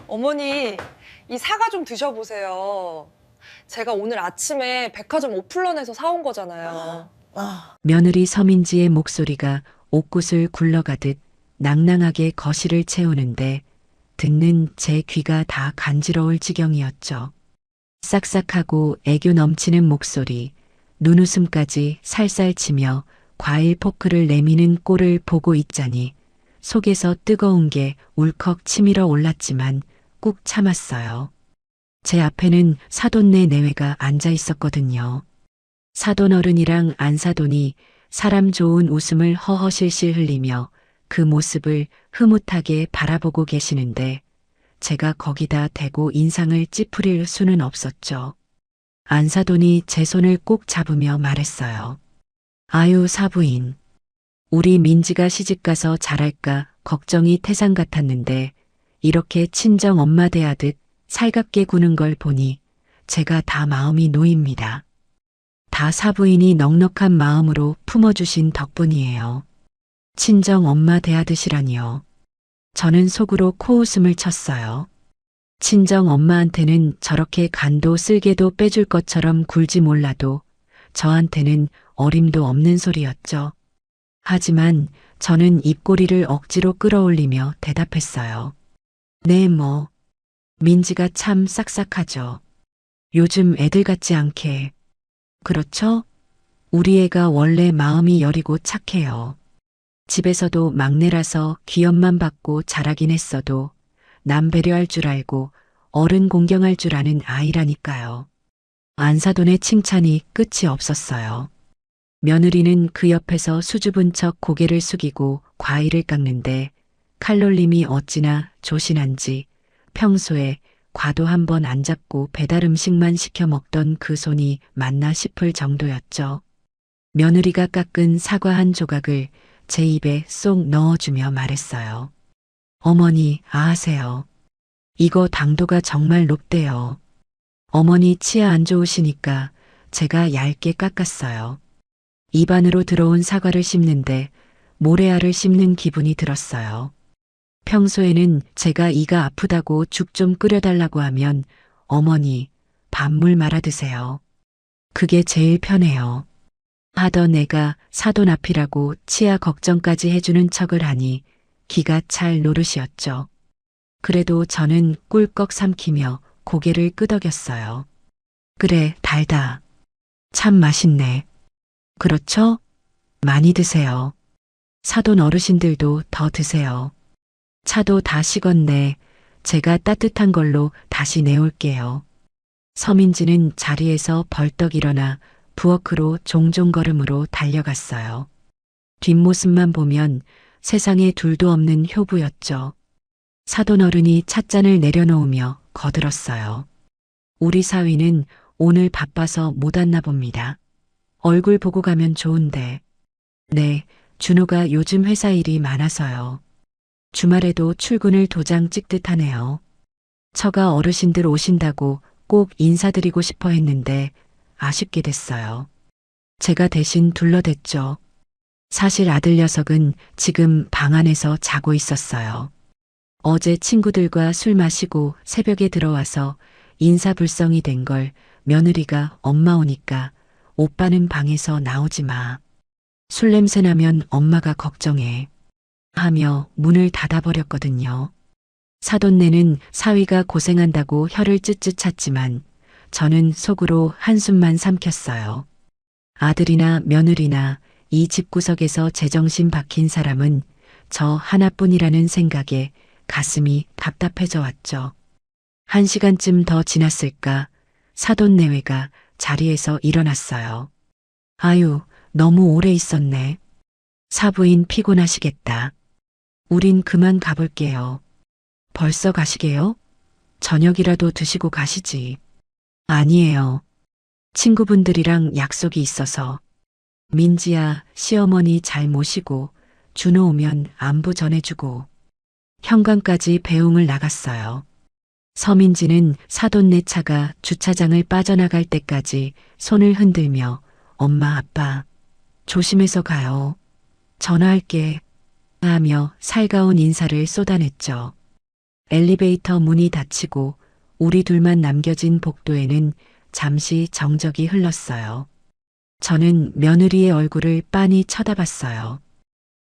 어머니, 이 사과 좀 드셔보세요. 제가 오늘 아침에 백화점 오픈런에서 사온 거잖아요. 며느리 서민지의 목소리가 옥구슬 굴러가듯 낭낭하게 거실을 채우는데 듣는 제 귀가 다 간지러울 지경이었죠. 싹싹하고 애교 넘치는 목소리, 눈웃음까지 살살 치며 과일 포크를 내미는 꼴을 보고 있자니 속에서 뜨거운 게 울컥 치밀어 올랐지만 꾹 참았어요. 제 앞에는 사돈네 내외가 앉아 있었거든요. 사돈 어른이랑 안사돈이 사람 좋은 웃음을 허허실실 흘리며 그 모습을 흐뭇하게 바라보고 계시는데 제가 거기다 대고 인상을 찌푸릴 수는 없었죠. 안사돈이 제 손을 꼭 잡으며 말했어요. 아유 사부인. 우리 민지가 시집가서 잘할까 걱정이 태산 같았는데 이렇게 친정 엄마 대하듯 살갑게 구는 걸 보니 제가 다 마음이 놓입니다. 다 사부인이 넉넉한 마음으로 품어주신 덕분이에요. 친정 엄마 대하듯이라니요. 저는 속으로 코웃음을 쳤어요. 친정 엄마한테는 저렇게 간도 쓸개도 빼줄 것처럼 굴지 몰라도 저한테는 어림도 없는 소리였죠. 하지만 저는 입꼬리를 억지로 끌어올리며 대답했어요. 네 뭐. 민지가 참 싹싹하죠. 요즘 애들 같지 않게. 그렇죠? 우리 애가 원래 마음이 여리고 착해요. 집에서도 막내라서 귀염만 받고 자라긴 했어도 남 배려할 줄 알고 어른 공경할 줄 아는 아이라니까요. 안사돈의 칭찬이 끝이 없었어요. 며느리는 그 옆에서 수줍은 척 고개를 숙이고 과일을 깎는데 칼놀림이 어찌나 조신한지 평소에 과도 한 번 안 잡고 배달 음식만 시켜 먹던 그 손이 맞나 싶을 정도였죠. 며느리가 깎은 사과 한 조각을 제 입에 쏙 넣어주며 말했어요. 어머니, 아하세요. 이거 당도가 정말 높대요. 어머니 치아 안 좋으시니까 제가 얇게 깎았어요. 입안으로 들어온 사과를 씹는데 모래알을 씹는 기분이 들었어요. 평소에는 제가 이가 아프다고 죽 좀 끓여달라고 하면 어머니, 밥물 말아 드세요. 그게 제일 편해요. 하던 애가 사돈 앞이라고 치아 걱정까지 해주는 척을 하니 기가 찰 노릇이었죠. 그래도 저는 꿀꺽 삼키며 고개를 끄덕였어요. 그래, 달다. 참 맛있네. 그렇죠? 많이 드세요. 사돈 어르신들도 더 드세요. 차도 다 식었네. 제가 따뜻한 걸로 다시 내올게요. 서민지는 자리에서 벌떡 일어나 부엌으로 종종 걸음으로 달려갔어요. 뒷모습만 보면 세상에 둘도 없는 효부였죠. 사돈 어른이 찻잔을 내려놓으며 거들었어요. 우리 사위는 오늘 바빠서 못 왔나 봅니다. 얼굴 보고 가면 좋은데. 네, 준호가 요즘 회사 일이 많아서요. 주말에도 출근을 도장 찍듯 하네요. 처가 어르신들 오신다고 꼭 인사드리고 싶어 했는데 아쉽게 됐어요. 제가 대신 둘러댔죠. 사실 아들 녀석은 지금 방 안에서 자고 있었어요. 어제 친구들과 술 마시고 새벽에 들어와서 인사불성이 된 걸 며느리가 엄마 오니까 오빠는 방에서 나오지 마. 술 냄새 나면 엄마가 걱정해. 하며 문을 닫아버렸거든요. 사돈네는 사위가 고생한다고 혀를 쯧쯧 찼지만 저는 속으로 한숨만 삼켰어요. 아들이나 며느리나 이 집구석에서 제정신 박힌 사람은 저 하나뿐이라는 생각에 가슴이 답답해져 왔죠. 1시간쯤 더 지났을까 사돈 내외가 자리에서 일어났어요. 아유, 너무 오래 있었네. 사부인 피곤하시겠다. 우린 그만 가볼게요. 벌써 가시게요? 저녁이라도 드시고 가시지. 아니에요. 친구분들이랑 약속이 있어서. 민지야, 시어머니 잘 모시고 준호 오면 안부 전해주고. 현관까지 배웅을 나갔어요. 서민지는 사돈네 차가 주차장을 빠져나갈 때까지 손을 흔들며 엄마 아빠 조심해서 가요. 전화할게 하며 살가운 인사를 쏟아냈죠. 엘리베이터 문이 닫히고 우리 둘만 남겨진 복도에는 잠시 정적이 흘렀어요. 저는 며느리의 얼굴을 빤히 쳐다봤어요.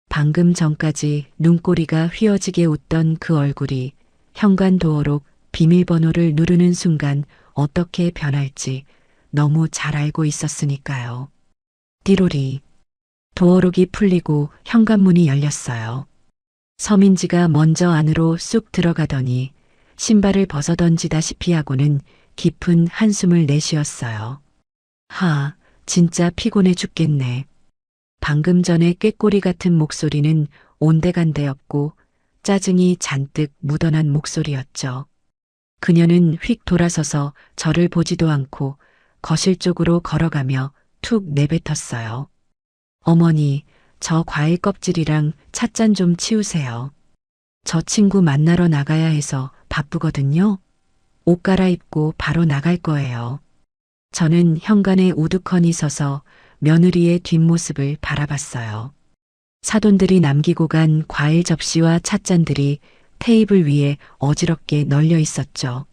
방금 전까지 눈꼬리가 휘어지게 웃던 그 얼굴이 현관도어록 비밀번호를 누르는 순간 어떻게 변할지 너무 잘 알고 있었으니까요. 띠로리. 도어록이 풀리고 현관문이 열렸어요. 서민지가 먼저 안으로 쑥 들어가더니 신발을 벗어던지다시피 하고는 깊은 한숨을 내쉬었어요. 하, 진짜 피곤해 죽겠네. 방금 전에 꾀꼬리 같은 목소리는 온데간데였고 짜증이 잔뜩 묻어난 목소리였죠. 그녀는 휙 돌아서서 저를 보지도 않고 거실 쪽으로 걸어가며 툭 내뱉었어요. 어머니, 저 과일 껍질이랑 찻잔 좀 치우세요. 저 친구 만나러 나가야 해서 바쁘거든요. 옷 갈아입고 바로 나갈 거예요. 저는 현관에 우두커니 서서 며느리의 뒷모습을 바라봤어요. 사돈들이 남기고 간 과일 접시와 찻잔들이 테이블 위에 어지럽게 널려 있었죠.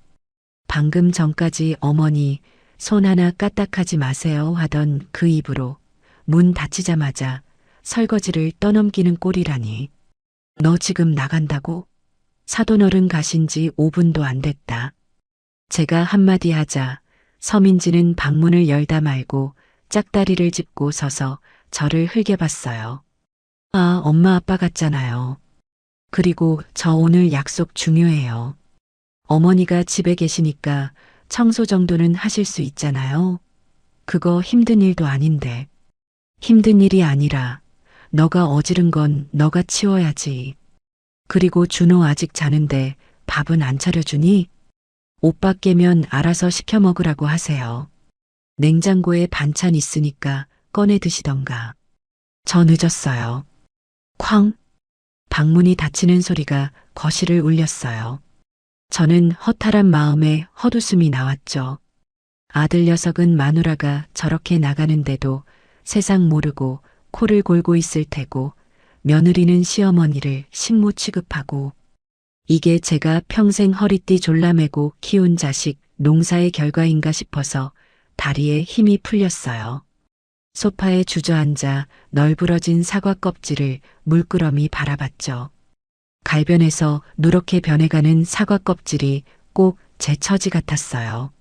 방금 전까지 어머니 손 하나 까딱하지 마세요 하던 그 입으로 문 닫히자마자 설거지를 떠넘기는 꼴이라니. 너 지금 나간다고? 사돈어른 가신 지 5분도 안 됐다. 제가 한마디 하자 서민지는 방문을 열다 말고 짝다리를 짚고 서서 저를 흘겨봤어요. 아, 엄마 아빠 같잖아요. 그리고 저 오늘 약속 중요해요. 어머니가 집에 계시니까 청소 정도는 하실 수 있잖아요. 그거 힘든 일도 아닌데. 힘든 일이 아니라 너가 어지른 건 너가 치워야지. 그리고 준호 아직 자는데 밥은 안 차려주니? 오빠 깨면 알아서 시켜 먹으라고 하세요. 냉장고에 반찬 있으니까 꺼내 드시던가. 저 늦었어요. 쾅! 방문이 닫히는 소리가 거실을 울렸어요. 저는 허탈한 마음에 헛웃음이 나왔죠. 아들 녀석은 마누라가 저렇게 나가는데도 세상 모르고 코를 골고 있을 테고 며느리는 시어머니를 식모 취급하고 이게 제가 평생 허리띠 졸라매고 키운 자식 농사의 결과인가 싶어서 다리에 힘이 풀렸어요. 소파에 주저앉아 널브러진 사과 껍질을 물끄러미 바라봤죠. 갈변에서 누렇게 변해가는 사과 껍질이 꼭 제 처지 같았어요.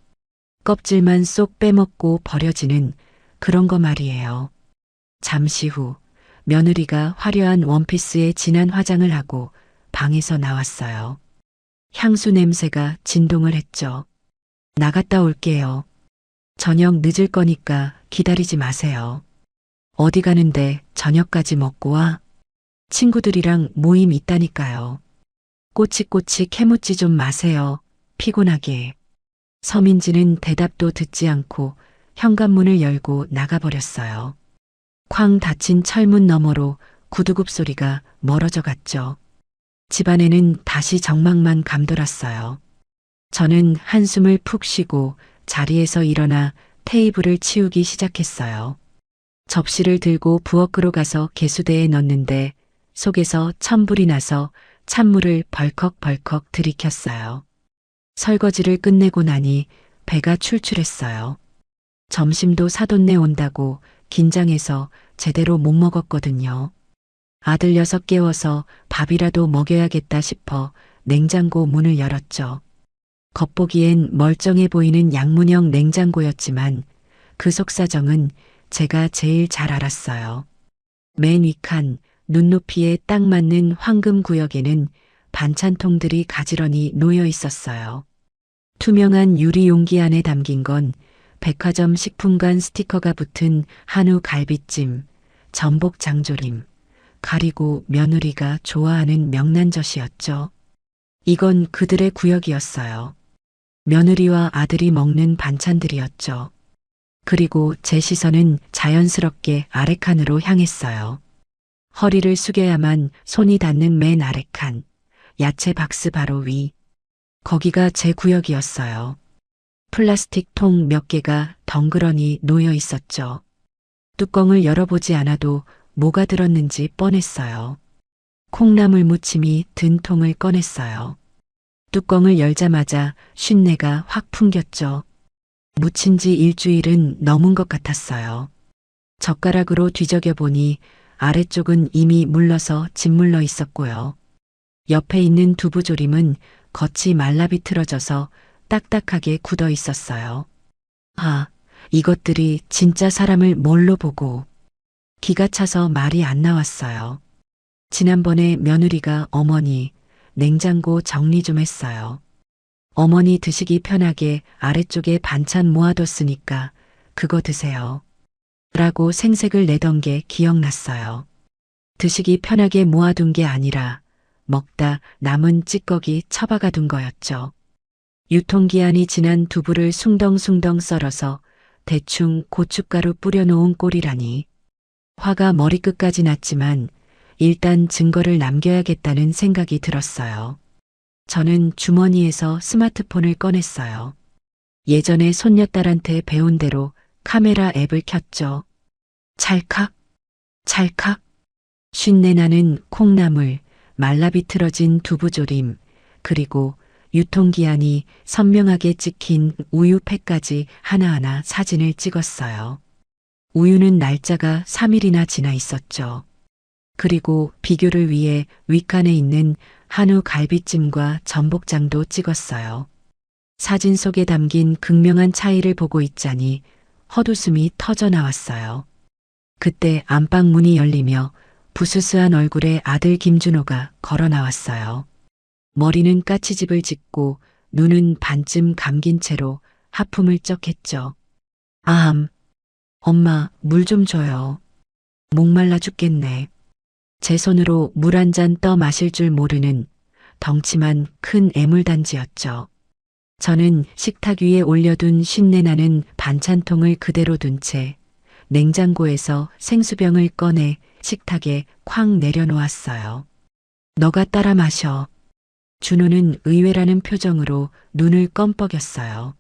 껍질만 쏙 빼먹고 버려지는 그런 거 말이에요. 잠시 후 며느리가 화려한 원피스에 진한 화장을 하고 방에서 나왔어요. 향수 냄새가 진동을 했죠. 나갔다 올게요. 저녁 늦을 거니까 기다리지 마세요. 어디 가는데 저녁까지 먹고 와? 친구들이랑 모임 있다니까요. 꼬치꼬치 캐묻지 좀 마세요. 피곤하게. 서민지는 대답도 듣지 않고 현관문을 열고 나가버렸어요. 쾅 닫힌 철문 너머로 구두굽 소리가 멀어져 갔죠. 집안에는 다시 정막만 감돌았어요. 저는 한숨을 푹 쉬고 자리에서 일어나 테이블을 치우기 시작했어요. 접시를 들고 부엌으로 가서 개수대에 넣는데 속에서 천불이 나서 찬물을 벌컥벌컥 들이켰어요. 설거지를 끝내고 나니 배가 출출했어요. 점심도 사돈네 온다고 긴장해서 제대로 못 먹었거든요. 아들 녀석 깨워서 밥이라도 먹여야겠다 싶어 냉장고 문을 열었죠. 겉보기엔 멀쩡해 보이는 양문형 냉장고였지만 그 속사정은 제가 제일 잘 알았어요. 맨 윗칸 눈높이에 딱 맞는 황금 구역에는 반찬통들이 가지런히 놓여 있었어요. 투명한 유리 용기 안에 담긴 건 백화점 식품관 스티커가 붙은 한우 갈비찜, 전복 장조림, 가리고 며느리가 좋아하는 명란젓이었죠. 이건 그들의 구역이었어요. 며느리와 아들이 먹는 반찬들이었죠. 그리고 제 시선은 자연스럽게 아래칸으로 향했어요. 허리를 숙여야만 손이 닿는 맨 아래칸, 야채 박스 바로 위. 거기가 제 구역이었어요. 플라스틱 통 몇 개가 덩그러니 놓여 있었죠. 뚜껑을 열어보지 않아도 뭐가 들었는지 뻔했어요. 콩나물 무침이 든 통을 꺼냈어요. 뚜껑을 열자마자 쉰내가 확 풍겼죠. 무친 지 일주일은 넘은 것 같았어요. 젓가락으로 뒤적여 보니 아래쪽은 이미 물러서 짓물러 있었고요. 옆에 있는 두부조림은 겉이 말라비틀어져서 딱딱하게 굳어 있었어요. 아, 이것들이 진짜 사람을 뭘로 보고. 기가 차서 말이 안 나왔어요. 지난번에 며느리가 어머니 냉장고 정리 좀 했어요. 어머니 드시기 편하게 아래쪽에 반찬 모아뒀으니까 그거 드세요. 라고 생색을 내던 게 기억났어요. 드시기 편하게 모아둔 게 아니라 먹다 남은 찌꺼기 처박아 둔 거였죠. 유통기한이 지난 두부를 숭덩숭덩 썰어서 대충 고춧가루 뿌려놓은 꼴이라니. 화가 머리끝까지 났지만 일단 증거를 남겨야겠다는 생각이 들었어요. 저는 주머니에서 스마트폰을 꺼냈어요. 예전에 손녀딸한테 배운 대로 카메라 앱을 켰죠. 찰칵, 찰칵. 쉰내 나는 콩나물, 말라비틀어진 두부조림, 그리고 유통기한이 선명하게 찍힌 우유팩까지 하나하나 사진을 찍었어요. 우유는 날짜가 3일이나 지나 있었죠. 그리고 비교를 위해 윗간에 있는 한우 갈비찜과 전복장도 찍었어요. 사진 속에 담긴 극명한 차이를 보고 있자니 헛웃음이 터져 나왔어요. 그때 안방 문이 열리며 부스스한 얼굴에 아들 김준호가 걸어 나왔어요. 머리는 까치집을 짓고 눈은 반쯤 감긴 채로 하품을 쩍 했죠. 아함, 엄마 물 좀 줘요. 목말라 죽겠네. 제 손으로 물 한 잔 떠 마실 줄 모르는 덩치만 큰 애물단지였죠. 저는 식탁 위에 올려둔 쉰내나는 반찬통을 그대로 둔 채 냉장고에서 생수병을 꺼내 식탁에 쾅 내려놓았어요. 너가 따라 마셔. 준호는 의외라는 표정으로 눈을 껌뻑였어요.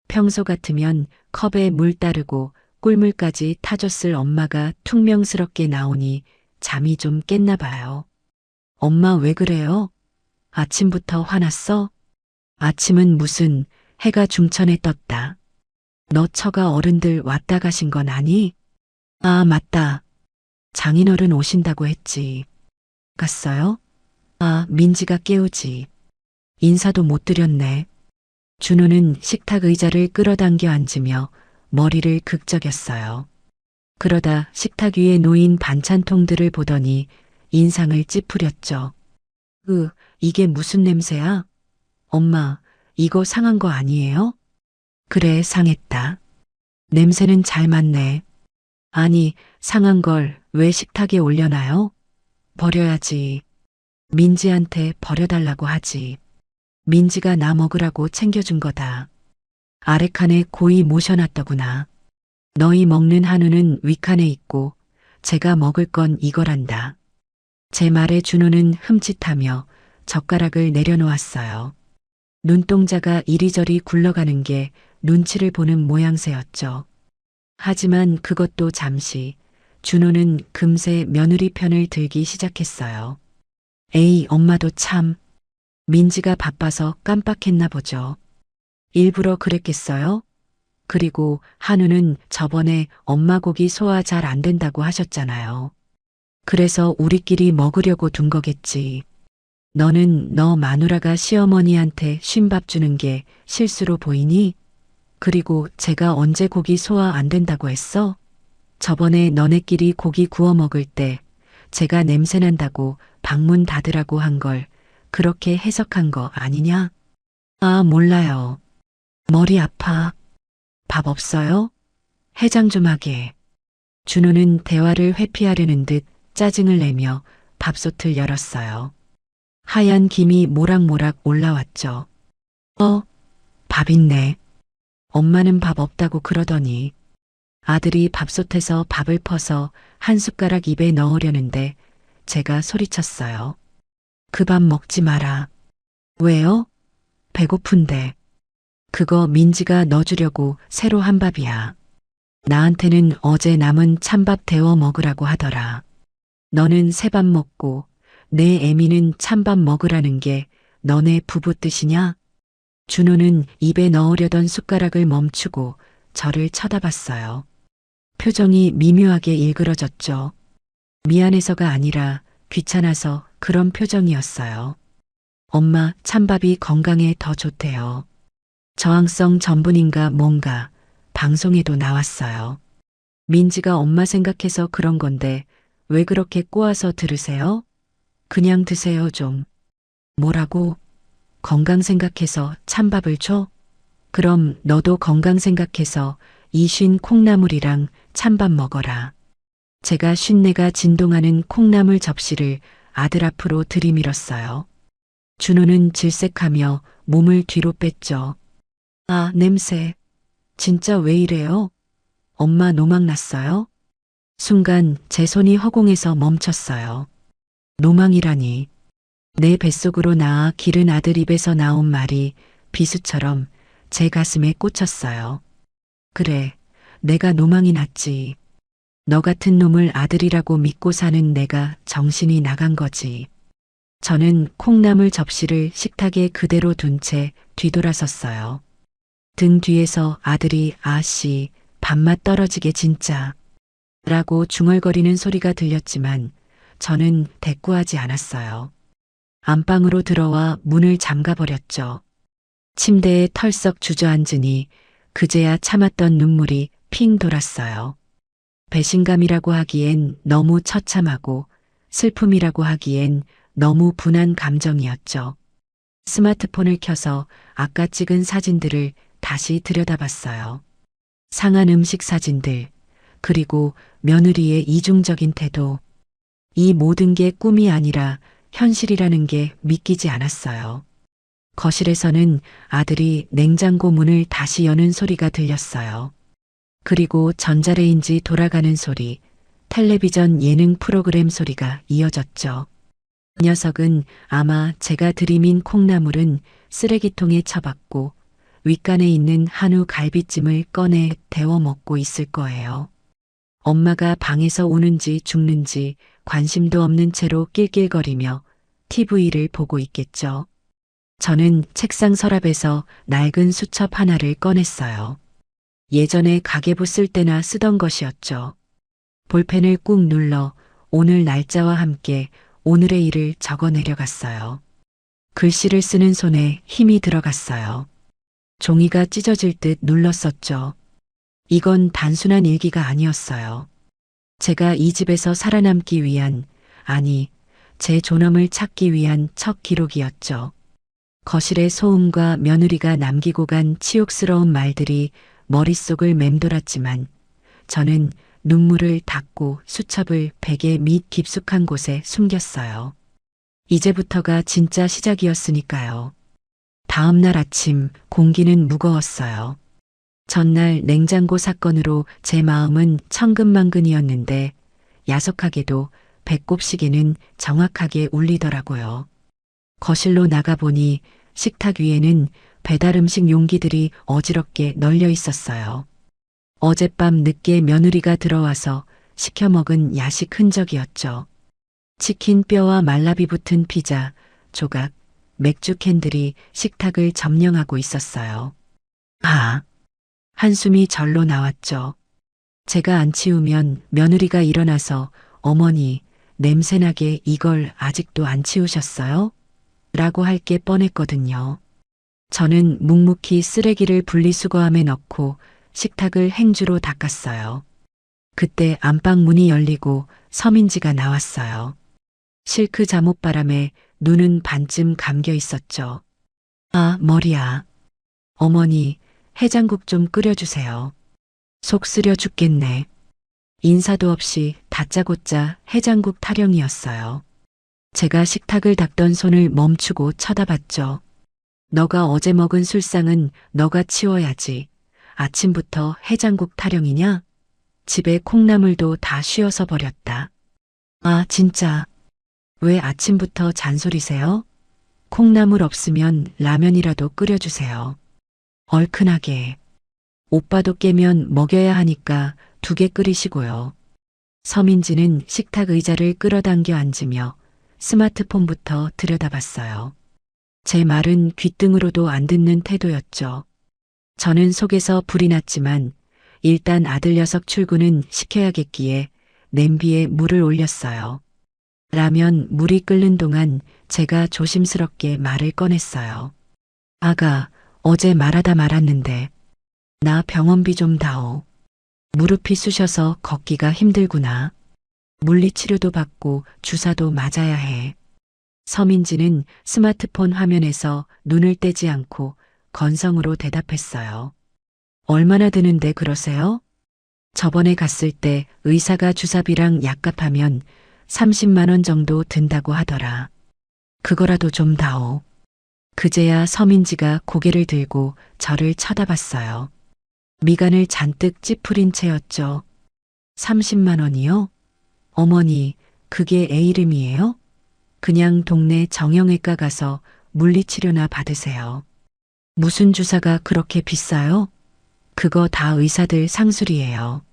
평소 같으면 컵에 물 따르고 꿀물까지 타줬을 엄마가 퉁명스럽게 나오니 잠이 좀 깼나 봐요. 엄마 왜 그래요? 아침부터 화났어? 아침은 무슨, 해가 중천에 떴다. 너 처가 어른들 왔다 가신 건 아니? 아, 맞다. 장인어른 오신다고 했지. 갔어요? 아, 민지가 깨우지. 인사도 못 드렸네. 준호는 식탁 의자를 끌어당겨 앉으며 머리를 극적였어요. 그러다 식탁 위에 놓인 반찬통들을 보더니 인상을 찌푸렸죠. 이게 무슨 냄새야? 엄마, 이거 상한 거 아니에요? 그래, 상했다. 냄새는 잘 맡네. 아니, 상한 걸 왜 식탁에 올려놔요? 버려야지. 민지한테 버려달라고 하지. 민지가 나 먹으라고 챙겨준 거다. 아래칸에 고이 모셔놨더구나. 너희 먹는 한우는 윗칸에 있고 제가 먹을 건 이거란다. 제 말에 준호는 흠칫하며 젓가락을 내려놓았어요. 눈동자가 이리저리 굴러가는 게 눈치를 보는 모양새였죠. 하지만 그것도 잠시 준호는 금세 며느리 편을 들기 시작했어요. 에이, 엄마도 참. 민지가 바빠서 깜빡했나 보죠. 일부러 그랬겠어요? 그리고 한우는 저번에 엄마 고기 소화 잘 안 된다고 하셨잖아요. 그래서 우리끼리 먹으려고 둔 거겠지. 너는 너 마누라가 시어머니한테 쉰밥 주는 게 실수로 보이니? 그리고 제가 언제 고기 소화 안 된다고 했어? 저번에 너네끼리 고기 구워 먹을 때 제가 냄새 난다고 방문 닫으라고 한 걸 그렇게 해석한 거 아니냐? 아, 몰라요. 머리 아파. 밥 없어요? 해장 좀 하게. 준호는 대화를 회피하려는 듯 짜증을 내며 밥솥을 열었어요. 하얀 김이 모락모락 올라왔죠. 밥 있네. 엄마는 밥 없다고 그러더니 아들이 밥솥에서 밥을 퍼서 한 숟가락 입에 넣으려는데 제가 소리쳤어요. 그 밥 먹지 마라. 왜요? 배고픈데. 그거 민지가 넣어주려고 새로 한 밥이야. 나한테는 어제 남은 찬밥 데워 먹으라고 하더라. 너는 새밥 먹고 내 애미는 찬밥 먹으라는 게 너네 부부 뜻이냐? 준호는 입에 넣으려던 숟가락을 멈추고 저를 쳐다봤어요. 표정이 미묘하게 일그러졌죠. 미안해서가 아니라 귀찮아서 그런 표정이었어요. 엄마, 찬밥이 건강에 더 좋대요. 저항성 전분인가 뭔가 방송에도 나왔어요. 민지가 엄마 생각해서 그런 건데 왜 그렇게 꼬아서 들으세요? 그냥 드세요 좀. 뭐라고? 건강 생각해서 찬밥을 줘? 그럼 너도 건강 생각해서 이 쉰 콩나물이랑 찬밥 먹어라. 제가 쉰내가 진동하는 콩나물 접시를 아들 앞으로 들이밀었어요. 준호는 질색하며 몸을 뒤로 뺐죠. 아, 냄새. 진짜 왜 이래요? 엄마 노막 났어요? 순간 제 손이 허공에서 멈췄어요. 노망이라니. 내 뱃속으로 나아 기른 아들 입에서 나온 말이 비수처럼 제 가슴에 꽂혔어요. 그래, 내가 노망이 났지. 너 같은 놈을 아들이라고 믿고 사는 내가 정신이 나간 거지. 저는 콩나물 접시를 식탁에 그대로 둔 채 뒤돌아섰어요. 등 뒤에서 아들이 아씨, 밥맛 떨어지게 진짜. 라고 중얼거리는 소리가 들렸지만 저는 대꾸하지 않았어요. 안방으로 들어와 문을 잠가버렸죠. 침대에 털썩 주저앉으니 그제야 참았던 눈물이 핑 돌았어요. 배신감이라고 하기엔 너무 처참하고 슬픔이라고 하기엔 너무 분한 감정이었죠. 스마트폰을 켜서 아까 찍은 사진들을 다시 들여다봤어요. 상한 음식 사진들, 그리고 며느리의 이중적인 태도. 이 모든 게 꿈이 아니라 현실이라는 게 믿기지 않았어요. 거실에서는 아들이 냉장고 문을 다시 여는 소리가 들렸어요. 그리고 전자레인지 돌아가는 소리, 텔레비전 예능 프로그램 소리가 이어졌죠. 그 녀석은 아마 제가 들이민 콩나물은 쓰레기통에 처박고 윗간에 있는 한우 갈비찜을 꺼내 데워 먹고 있을 거예요. 엄마가 방에서 우는지 죽는지 관심도 없는 채로 낄낄거리며 TV를 보고 있겠죠. 저는 책상 서랍에서 낡은 수첩 하나를 꺼냈어요. 예전에 가계부 쓸 때나 쓰던 것이었죠. 볼펜을 꾹 눌러 오늘 날짜와 함께 오늘의 일을 적어 내려갔어요. 글씨를 쓰는 손에 힘이 들어갔어요. 종이가 찢어질 듯 눌렀었죠. 이건 단순한 일기가 아니었어요. 제가 이 집에서 살아남기 위한, 아니, 제 존엄을 찾기 위한 첫 기록이었죠. 거실의 소음과 며느리가 남기고 간 치욕스러운 말들이 머릿속을 맴돌았지만 저는 눈물을 닦고 수첩을 베개 밑 깊숙한 곳에 숨겼어요. 이제부터가 진짜 시작이었으니까요. 다음 날 아침 공기는 무거웠어요. 전날 냉장고 사건으로 제 마음은 천근만근이었는데 야속하게도 배꼽시계는 정확하게 울리더라고요. 거실로 나가보니 식탁 위에는 배달음식 용기들이 어지럽게 널려 있었어요. 어젯밤 늦게 며느리가 들어와서 시켜 먹은 야식 흔적이었죠. 치킨 뼈와 말라비 붙은 피자, 조각, 맥주 캔들이 식탁을 점령하고 있었어요. 아, 한숨이 절로 나왔죠. 제가 안 치우면 며느리가 일어나서 어머니, 냄새나게 이걸 아직도 안 치우셨어요? 라고 할 게 뻔했거든요. 저는 묵묵히 쓰레기를 분리수거함에 넣고 식탁을 행주로 닦았어요. 그때 안방 문이 열리고 서민지가 나왔어요. 실크 잠옷바람에 눈은 반쯤 감겨 있었죠. 아, 머리야. 어머니, 해장국 좀 끓여주세요. 속 쓰려 죽겠네. 인사도 없이 다짜고짜 해장국 타령이었어요. 제가 식탁을 닦던 손을 멈추고 쳐다봤죠. 너가 어제 먹은 술상은 너가 치워야지. 아침부터 해장국 타령이냐? 집에 콩나물도 다 쉬어서 버렸다. 아, 진짜. 왜 아침부터 잔소리세요? 콩나물 없으면 라면이라도 끓여주세요. 얼큰하게. 오빠도 깨면 먹여야 하니까 2개 끓이시고요. 서민지는 식탁 의자를 끌어당겨 앉으며 스마트폰부터 들여다봤어요. 제 말은 귓등으로도 안 듣는 태도였죠. 저는 속에서 불이 났지만 일단 아들 녀석 출근은 시켜야겠기에 냄비에 물을 올렸어요. 라면 물이 끓는 동안 제가 조심스럽게 말을 꺼냈어요. 아가, 어제 말하다 말았는데 나 병원비 좀 다오. 무릎이 쑤셔서 걷기가 힘들구나. 물리치료도 받고 주사도 맞아야 해. 서민지는 스마트폰 화면에서 눈을 떼지 않고 건성으로 대답했어요. 얼마나 드는데 그러세요? 저번에 갔을 때 의사가 주사비랑 약값하면 30만 원 정도 든다고 하더라. 그거라도 좀 다오. 그제야 서민지가 고개를 들고 저를 쳐다봤어요. 미간을 잔뜩 찌푸린 채였죠. 30만 원이요? 어머니, 그게 애 이름이에요? 그냥 동네 정형외과 가서 물리치료나 받으세요. 무슨 주사가 그렇게 비싸요? 그거 다 의사들 상술이에요.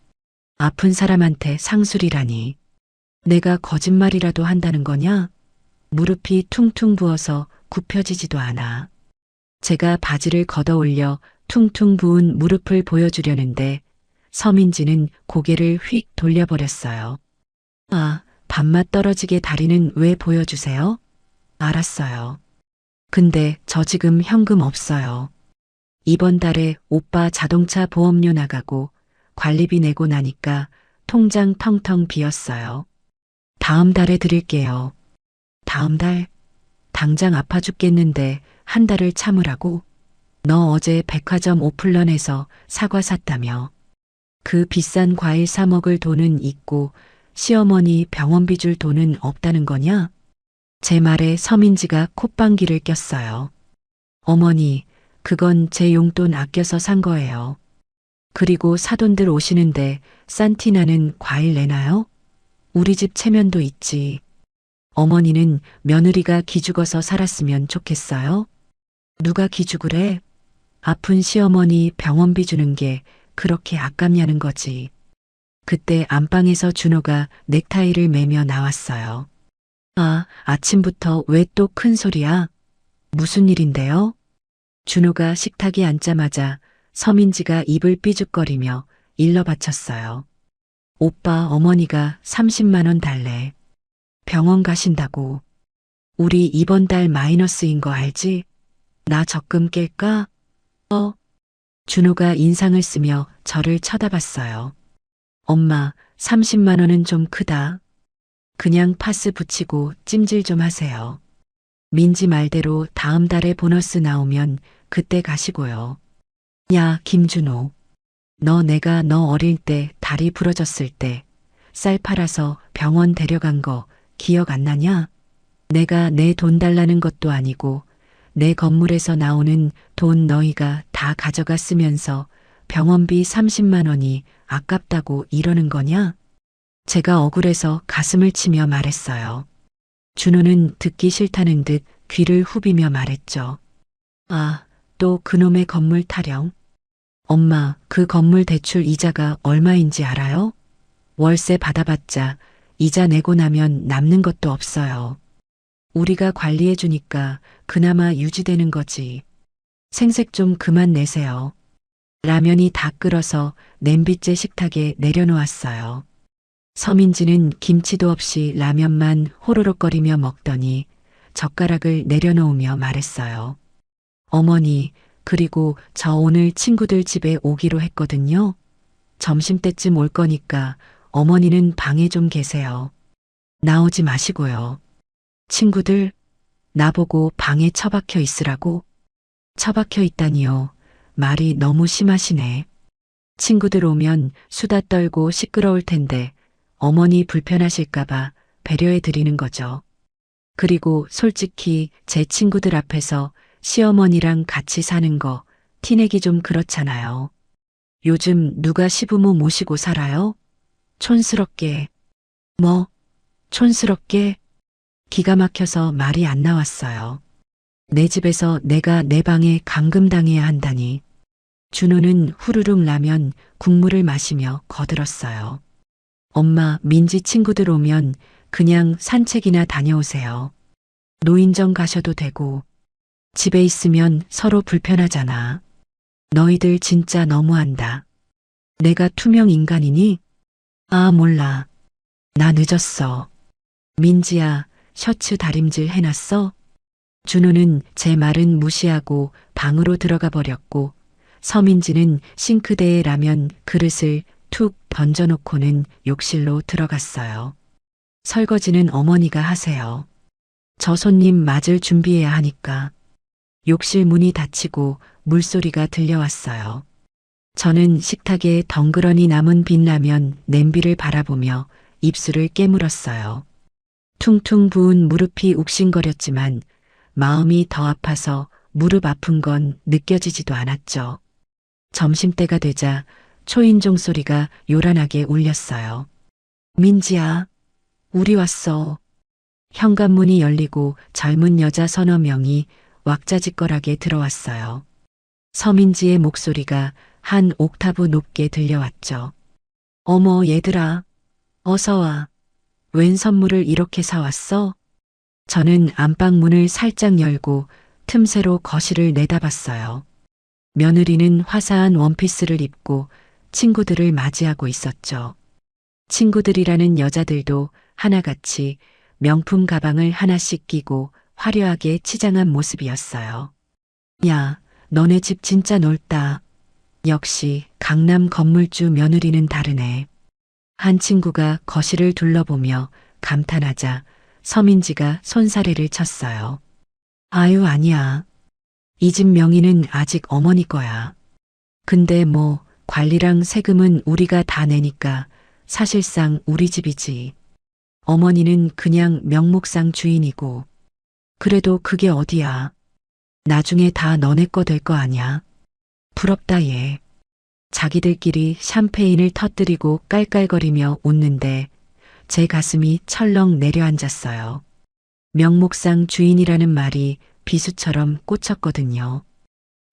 아픈 사람한테 상술이라니. 내가 거짓말이라도 한다는 거냐? 무릎이 퉁퉁 부어서 굽혀지지도 않아. 제가 바지를 걷어 올려 퉁퉁 부은 무릎을 보여주려는데 서민지는 고개를 휙 돌려버렸어요. 아, 밥맛 떨어지게 다리는 왜 보여주세요? 알았어요. 근데 저 지금 현금 없어요. 이번 달에 오빠 자동차 보험료 나가고 관리비 내고 나니까 통장 텅텅 비었어요. 다음 달에 드릴게요. 다음 달? 당장 아파 죽겠는데 한 달을 참으라고? 너 어제 백화점 오픈런에서 사과 샀다며. 그 비싼 과일 사 먹을 돈은 있고 시어머니 병원비 줄 돈은 없다는 거냐? 제 말에 서민지가 콧방귀를 꼈어요. 어머니, 그건 제 용돈 아껴서 산 거예요. 그리고 사돈들 오시는데 산티나는 과일 내나요? 우리 집 체면도 있지. 어머니는 며느리가 기죽어서 살았으면 좋겠어요? 누가 기죽을 해? 아픈 시어머니 병원비 주는 게 그렇게 아깝냐는 거지. 그때 안방에서 준호가 넥타이를 매며 나왔어요. 아, 아침부터 왜 또 큰 소리야? 무슨 일인데요? 준호가 식탁에 앉자마자 서민지가 입을 삐죽거리며 일러 바쳤어요. 오빠 어머니가 30만 원 달래. 병원 가신다고. 우리 이번 달 마이너스인 거 알지? 나 적금 깰까? 준호가 인상을 쓰며 저를 쳐다봤어요. 엄마, 30만 원은 좀 크다. 그냥 파스 붙이고 찜질 좀 하세요. 민지 말대로 다음 달에 보너스 나오면 그때 가시고요. 야, 김준호. 내가 너 어릴 때 다리 부러졌을 때 쌀 팔아서 병원 데려간 거 기억 안 나냐? 내가 내 돈 달라는 것도 아니고 내 건물에서 나오는 돈 너희가 다 가져가 쓰면서 병원비 30만 원이 아깝다고 이러는 거냐? 제가 억울해서 가슴을 치며 말했어요. 준호는 듣기 싫다는 듯 귀를 후비며 말했죠. 아, 또 그놈의 건물 타령. 엄마, 그 건물 대출 이자가 얼마인지 알아요? 월세 받아봤자 이자 내고 나면 남는 것도 없어요. 우리가 관리해 주니까 그나마 유지되는 거지. 생색 좀 그만 내세요. 라면이 다 끓어서 냄비째 식탁에 내려놓았어요. 서민지는 김치도 없이 라면만 호로록거리며 먹더니 젓가락을 내려놓으며 말했어요. 어머니, 그리고 저 오늘 친구들 집에 오기로 했거든요. 점심때쯤 올 거니까 어머니는 방에 좀 계세요. 나오지 마시고요. 친구들, 나보고 방에 처박혀 있으라고? 처박혀 있다니요. 말이 너무 심하시네. 친구들 오면 수다 떨고 시끄러울 텐데 어머니 불편하실까봐 배려해 드리는 거죠. 그리고 솔직히 제 친구들 앞에서 시어머니랑 같이 사는 거 티내기 좀 그렇잖아요. 요즘 누가 시부모 모시고 살아요? 촌스럽게. 뭐, 촌스럽게? 기가 막혀서 말이 안 나왔어요. 내 집에서 내가 내 방에 감금당해야 한다니. 준호는 후루룩 라면 국물을 마시며 거들었어요. 엄마, 민지 친구들 오면 그냥 산책이나 다녀오세요. 노인정 가셔도 되고. 집에 있으면 서로 불편하잖아. 너희들 진짜 너무한다. 내가 투명 인간이니? 아, 몰라. 나 늦었어. 민지야, 셔츠 다림질 해놨어? 준호는 제 말은 무시하고 방으로 들어가 버렸고, 서민지는 싱크대에 라면 그릇을 툭 던져놓고는 욕실로 들어갔어요. 설거지는 어머니가 하세요. 저 손님 맞을 준비해야 하니까. 욕실 문이 닫히고 물소리가 들려왔어요. 저는 식탁에 덩그러니 남은 빛라면 냄비를 바라보며 입술을 깨물었어요. 퉁퉁 부은 무릎이 욱신거렸지만 마음이 더 아파서 무릎 아픈 건 느껴지지도 않았죠. 점심때가 되자 초인종 소리가 요란하게 울렸어요. 민지야, 우리 왔어. 현관문이 열리고 젊은 여자 서너 명이 왁자지껄하게 들어왔어요. 서민지의 목소리가 한 옥타브 높게 들려왔죠. 어머, 얘들아. 어서 와. 웬 선물을 이렇게 사왔어? 저는 안방문을 살짝 열고 틈새로 거실을 내다봤어요. 며느리는 화사한 원피스를 입고 친구들을 맞이하고 있었죠. 친구들이라는 여자들도 하나같이 명품 가방을 하나씩 끼고 화려하게 치장한 모습이었어요. 야, 너네 집 진짜 넓다. 역시 강남 건물주 며느리는 다르네. 한 친구가 거실을 둘러보며 감탄하자 서민지가 손사래를 쳤어요. 아유, 아니야. 이 집 명의는 아직 어머니 거야. 근데 뭐 관리랑 세금은 우리가 다 내니까 사실상 우리 집이지. 어머니는 그냥 명목상 주인이고. 그래도 그게 어디야. 나중에 다 너네 거 될 거 아냐. 부럽다 얘. 자기들끼리 샴페인을 터뜨리고 깔깔거리며 웃는데 제 가슴이 철렁 내려앉았어요. 명목상 주인이라는 말이 비수처럼 꽂혔거든요.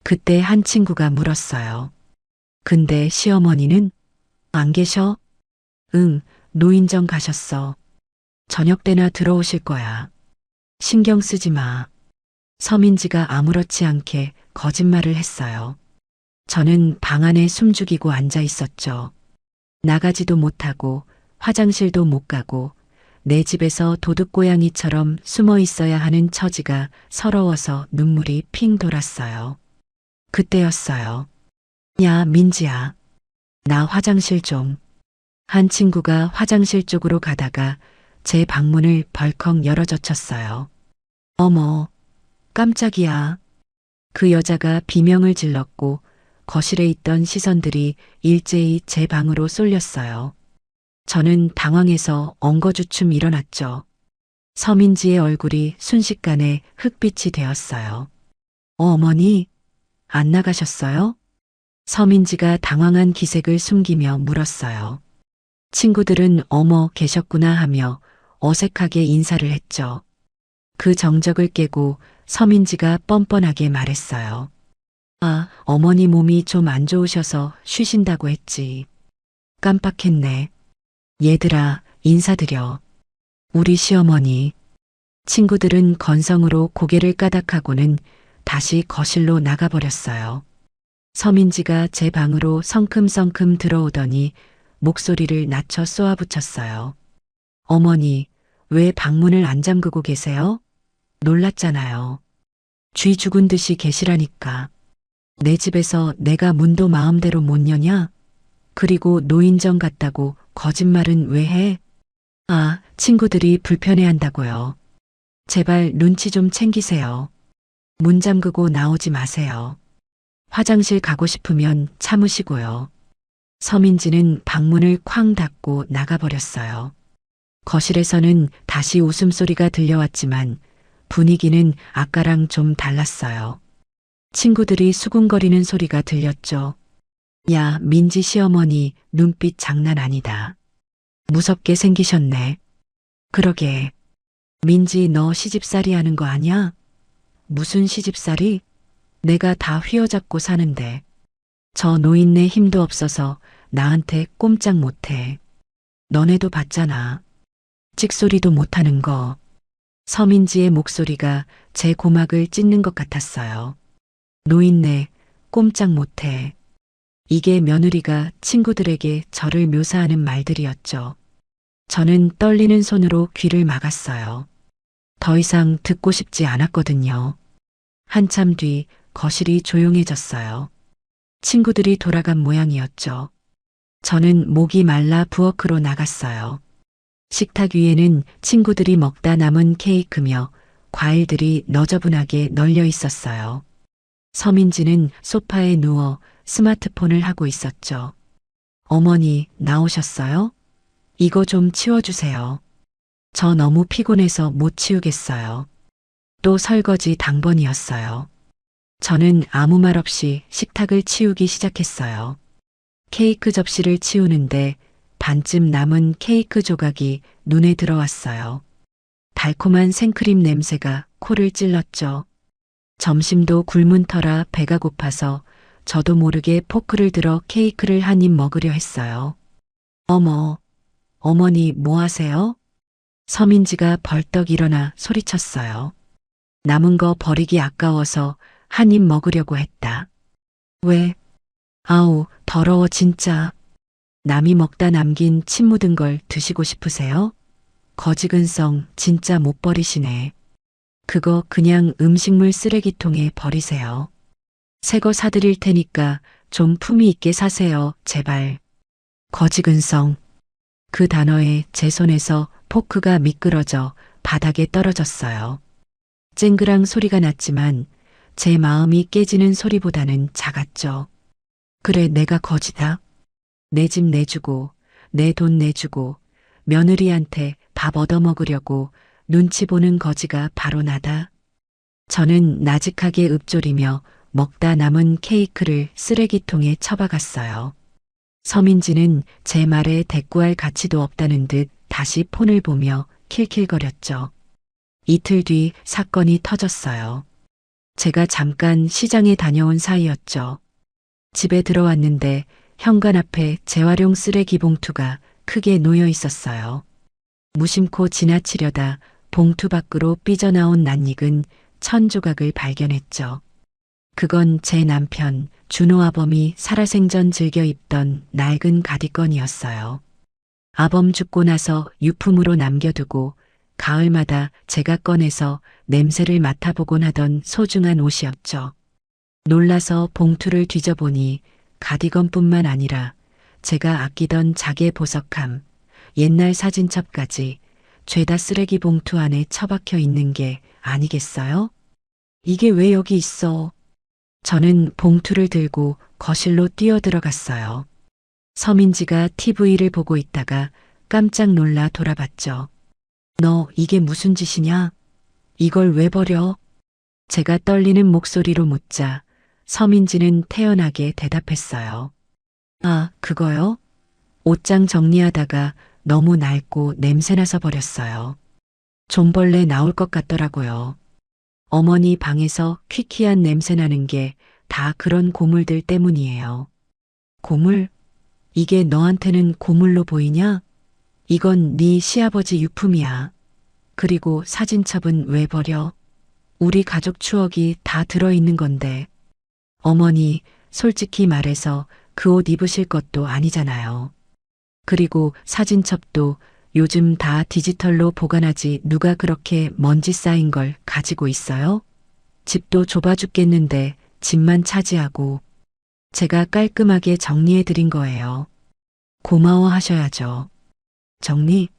그때 한 친구가 물었어요. 근데 시어머니는? 안 계셔? 응, 노인정 가셨어. 저녁 때나 들어오실 거야. 신경 쓰지 마. 서민지가 아무렇지 않게 거짓말을 했어요. 저는 방 안에 숨죽이고 앉아 있었죠. 나가지도 못하고 화장실도 못 가고 내 집에서 도둑고양이처럼 숨어 있어야 하는 처지가 서러워서 눈물이 핑 돌았어요. 그때였어요. 야, 민지야. 나 화장실 좀. 한 친구가 화장실 쪽으로 가다가 제 방문을 벌컥 열어젖혔어요. 어머, 깜짝이야. 그 여자가 비명을 질렀고 거실에 있던 시선들이 일제히 제 방으로 쏠렸어요. 저는 당황해서 엉거주춤 일어났죠. 서민지의 얼굴이 순식간에 흑빛이 되었어요. 어머니, 안 나가셨어요? 서민지가 당황한 기색을 숨기며 물었어요. 친구들은 어머 계셨구나 하며 어색하게 인사를 했죠. 그 정적을 깨고 서민지가 뻔뻔하게 말했어요. 아, 어머니 몸이 좀 안 좋으셔서 쉬신다고 했지. 깜빡했네. 얘들아, 인사드려. 우리 시어머니. 친구들은 건성으로 고개를 까닥하고는 다시 거실로 나가버렸어요. 서민지가 제 방으로 성큼성큼 들어오더니 목소리를 낮춰 쏘아붙였어요. 어머니, 왜 방문을 안 잠그고 계세요? 놀랐잖아요. 쥐 죽은 듯이 계시라니까. 내 집에서 내가 문도 마음대로 못 여냐? 그리고 노인정 갔다고 거짓말은 왜 해? 아, 친구들이 불편해한다고요. 제발 눈치 좀 챙기세요. 문 잠그고 나오지 마세요. 화장실 가고 싶으면 참으시고요. 서민지는 방문을 쾅 닫고 나가버렸어요. 거실에서는 다시 웃음소리가 들려왔지만 분위기는 아까랑 좀 달랐어요. 친구들이 수군거리는 소리가 들렸죠. 야, 민지 시어머니 눈빛 장난 아니다. 무섭게 생기셨네. 그러게. 민지 너 시집살이 하는 거 아냐? 무슨 시집살이? 내가 다 휘어잡고 사는데. 저 노인네 힘도 없어서 나한테 꼼짝 못해. 너네도 봤잖아. 찍소리도 못하는 거. 서민지의 목소리가 제 고막을 찢는 것 같았어요. 노인네, 꼼짝 못해. 이게 며느리가 친구들에게 저를 묘사하는 말들이었죠. 저는 떨리는 손으로 귀를 막았어요. 더 이상 듣고 싶지 않았거든요. 한참 뒤 거실이 조용해졌어요. 친구들이 돌아간 모양이었죠. 저는 목이 말라 부엌으로 나갔어요. 식탁 위에는 친구들이 먹다 남은 케이크며 과일들이 너저분하게 널려 있었어요. 서민지는 소파에 누워 스마트폰을 하고 있었죠. 어머니, 나오셨어요? 이거 좀 치워주세요. 저 너무 피곤해서 못 치우겠어요. 또 설거지 당번이었어요. 저는 아무 말 없이 식탁을 치우기 시작했어요. 케이크 접시를 치우는데 반쯤 남은 케이크 조각이 눈에 들어왔어요. 달콤한 생크림 냄새가 코를 찔렀죠. 점심도 굶은 터라 배가 고파서 저도 모르게 포크를 들어 케이크를 한 입 먹으려 했어요. 어머, 어머니 뭐 하세요? 서민지가 벌떡 일어나 소리쳤어요. 남은 거 버리기 아까워서 한 입 먹으려고 했다. 왜? 아우, 더러워 진짜. 남이 먹다 남긴 침 묻은 걸 드시고 싶으세요? 거지근성 진짜 못 버리시네. 그거 그냥 음식물 쓰레기통에 버리세요. 새 거 사드릴 테니까 좀 품위 있게 사세요, 제발. 거지근성. 그 단어에 제 손에서 포크가 미끄러져 바닥에 떨어졌어요. 쨍그랑 소리가 났지만 제 마음이 깨지는 소리보다는 작았죠. 그래, 내가 거지다. 내 집 내주고 내 돈 내주고 며느리한테 밥 얻어먹으려고 눈치 보는 거지가 바로 나다. 저는 나직하게 읊조리며 먹다 남은 케이크를 쓰레기통에 처박았어요. 서민지는 제 말에 대꾸할 가치도 없다는 듯 다시 폰을 보며 킬킬거렸죠. 이틀 뒤 사건이 터졌어요. 제가 잠깐 시장에 다녀온 사이였죠. 집에 들어왔는데 현관 앞에 재활용 쓰레기 봉투가 크게 놓여 있었어요. 무심코 지나치려다 봉투 밖으로 삐져나온 낯익은 천조각을 발견했죠. 그건 제 남편 준호 아범이 살아생전 즐겨 입던 낡은 가디건이었어요. 아범 죽고 나서 유품으로 남겨두고 가을마다 제가 꺼내서 냄새를 맡아보곤 하던 소중한 옷이었죠. 놀라서 봉투를 뒤져보니 가디건뿐만 아니라 제가 아끼던 자개 보석함, 옛날 사진첩까지 죄다 쓰레기 봉투 안에 처박혀 있는 게 아니겠어요? 이게 왜 여기 있어? 저는 봉투를 들고 거실로 뛰어들어갔어요. 서민지가 TV를 보고 있다가 깜짝 놀라 돌아봤죠. 너 이게 무슨 짓이냐? 이걸 왜 버려? 제가 떨리는 목소리로 묻자 서민지는 태연하게 대답했어요. 아, 그거요? 옷장 정리하다가 너무 낡고 냄새나서 버렸어요. 좀벌레 나올 것 같더라고요. 어머니 방에서 퀴퀴한 냄새 나는 게 다 그런 고물들 때문이에요. 고물? 이게 너한테는 고물로 보이냐? 이건 네 시아버지 유품이야. 그리고 사진첩은 왜 버려? 우리 가족 추억이 다 들어있는 건데. 어머니, 솔직히 말해서 그 옷 입으실 것도 아니잖아요. 그리고 사진첩도 요즘 다 디지털로 보관하지 누가 그렇게 먼지 쌓인 걸 가지고 있어요? 집도 좁아 죽겠는데 집만 차지하고. 제가 깔끔하게 정리해 드린 거예요. 고마워하셔야죠. 정리?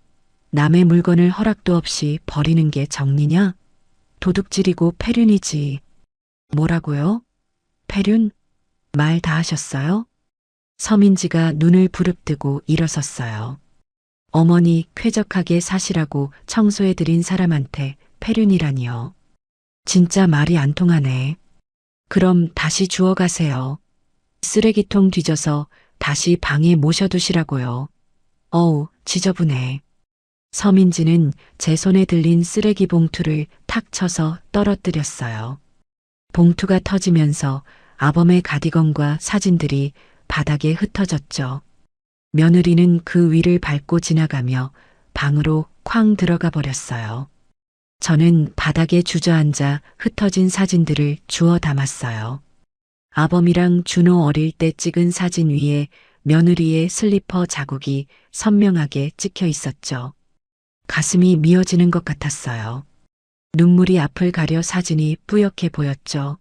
남의 물건을 허락도 없이 버리는 게 정리냐? 도둑질이고 폐륜이지. 뭐라고요? 폐륜? 말 다 하셨어요? 서민지가 눈을 부릅뜨고 일어섰어요. 어머니 쾌적하게 사시라고 청소해드린 사람한테 폐륜이라니요. 진짜 말이 안 통하네. 그럼 다시 주워가세요. 쓰레기통 뒤져서 다시 방에 모셔두시라고요. 어우, 지저분해. 서민지는 제 손에 들린 쓰레기 봉투를 탁 쳐서 떨어뜨렸어요. 봉투가 터지면서 아범의 가디건과 사진들이 바닥에 흩어졌죠. 며느리는 그 위를 밟고 지나가며 방으로 쾅 들어가 버렸어요. 저는 바닥에 주저앉아 흩어진 사진들을 주워 담았어요. 아범이랑 준호 어릴 때 찍은 사진 위에 며느리의 슬리퍼 자국이 선명하게 찍혀 있었죠. 가슴이 미어지는 것 같았어요. 눈물이 앞을 가려 사진이 뿌옇게 보였죠.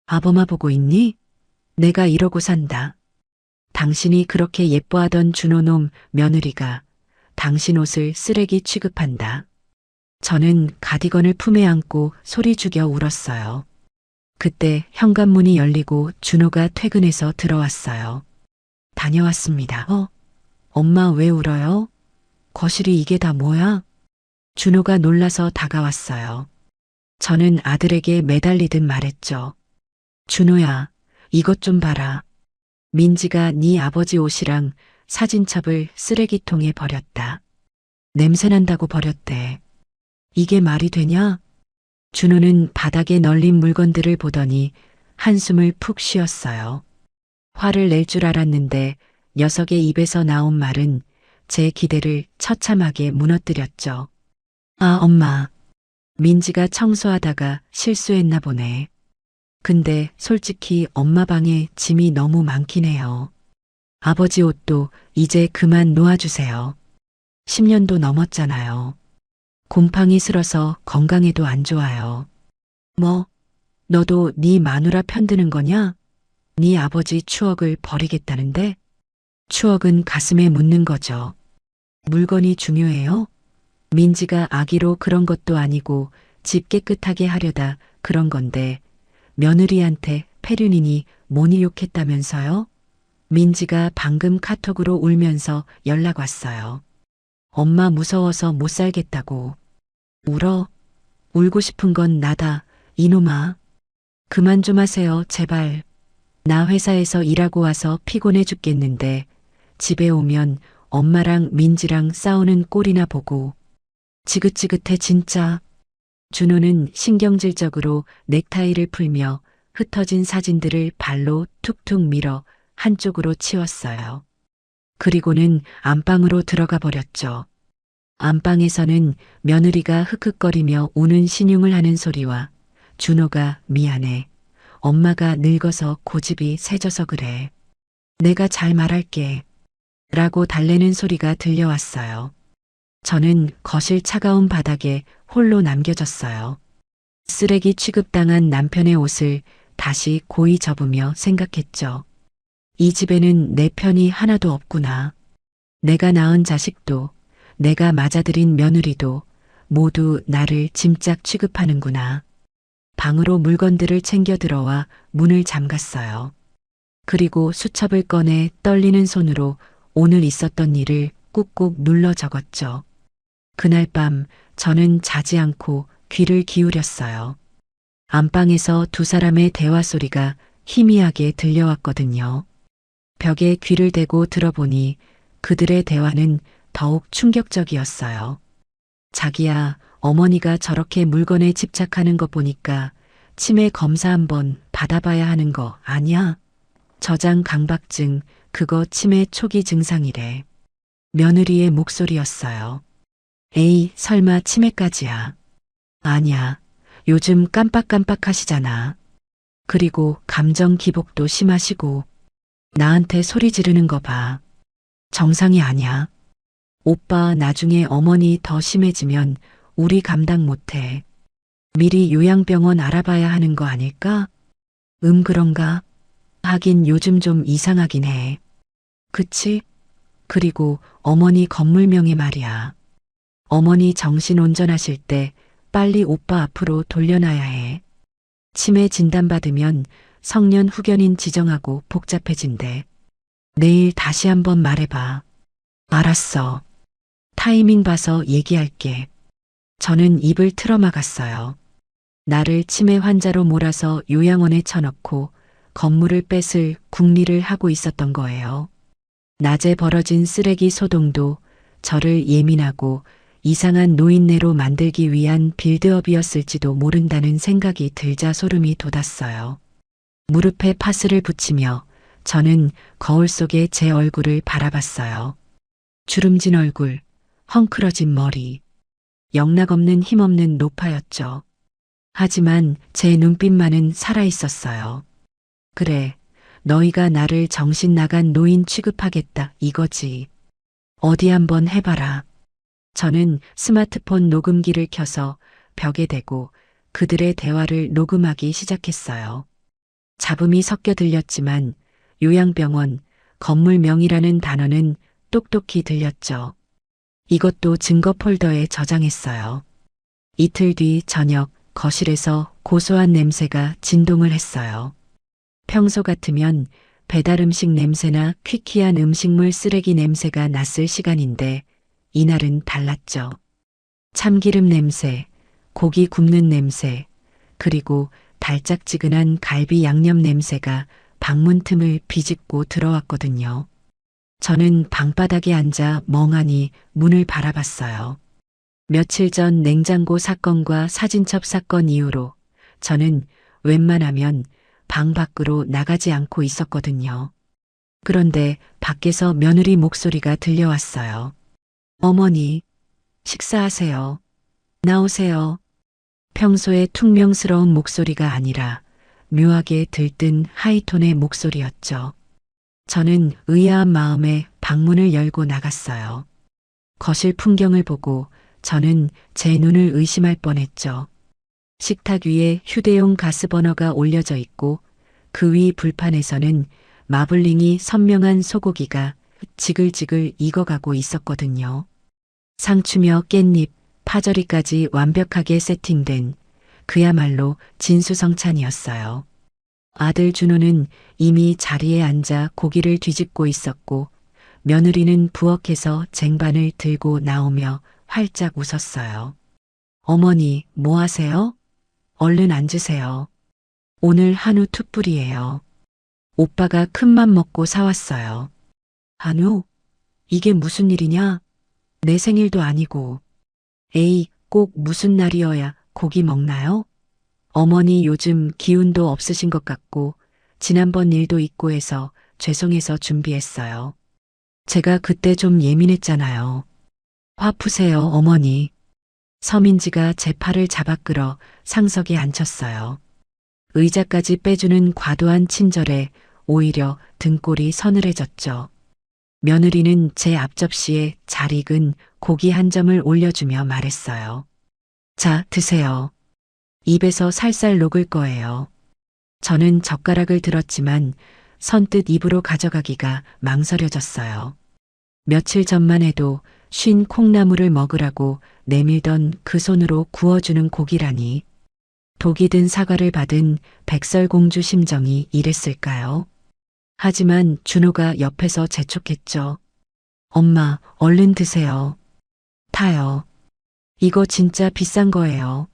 아범아 보고 있니? 내가 이러고 산다. 당신이 그렇게 예뻐하던 준호놈 며느리가 당신 옷을 쓰레기 취급한다. 저는 가디건을 품에 안고 소리 죽여 울었어요. 그때 현관문이 열리고 준호가 퇴근해서 들어왔어요. 다녀왔습니다. 엄마 왜 울어요? 거실이 이게 다 뭐야? 준호가 놀라서 다가왔어요. 저는 아들에게 매달리듯 말했죠. 준호야, 이것 좀 봐라. 민지가 네 아버지 옷이랑 사진첩을 쓰레기통에 버렸다. 냄새난다고 버렸대. 이게 말이 되냐? 준호는 바닥에 널린 물건들을 보더니 한숨을 푹 쉬었어요. 화를 낼 줄 알았는데 녀석의 입에서 나온 말은 제 기대를 처참하게 무너뜨렸죠. 아, 엄마. 민지가 청소하다가 실수했나 보네. 근데 솔직히 엄마 방에 짐이 너무 많긴 해요. 아버지 옷도 이제 그만 놓아주세요. 10년도 넘었잖아요. 곰팡이 슬어서 건강에도 안 좋아요. 뭐, 너도 네 마누라 편드는 거냐? 네 아버지 추억을 버리겠다는데? 추억은 가슴에 묻는 거죠. 물건이 중요해요? 민지가 아기로 그런 것도 아니고 집 깨끗하게 하려다 그런 건데 며느리한테 페륜이니 뭐니 욕했다면서요? 민지가 방금 카톡으로 울면서 연락 왔어요. 엄마 무서워서 못 살겠다고. 울어? 울고 싶은 건 나다, 이놈아. 그만 좀 하세요, 제발. 나 회사에서 일하고 와서 피곤해 죽겠는데 집에 오면 엄마랑 민지랑 싸우는 꼴이나 보고. 지긋지긋해 진짜. 준호는 신경질적으로 넥타이를 풀며 흩어진 사진들을 발로 툭툭 밀어 한쪽으로 치웠어요. 그리고는 안방으로 들어가 버렸죠. 안방에서는 며느리가 흑흑거리며 우는 신용을 하는 소리와 준호가 미안해. 엄마가 늙어서 고집이 세져서 그래. 내가 잘 말할게. 라고 달래는 소리가 들려왔어요. 저는 거실 차가운 바닥에 홀로 남겨졌어요. 쓰레기 취급당한 남편의 옷을 다시 고이 접으며 생각했죠. 이 집에는 내 편이 하나도 없구나. 내가 낳은 자식도, 내가 맞아들인 며느리도 모두 나를 짐짝 취급하는구나. 방으로 물건들을 챙겨 들어와 문을 잠갔어요. 그리고 수첩을 꺼내 떨리는 손으로 오늘 있었던 일을 꾹꾹 눌러 적었죠. 그날 밤 저는 자지 않고 귀를 기울였어요. 안방에서 두 사람의 대화 소리가 희미하게 들려왔거든요. 벽에 귀를 대고 들어보니 그들의 대화는 더욱 충격적이었어요. 자기야, 어머니가 저렇게 물건에 집착하는 거 보니까 치매 검사 한번 받아봐야 하는 거 아니야? 저장 강박증, 그거 치매 초기 증상이래. 며느리의 목소리였어요. 에이, 설마 치매까지야. 아니야. 요즘 깜빡깜빡하시잖아. 그리고 감정 기복도 심하시고 나한테 소리 지르는 거 봐. 정상이 아니야. 오빠 나중에 어머니 더 심해지면 우리 감당 못해. 미리 요양병원 알아봐야 하는 거 아닐까? 그런가? 하긴 요즘 좀 이상하긴 해. 그치? 그리고 어머니 건물명의 말이야. 어머니 정신 온전하실 때 빨리 오빠 앞으로 돌려놔야 해. 치매 진단받으면 성년 후견인 지정하고 복잡해진대. 내일 다시 한번 말해봐. 알았어. 타이밍 봐서 얘기할게. 저는 입을 틀어막았어요. 나를 치매 환자로 몰아서 요양원에 쳐넣고 건물을 뺏을 궁리를 하고 있었던 거예요. 낮에 벌어진 쓰레기 소동도 저를 예민하고 이상한 노인네로 만들기 위한 빌드업이었을지도 모른다는 생각이 들자 소름이 돋았어요. 무릎에 파스를 붙이며 저는 거울 속에 제 얼굴을 바라봤어요. 주름진 얼굴, 헝클어진 머리. 영락없는 힘없는 노파였죠. 하지만 제 눈빛만은 살아있었어요. 그래, 너희가 나를 정신 나간 노인 취급하겠다 이거지. 어디 한번 해봐라. 저는 스마트폰 녹음기를 켜서 벽에 대고 그들의 대화를 녹음하기 시작했어요. 잡음이 섞여 들렸지만 요양병원, 건물명이라는 단어는 똑똑히 들렸죠. 이것도 증거 폴더에 저장했어요. 이틀 뒤 저녁 거실에서 고소한 냄새가 진동을 했어요. 평소 같으면 배달 음식 냄새나 퀴퀴한 음식물 쓰레기 냄새가 났을 시간인데 이날은 달랐죠. 참기름 냄새, 고기 굽는 냄새, 그리고 달짝지근한 갈비 양념 냄새가 방문 틈을 비집고 들어왔거든요. 저는 방바닥에 앉아 멍하니 문을 바라봤어요. 며칠 전 냉장고 사건과 사진첩 사건 이후로 저는 웬만하면 방 밖으로 나가지 않고 있었거든요. 그런데 밖에서 며느리 목소리가 들려왔어요. 어머니, 식사하세요. 나오세요. 평소에 퉁명스러운 목소리가 아니라 묘하게 들뜬 하이톤의 목소리였죠. 저는 의아한 마음에 방문을 열고 나갔어요. 거실 풍경을 보고 저는 제 눈을 의심할 뻔했죠. 식탁 위에 휴대용 가스버너가 올려져 있고 그 위 불판에서는 마블링이 선명한 소고기가 지글지글 익어가고 있었거든요. 상추며 깻잎, 파절이까지 완벽하게 세팅된 그야말로 진수성찬이었어요. 아들 준호는 이미 자리에 앉아 고기를 뒤집고 있었고 며느리는 부엌에서 쟁반을 들고 나오며 활짝 웃었어요. 어머니, 뭐 하세요? 얼른 앉으세요. 오늘 한우 툭불이에요. 오빠가 큰맘 먹고 사왔어요. 한우? 이게 무슨 일이냐? 내 생일도 아니고. 에이, 꼭 무슨 날이어야 고기 먹나요? 어머니 요즘 기운도 없으신 것 같고 지난번 일도 있고 해서 죄송해서 준비했어요. 제가 그때 좀 예민했잖아요. 화 푸세요, 어머니. 서민지가 제 팔을 잡아 끌어 상석에 앉혔어요. 의자까지 빼주는 과도한 친절에 오히려 등골이 서늘해졌죠. 며느리는 제 앞접시에 잘 익은 고기 한 점을 올려주며 말했어요. 자, 드세요. 입에서 살살 녹을 거예요. 저는 젓가락을 들었지만 선뜻 입으로 가져가기가 망설여졌어요. 며칠 전만 해도 쉰 콩나물을 먹으라고 내밀던 그 손으로 구워주는 고기라니. 독이 든 사과를 받은 백설공주 심정이 이랬을까요? 하지만 준호가 옆에서 재촉했죠. 엄마, 얼른 드세요. 타요. 이거 진짜 비싼 거예요.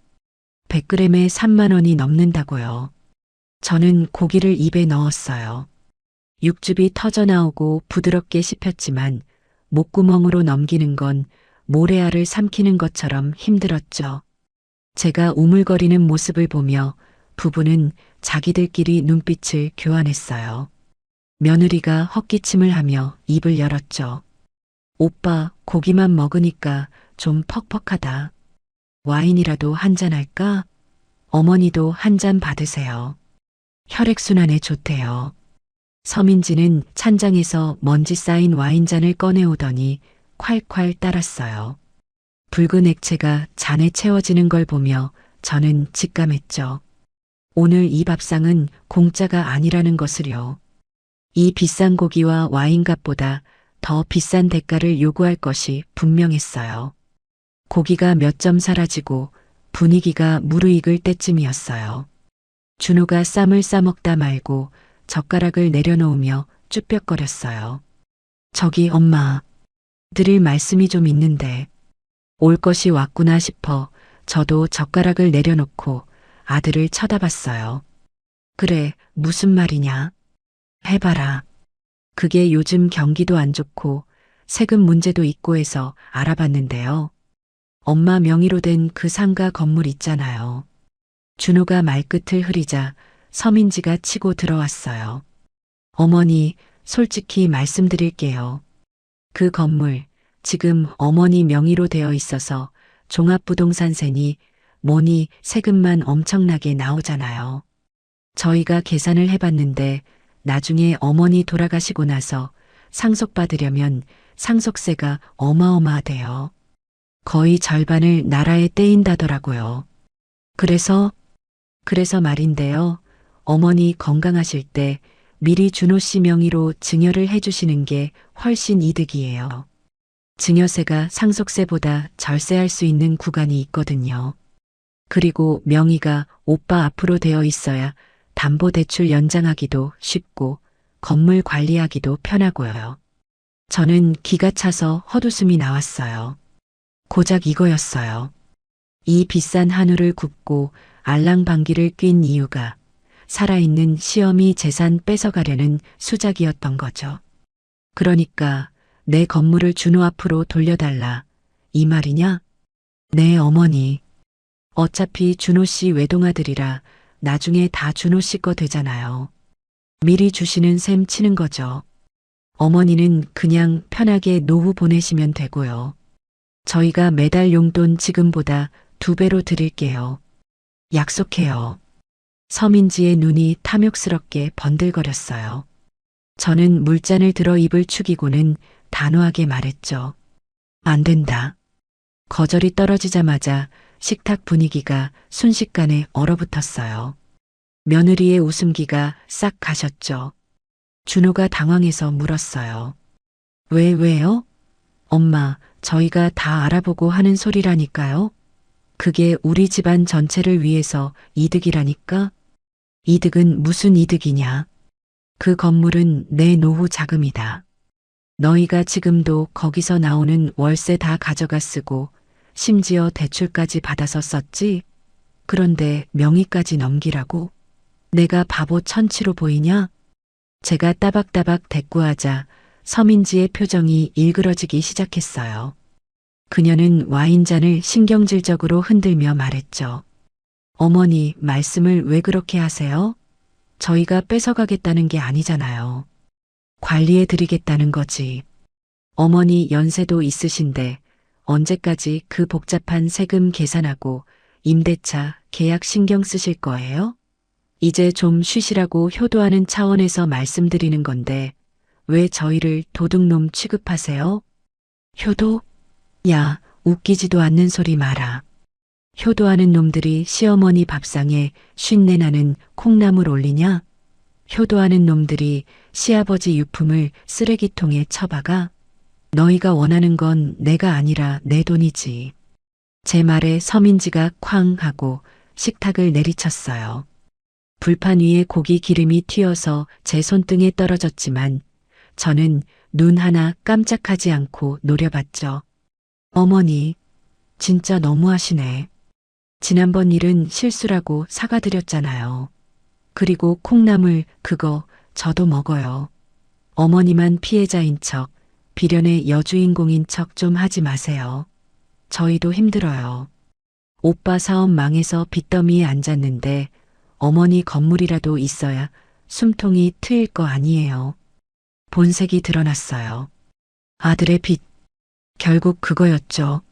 100g에 3만 원이 넘는다고요. 저는 고기를 입에 넣었어요. 육즙이 터져나오고 부드럽게 씹혔지만 목구멍으로 넘기는 건 모래알을 삼키는 것처럼 힘들었죠. 제가 우물거리는 모습을 보며 부부는 자기들끼리 눈빛을 교환했어요. 며느리가 헛기침을 하며 입을 열었죠. 오빠, 고기만 먹으니까 좀 퍽퍽하다. 와인이라도 한잔 할까? 어머니도 한 잔 받으세요. 혈액순환에 좋대요. 서민지는 찬장에서 먼지 쌓인 와인잔을 꺼내오더니 콸콸 따랐어요. 붉은 액체가 잔에 채워지는 걸 보며 저는 직감했죠. 오늘 이 밥상은 공짜가 아니라는 것을요. 이 비싼 고기와 와인값보다 더 비싼 대가를 요구할 것이 분명했어요. 고기가 몇 점 사라지고 분위기가 무르익을 때쯤이었어요. 준호가 쌈을 싸먹다 말고 젓가락을 내려놓으며 쭈뼛거렸어요. 저기 엄마, 드릴 말씀이 좀 있는데. 올 것이 왔구나 싶어 저도 젓가락을 내려놓고 아들을 쳐다봤어요. 그래, 무슨 말이냐? 해봐라. 그게 요즘 경기도 안 좋고 세금 문제도 있고 해서 알아봤는데요. 엄마 명의로 된 그 상가 건물 있잖아요. 준호가 말끝을 흐리자 서민지가 치고 들어왔어요. 어머니, 솔직히 말씀드릴게요. 그 건물 지금 어머니 명의로 되어 있어서 종합부동산세니 뭐니 세금만 엄청나게 나오잖아요. 저희가 계산을 해봤는데 나중에 어머니 돌아가시고 나서 상속받으려면 상속세가 어마어마하대요. 거의 절반을 나라에 떼인다더라고요. 그래서 말인데요. 어머니 건강하실 때 미리 준호 씨 명의로 증여를 해주시는 게 훨씬 이득이에요. 증여세가 상속세보다 절세할 수 있는 구간이 있거든요. 그리고 명의가 오빠 앞으로 되어 있어야 담보대출 연장하기도 쉽고 건물 관리하기도 편하고요. 저는 기가 차서 헛웃음이 나왔어요. 고작 이거였어요. 이 비싼 한우를 굽고 알랑방귀를 낀 이유가 살아있는 시어미 재산 뺏어가려는 수작이었던 거죠. 그러니까 내 건물을 준호 앞으로 돌려달라. 이 말이냐? 네, 어머니. 어차피 준호 씨 외동아들이라 나중에 다 준호 씨 거 되잖아요. 미리 주시는 셈 치는 거죠. 어머니는 그냥 편하게 노후 보내시면 되고요. 저희가 매달 용돈 지금보다 2배로 드릴게요. 약속해요. 서민지의 눈이 탐욕스럽게 번들거렸어요. 저는 물잔을 들어 입을 축이고는 단호하게 말했죠. 안 된다. 거절이 떨어지자마자 식탁 분위기가 순식간에 얼어붙었어요. 며느리의 웃음기가 싹 가셨죠. 준호가 당황해서 물었어요. 왜요? 엄마, 저희가 다 알아보고 하는 소리라니까요. 그게 우리 집안 전체를 위해서 이득이라니까? 이득은 무슨 이득이냐? 그 건물은 내 노후 자금이다. 너희가 지금도 거기서 나오는 월세 다 가져가 쓰고 심지어 대출까지 받아서 썼지? 그런데 명의까지 넘기라고? 내가 바보 천치로 보이냐? 제가 따박따박 대꾸하자 서민지의 표정이 일그러지기 시작했어요. 그녀는 와인잔을 신경질적으로 흔들며 말했죠. 어머니, 말씀을 왜 그렇게 하세요? 저희가 뺏어가겠다는 게 아니잖아요. 관리해 드리겠다는 거지. 어머니 연세도 있으신데 언제까지 그 복잡한 세금 계산하고 임대차 계약 신경 쓰실 거예요? 이제 좀 쉬시라고 효도하는 차원에서 말씀드리는 건데 왜 저희를 도둑놈 취급하세요? 효도? 야, 웃기지도 않는 소리 마라. 효도하는 놈들이 시어머니 밥상에 쉰내 나는 콩나물 올리냐? 효도하는 놈들이 시아버지 유품을 쓰레기통에 처박아? 너희가 원하는 건 내가 아니라 내 돈이지. 제 말에 서민지가 쾅 하고 식탁을 내리쳤어요. 불판 위에 고기 기름이 튀어서 제 손등에 떨어졌지만 저는 눈 하나 깜짝하지 않고 노려봤죠. 어머니, 진짜 너무하시네. 지난번 일은 실수라고 사과드렸잖아요. 그리고 콩나물 그거 저도 먹어요. 어머니만 피해자인 척, 비련의 여주인공인 척 좀 하지 마세요. 저희도 힘들어요. 오빠 사업 망해서 빚더미에 앉았는데 어머니 건물이라도 있어야 숨통이 트일 거 아니에요. 본색이 드러났어요. 아들의 빚. 결국 그거였죠.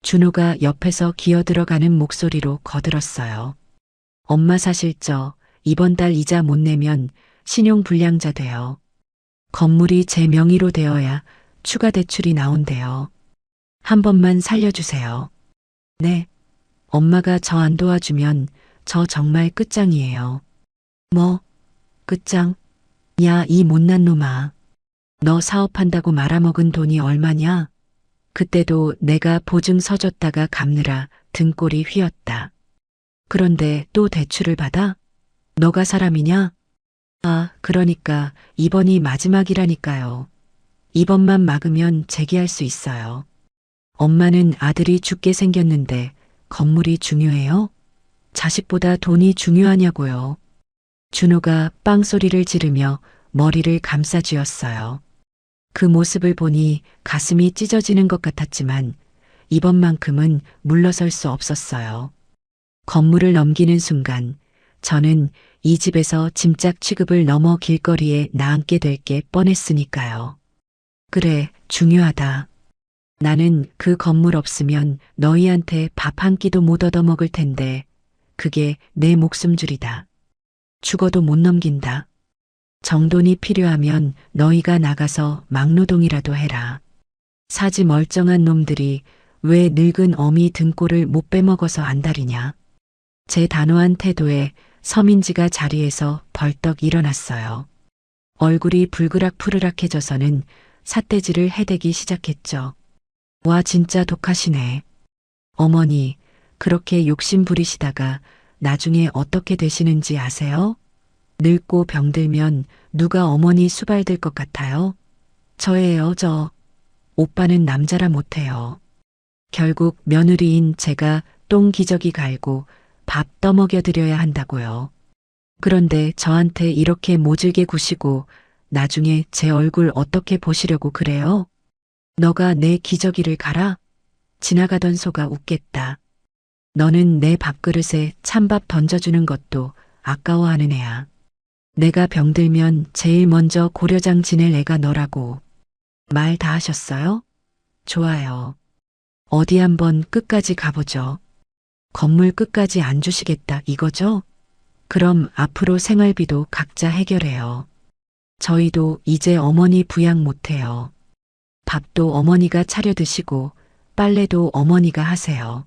준호가 옆에서 기어들어가는 목소리로 거들었어요. 엄마 사실 이번 달 이자 못 내면 신용불량자 돼요. 건물이 제 명의로 되어야 추가 대출이 나온대요. 한 번만 살려주세요. 네. 엄마가 저 안 도와주면 저 정말 끝장이에요. 뭐? 끝장? 야, 이 못난 놈아. 너 사업한다고 말아먹은 돈이 얼마냐? 그때도 내가 보증 서줬다가 갚느라 등골이 휘었다. 그런데 또 대출을 받아? 너가 사람이냐? 아, 그러니까 이번이 마지막이라니까요. 이번만 막으면 재기할 수 있어요. 엄마는 아들이 죽게 생겼는데 건물이 중요해요? 자식보다 돈이 중요하냐고요. 준호가 빵소리를 지르며 머리를 감싸쥐었어요. 그 모습을 보니 가슴이 찢어지는 것 같았지만 이번만큼은 물러설 수 없었어요. 건물을 넘기는 순간 저는 이 집에서 짐짝 취급을 넘어 길거리에 나앉게 될 게 뻔했으니까요. 그래, 중요하다. 나는 그 건물 없으면 너희한테 밥 한 끼도 못 얻어먹을 텐데 그게 내 목숨줄이다. 죽어도 못 넘긴다. 정돈이 필요하면 너희가 나가서 막노동이라도 해라. 사지 멀쩡한 놈들이 왜 늙은 어미 등골을 못 빼먹어서 안달이냐. 제 단호한 태도에 서민지가 자리에서 벌떡 일어났어요. 얼굴이 불그락푸르락해져서는 삿대질을 해대기 시작했죠. 와 진짜 독하시네. 어머니 그렇게 욕심 부리시다가 나중에 어떻게 되시는지 아세요? 늙고 병들면 누가 어머니 수발될 것 같아요? 저예요 저. 오빠는 남자라 못해요. 결국 며느리인 제가 똥 기저귀 갈고 밥 떠먹여 드려야 한다고요. 그런데 저한테 이렇게 모질게 구시고 나중에 제 얼굴 어떻게 보시려고 그래요? 너가 내 기저귀를 갈아? 지나가던 소가 웃겠다. 너는 내 밥그릇에 찬밥 던져주는 것도 아까워하는 애야. 내가 병들면 제일 먼저 고려장 지낼 애가 너라고. 말 다 하셨어요? 좋아요. 어디 한번 끝까지 가보죠. 건물 끝까지 안 주시겠다 이거죠? 그럼 앞으로 생활비도 각자 해결해요. 저희도 이제 어머니 부양 못해요. 밥도 어머니가 차려 드시고 빨래도 어머니가 하세요.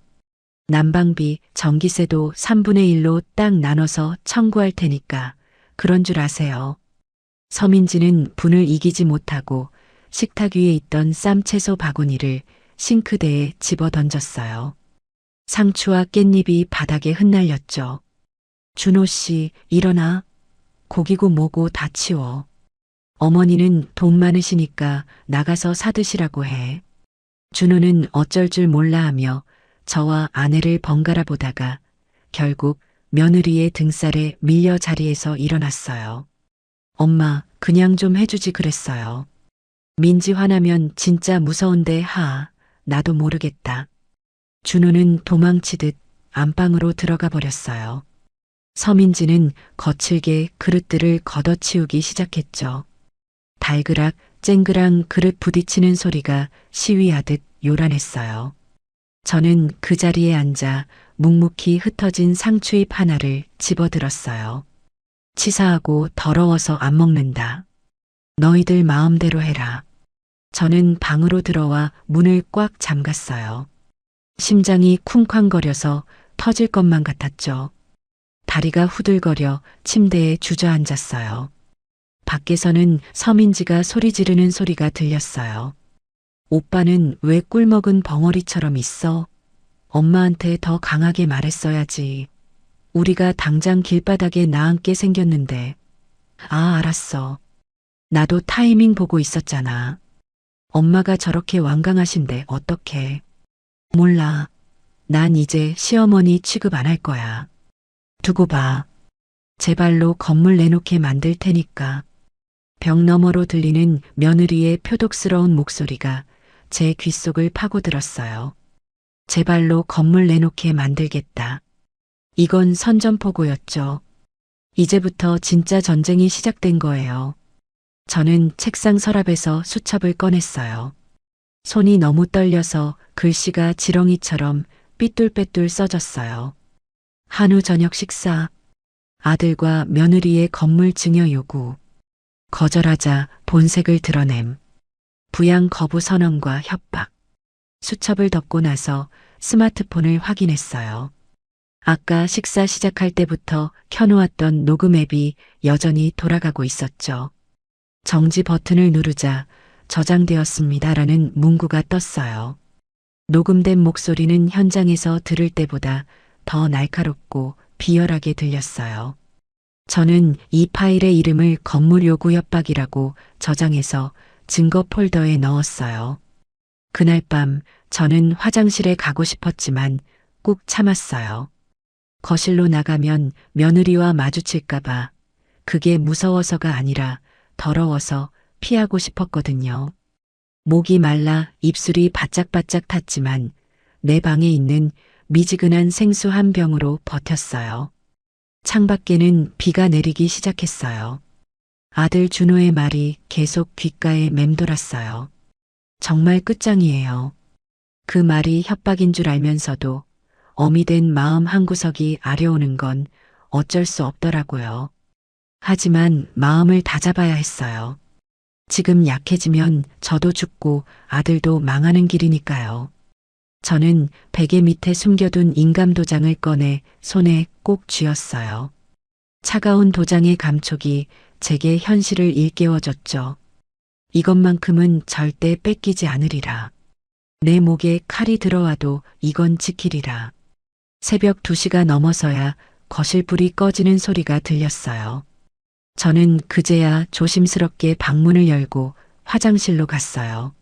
난방비, 전기세도 3분의 1로 딱 나눠서 청구할 테니까 그런 줄 아세요. 서민지는 분을 이기지 못하고 식탁 위에 있던 쌈 채소 바구니를 싱크대에 집어 던졌어요. 상추와 깻잎이 바닥에 흩날렸죠. 준호 씨, 일어나. 고기고 뭐고 다 치워. 어머니는 돈 많으시니까 나가서 사드시라고 해. 준호는 어쩔 줄 몰라 하며 저와 아내를 번갈아 보다가 결국 며느리의 등살에 밀려 자리에서 일어났어요. 엄마, 그냥 좀 해주지 그랬어요. 민지 화나면 진짜 무서운데 나도 모르겠다. 준호는 도망치듯 안방으로 들어가 버렸어요. 서민지는 거칠게 그릇들을 걷어치우기 시작했죠. 달그락 쨍그랑 그릇 부딪히는 소리가 시위하듯 요란했어요. 저는 그 자리에 앉아 묵묵히 흩어진 상추잎 하나를 집어들었어요. 치사하고 더러워서 안 먹는다. 너희들 마음대로 해라. 저는 방으로 들어와 문을 꽉 잠갔어요. 심장이 쿵쾅거려서 터질 것만 같았죠. 다리가 후들거려 침대에 주저앉았어요. 밖에서는 서민지가 소리 지르는 소리가 들렸어요. 오빠는 왜 꿀먹은 벙어리처럼 있어? 엄마한테 더 강하게 말했어야지. 우리가 당장 길바닥에 나앉게 생겼는데. 알았어. 나도 타이밍 보고 있었잖아. 엄마가 저렇게 완강하신데 어떡해. 몰라. 난 이제 시어머니 취급 안 할 거야. 두고 봐. 제 발로 건물 내놓게 만들 테니까. 벽 너머로 들리는 며느리의 표독스러운 목소리가 제 귓속을 파고들었어요. 제 발로 건물 내놓게 만들겠다. 이건 선전포고였죠. 이제부터 진짜 전쟁이 시작된 거예요. 저는 책상 서랍에서 수첩을 꺼냈어요. 손이 너무 떨려서 글씨가 지렁이처럼 삐뚤빼뚤 써졌어요. 한우 저녁 식사, 아들과 며느리의 건물 증여 요구, 거절하자 본색을 드러냄, 부양 거부 선언과 협박. 수첩을 덮고 나서 스마트폰을 확인했어요. 아까 식사 시작할 때부터 켜놓았던 녹음 앱이 여전히 돌아가고 있었죠. 정지 버튼을 누르자 저장되었습니다라는 문구가 떴어요. 녹음된 목소리는 현장에서 들을 때보다 더 날카롭고 비열하게 들렸어요. 저는 이 파일의 이름을 건물 요구 협박이라고 저장해서 증거 폴더에 넣었어요. 그날 밤 저는 화장실에 가고 싶었지만 꾹 참았어요. 거실로 나가면 며느리와 마주칠까봐 그게 무서워서가 아니라 더러워서 피하고 싶었거든요. 목이 말라 입술이 바짝바짝 탔지만 내 방에 있는 미지근한 생수 한 병으로 버텼어요. 창밖에는 비가 내리기 시작했어요. 아들 준호의 말이 계속 귓가에 맴돌았어요. 정말 끝장이에요. 그 말이 협박인 줄 알면서도 어미 된 마음 한구석이 아려오는 건 어쩔 수 없더라고요. 하지만 마음을 다잡아야 했어요. 지금 약해지면 저도 죽고 아들도 망하는 길이니까요. 저는 베개 밑에 숨겨둔 인감 도장을 꺼내 손에 꼭 쥐었어요. 차가운 도장의 감촉이 제게 현실을 일깨워줬죠. 이것만큼은 절대 뺏기지 않으리라. 내 목에 칼이 들어와도 이건 지키리라. 새벽 2시가 넘어서야 거실 불이 꺼지는 소리가 들렸어요. 저는 그제야 조심스럽게 방문을 열고 화장실로 갔어요.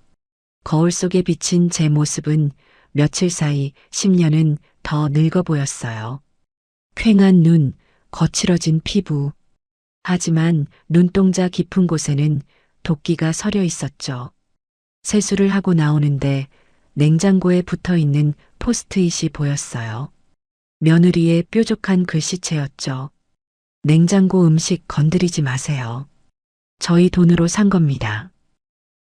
거울 속에 비친 제 모습은 며칠 사이 10년은 더 늙어 보였어요. 퀭한 눈, 거칠어진 피부. 하지만 눈동자 깊은 곳에는 도끼가 서려 있었죠. 세수를 하고 나오는데 냉장고에 붙어 있는 포스트잇이 보였어요. 며느리의 뾰족한 글씨체였죠. 냉장고 음식 건드리지 마세요. 저희 돈으로 산 겁니다.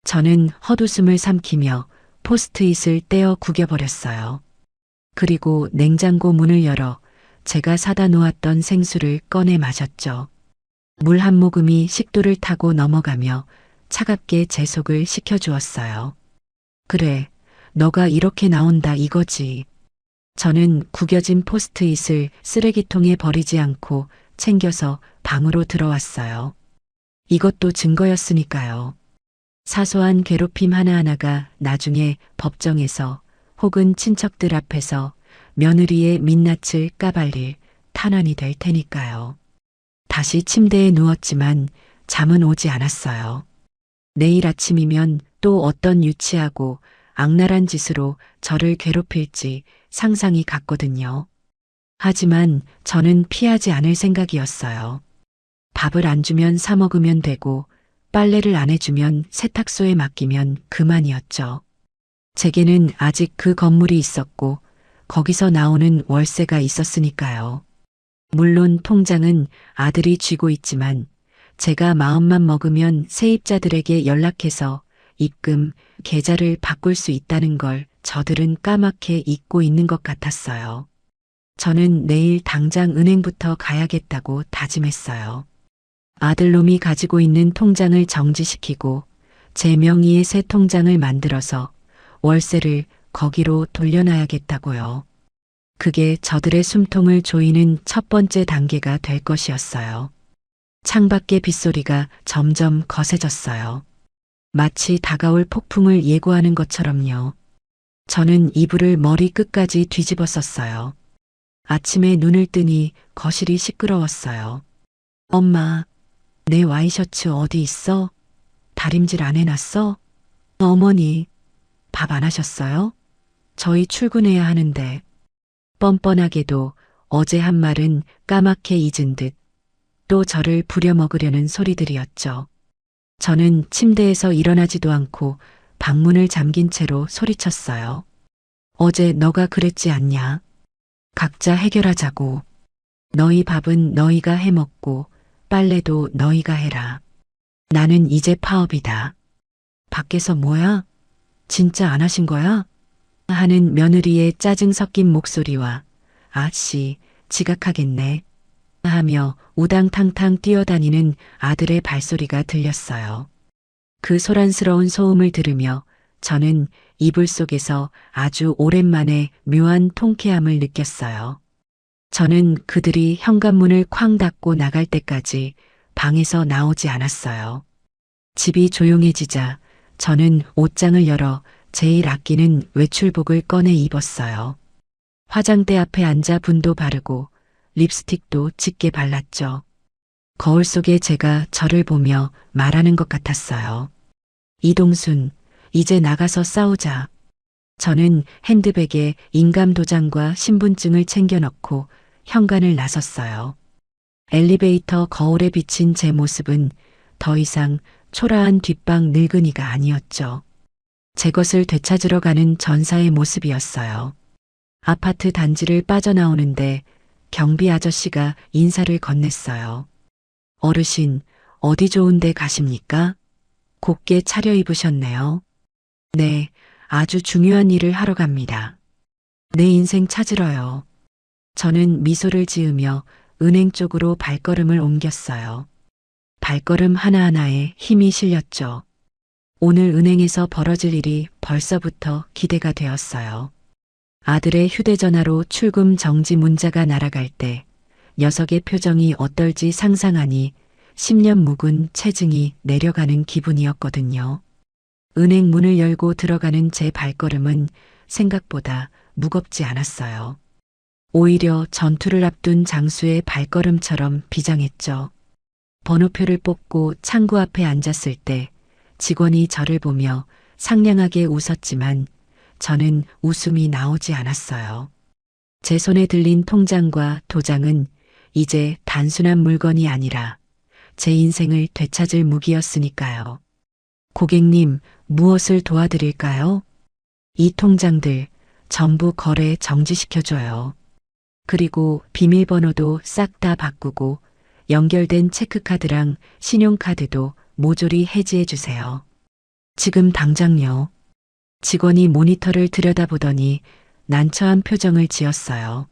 저는 헛웃음을 삼키며 포스트잇을 떼어 구겨버렸어요. 그리고 냉장고 문을 열어 제가 사다 놓았던 생수를 꺼내 마셨죠. 물 한 모금이 식도를 타고 넘어가며 차갑게 제 속을 식혀주었어요. 그래, 너가 이렇게 나온다 이거지. 저는 구겨진 포스트잇을 쓰레기통에 버리지 않고 챙겨서 방으로 들어왔어요. 이것도 증거였으니까요. 사소한 괴롭힘 하나하나가 나중에 법정에서 혹은 친척들 앞에서 며느리의 민낯을 까발릴 탄환이 될 테니까요. 다시 침대에 누웠지만 잠은 오지 않았어요. 내일 아침이면 또 어떤 유치하고 악랄한 짓으로 저를 괴롭힐지 상상이 갔거든요. 하지만 저는 피하지 않을 생각이었어요. 밥을 안 주면 사 먹으면 되고 빨래를 안 해주면 세탁소에 맡기면 그만이었죠. 제게는 아직 그 건물이 있었고 거기서 나오는 월세가 있었으니까요. 물론 통장은 아들이 쥐고 있지만 제가 마음만 먹으면 세입자들에게 연락해서 입금, 계좌를 바꿀 수 있다는 걸 저들은 까맣게 잊고 있는 것 같았어요. 저는 내일 당장 은행부터 가야겠다고 다짐했어요. 아들놈이 가지고 있는 통장을 정지시키고 제 명의의 새 통장을 만들어서 월세를 거기로 돌려놔야겠다고요. 그게 저들의 숨통을 조이는 첫 번째 단계가 될 것이었어요. 창밖의 빗소리가 점점 거세졌어요. 마치 다가올 폭풍을 예고하는 것처럼요. 저는 이불을 머리 끝까지 뒤집었었어요. 아침에 눈을 뜨니 거실이 시끄러웠어요. 엄마, 내 와이셔츠 어디 있어? 다림질 안 해놨어? 어머니, 밥 안 하셨어요? 저희 출근해야 하는데. 뻔뻔하게도 어제 한 말은 까맣게 잊은 듯 또 저를 부려먹으려는 소리들이었죠. 저는 침대에서 일어나지도 않고 방문을 잠긴 채로 소리쳤어요. 어제 너가 그랬지 않냐? 각자 해결하자고. 너희 밥은 너희가 해먹고 빨래도 너희가 해라. 나는 이제 파업이다. 밖에서 뭐야? 진짜 안 하신 거야? 하는 며느리의 짜증 섞인 목소리와 아씨, 지각하겠네. 하며 우당탕탕 뛰어다니는 아들의 발소리가 들렸어요. 그 소란스러운 소음을 들으며 저는 이불 속에서 아주 오랜만에 묘한 통쾌함을 느꼈어요. 저는 그들이 현관문을 쾅 닫고 나갈 때까지 방에서 나오지 않았어요. 집이 조용해지자 저는 옷장을 열어 제일 아끼는 외출복을 꺼내 입었어요. 화장대 앞에 앉아 분도 바르고 립스틱도 짙게 발랐죠. 거울 속에 제가 저를 보며 말하는 것 같았어요. 이동순, 이제 나가서 싸우자. 저는 핸드백에 인감 도장과 신분증을 챙겨 넣고 현관을 나섰어요. 엘리베이터 거울에 비친 제 모습은 더 이상 초라한 뒷방 늙은이가 아니었죠. 제 것을 되찾으러 가는 전사의 모습이었어요. 아파트 단지를 빠져나오는데 경비 아저씨가 인사를 건넸어요. 어르신, 어디 좋은 데 가십니까? 곱게 차려입으셨네요. 네, 아주 중요한 일을 하러 갑니다. 내 인생 찾으러요. 저는 미소를 지으며 은행 쪽으로 발걸음을 옮겼어요. 발걸음 하나하나에 힘이 실렸죠. 오늘 은행에서 벌어질 일이 벌써부터 기대가 되었어요. 아들의 휴대전화로 출금 정지 문자가 날아갈 때 녀석의 표정이 어떨지 상상하니 10년 묵은 체증이 내려가는 기분이었거든요. 은행 문을 열고 들어가는 제 발걸음은 생각보다 무겁지 않았어요. 오히려 전투를 앞둔 장수의 발걸음처럼 비장했죠. 번호표를 뽑고 창구 앞에 앉았을 때 직원이 저를 보며 상냥하게 웃었지만 저는 웃음이 나오지 않았어요. 제 손에 들린 통장과 도장은 이제 단순한 물건이 아니라 제 인생을 되찾을 무기였으니까요. 고객님, 무엇을 도와드릴까요? 이 통장들 전부 거래 정지시켜줘요. 그리고 비밀번호도 싹 다 바꾸고 연결된 체크카드랑 신용카드도 모조리 해지해주세요. 지금 당장요. 직원이 모니터를 들여다보더니 난처한 표정을 지었어요.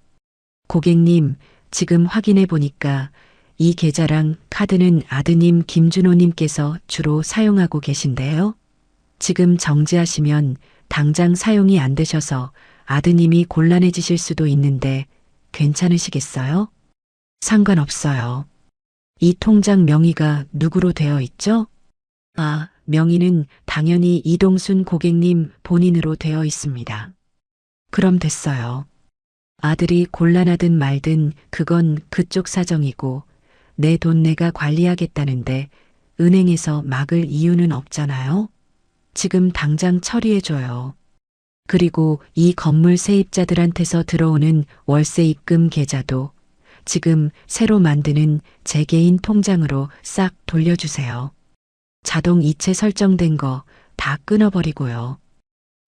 고객님, 지금 확인해 보니까 이 계좌랑 카드는 아드님 김준호님께서 주로 사용하고 계신데요. 지금 정지하시면 당장 사용이 안 되셔서 아드님이 곤란해지실 수도 있는데 괜찮으시겠어요? 상관없어요. 이 통장 명의가 누구로 되어 있죠? 아, 명의는 당연히 이동순 고객님 본인으로 되어 있습니다. 그럼 됐어요. 아들이 곤란하든 말든 그건 그쪽 사정이고 내 돈 내가 관리하겠다는데 은행에서 막을 이유는 없잖아요. 지금 당장 처리해줘요. 그리고 이 건물 세입자들한테서 들어오는 월세 입금 계좌도 지금 새로 만드는 제 개인 통장으로 싹 돌려주세요. 자동 이체 설정된 거 다 끊어버리고요.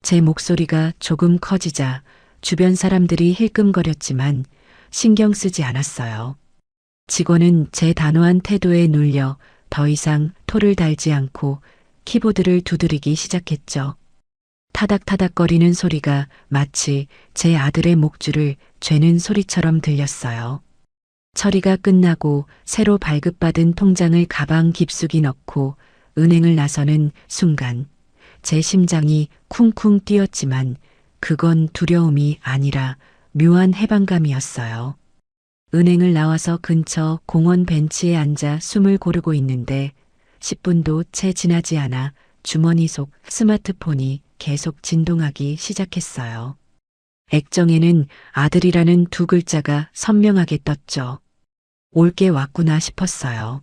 제 목소리가 조금 커지자 주변 사람들이 힐끔거렸지만 신경 쓰지 않았어요. 직원은 제 단호한 태도에 눌려 더 이상 토를 달지 않고 키보드를 두드리기 시작했죠. 타닥타닥거리는 소리가 마치 제 아들의 목줄을 죄는 소리처럼 들렸어요. 처리가 끝나고 새로 발급받은 통장을 가방 깊숙이 넣고 은행을 나서는 순간 제 심장이 쿵쿵 뛰었지만 그건 두려움이 아니라 묘한 해방감이었어요. 은행을 나와서 근처 공원 벤치에 앉아 숨을 고르고 있는데 10분도 채 지나지 않아 주머니 속 스마트폰이 계속 진동하기 시작했어요. 액정에는 아들이라는 두 글자가 선명하게 떴죠. 올 게 왔구나 싶었어요.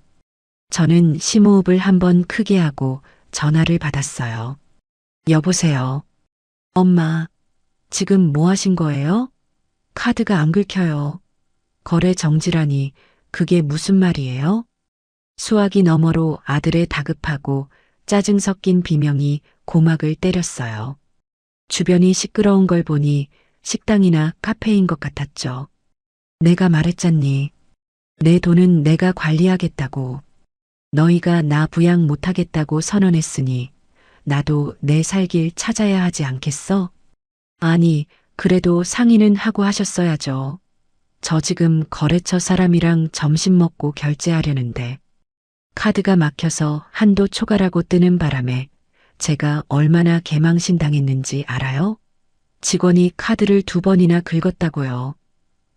저는 심호흡을 한번 크게 하고 전화를 받았어요. 여보세요. 엄마, 지금 뭐 하신 거예요? 카드가 안 긁혀요. 거래 정지라니 그게 무슨 말이에요? 수화기 너머로 아들의 다급하고 짜증 섞인 비명이 고막을 때렸어요. 주변이 시끄러운 걸 보니 식당이나 카페인 것 같았죠. 내가 말했잖니. 내 돈은 내가 관리하겠다고. 너희가 나 부양 못하겠다고 선언했으니 나도 내 살 길 찾아야 하지 않겠어? 아니, 그래도 상의는 하고 하셨어야죠. 저 지금 거래처 사람이랑 점심 먹고 결제하려는데 카드가 막혀서 한도 초과라고 뜨는 바람에 제가 얼마나 개망신 당했는지 알아요? 직원이 카드를 2번이나 긁었다고요.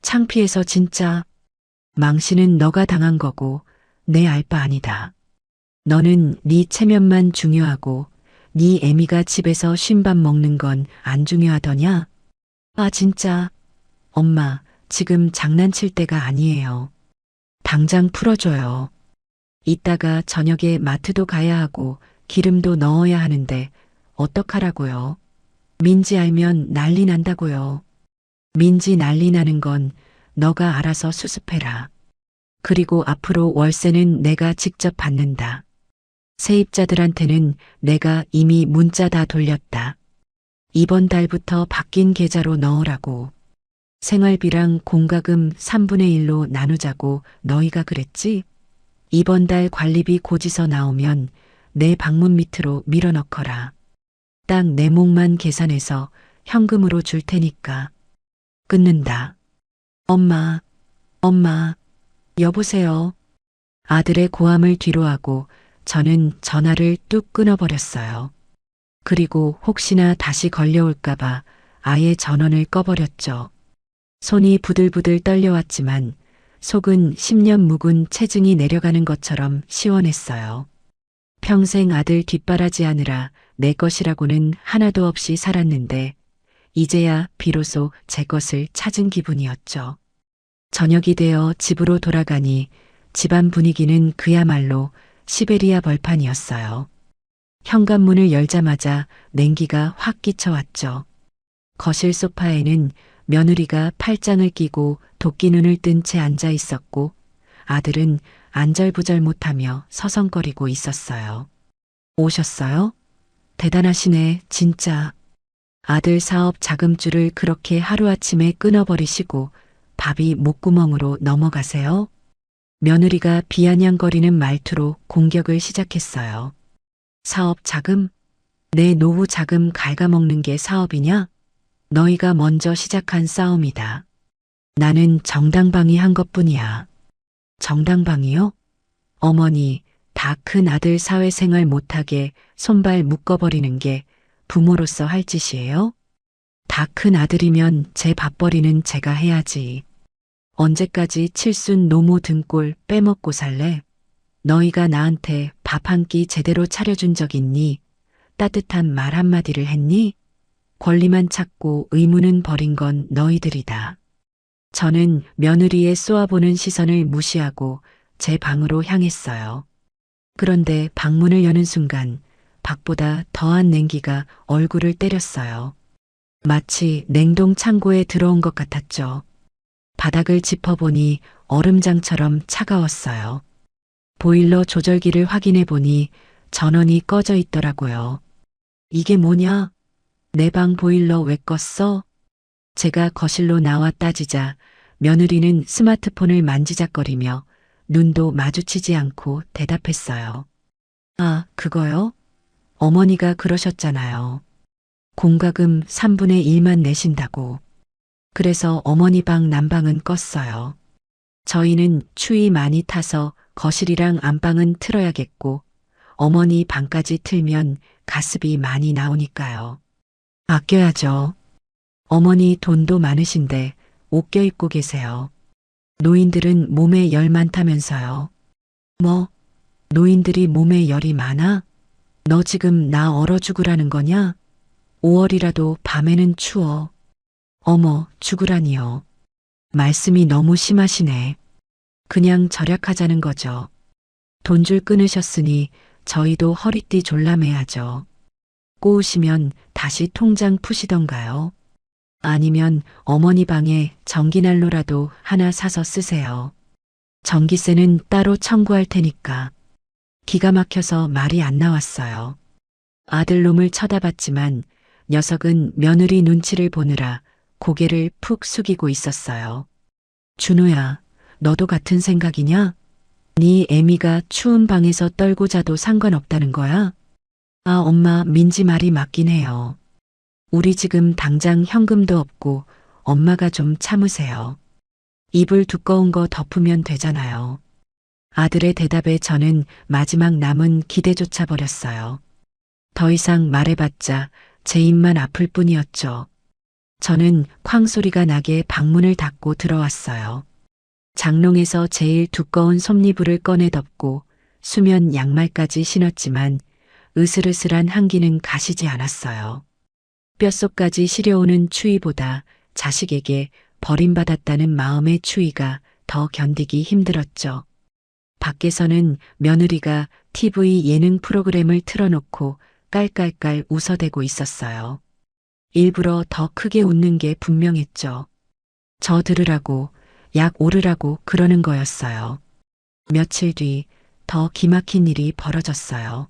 창피해서 진짜. 망신은 너가 당한 거고 내 알 바 아니다. 너는 네 체면만 중요하고 네 애미가 집에서 쉰밥 먹는 건 안 중요하더냐? 아 진짜. 엄마, 지금 장난칠 때가 아니에요. 당장 풀어줘요. 이따가 저녁에 마트도 가야 하고 기름도 넣어야 하는데 어떡하라고요? 민지 알면 난리 난다고요. 민지 난리 나는 건 너가 알아서 수습해라. 그리고 앞으로 월세는 내가 직접 받는다. 세입자들한테는 내가 이미 문자 다 돌렸다. 이번 달부터 바뀐 계좌로 넣으라고. 생활비랑 공과금 3분의 1로 나누자고 너희가 그랬지? 이번 달 관리비 고지서 나오면 내 방문 밑으로 밀어넣거라. 딱 내 몫만 계산해서 현금으로 줄 테니까. 끊는다. 엄마, 엄마, 여보세요. 아들의 고함을 뒤로하고 저는 전화를 뚝 끊어버렸어요. 그리고 혹시나 다시 걸려올까봐 아예 전원을 꺼버렸죠. 손이 부들부들 떨려왔지만 속은 10년 묵은 체증이 내려가는 것처럼 시원했어요. 평생 아들 뒷바라지하느라 내 것이라고는 하나도 없이 살았는데 이제야 비로소 제 것을 찾은 기분이었죠. 저녁이 되어 집으로 돌아가니 집안 분위기는 그야말로 시베리아 벌판이었어요. 현관문을 열자마자 냉기가 확 끼쳐왔죠. 거실 소파에는 며느리가 팔짱을 끼고 도끼 눈을 뜬 채 앉아 있었고 아들은 안절부절 못하며 서성거리고 있었어요. 오셨어요? 대단하시네, 진짜. 아들 사업 자금줄을 그렇게 하루아침에 끊어버리시고 밥이 목구멍으로 넘어가세요? 며느리가 비아냥거리는 말투로 공격을 시작했어요. 사업 자금? 내 노후 자금 갉아먹는 게 사업이냐? 너희가 먼저 시작한 싸움이다. 나는 정당방위한 것뿐이야. 정당방위요? 어머니, 다 큰 아들 사회생활 못하게 손발 묶어버리는 게 부모로서 할 짓이에요? 다 큰 아들이면 제 밥벌이는 제가 해야지. 언제까지 칠순 노모 등골 빼먹고 살래? 너희가 나한테 밥 한 끼 제대로 차려준 적 있니? 따뜻한 말 한마디를 했니? 권리만 찾고 의무는 버린 건 너희들이다. 저는 며느리의 쏘아보는 시선을 무시하고 제 방으로 향했어요. 그런데 방문을 여는 순간 밖보다 더한 냉기가 얼굴을 때렸어요. 마치 냉동 창고에 들어온 것 같았죠. 바닥을 짚어보니 얼음장처럼 차가웠어요. 보일러 조절기를 확인해 보니 전원이 꺼져 있더라고요. 이게 뭐냐? 내 방 보일러 왜 껐어? 제가 거실로 나와 따지자 며느리는 스마트폰을 만지작거리며 눈도 마주치지 않고 대답했어요. 아, 그거요? 어머니가 그러셨잖아요. 공과금 3분의 1만 내신다고. 그래서 어머니 방 난방은 껐어요. 저희는 추위 많이 타서 거실이랑 안방은 틀어야겠고 어머니 방까지 틀면 가습이 많이 나오니까요. 아껴야죠. 어머니 돈도 많으신데 옷 껴입고 계세요. 노인들은 몸에 열 많다면서요. 뭐? 노인들이 몸에 열이 많아? 너 지금 나 얼어 죽으라는 거냐? 5월이라도 밤에는 추워. 어머, 죽으라니요. 말씀이 너무 심하시네. 그냥 절약하자는 거죠. 돈줄 끊으셨으니 저희도 허리띠 졸라매야죠. 꼬우시면 다시 통장 푸시던가요. 아니면 어머니 방에 전기난로라도 하나 사서 쓰세요. 전기세는 따로 청구할 테니까. 기가 막혀서 말이 안 나왔어요. 아들놈을 쳐다봤지만 녀석은 며느리 눈치를 보느라 고개를 푹 숙이고 있었어요. 준호야, 너도 같은 생각이냐? 네 애미가 추운 방에서 떨고 자도 상관없다는 거야? 아, 엄마, 민지 말이 맞긴 해요. 우리 지금 당장 현금도 없고 엄마가 좀 참으세요. 이불 두꺼운 거 덮으면 되잖아요. 아들의 대답에 저는 마지막 남은 기대조차 버렸어요. 더 이상 말해봤자 제 입만 아플 뿐이었죠. 저는 쾅 소리가 나게 방문을 닫고 들어왔어요. 장롱에서 제일 두꺼운 솜니부를 꺼내 덮고 수면 양말까지 신었지만 으슬으슬한 한기는 가시지 않았어요. 뼛속까지 시려오는 추위보다 자식에게 버림받았다는 마음의 추위가 더 견디기 힘들었죠. 밖에서는 며느리가 TV 예능 프로그램을 틀어놓고 깔깔깔 웃어대고 있었어요. 일부러 더 크게 웃는 게 분명했죠. 저 들으라고, 약 오르라고 그러는 거였어요. 며칠 뒤 더 기막힌 일이 벌어졌어요.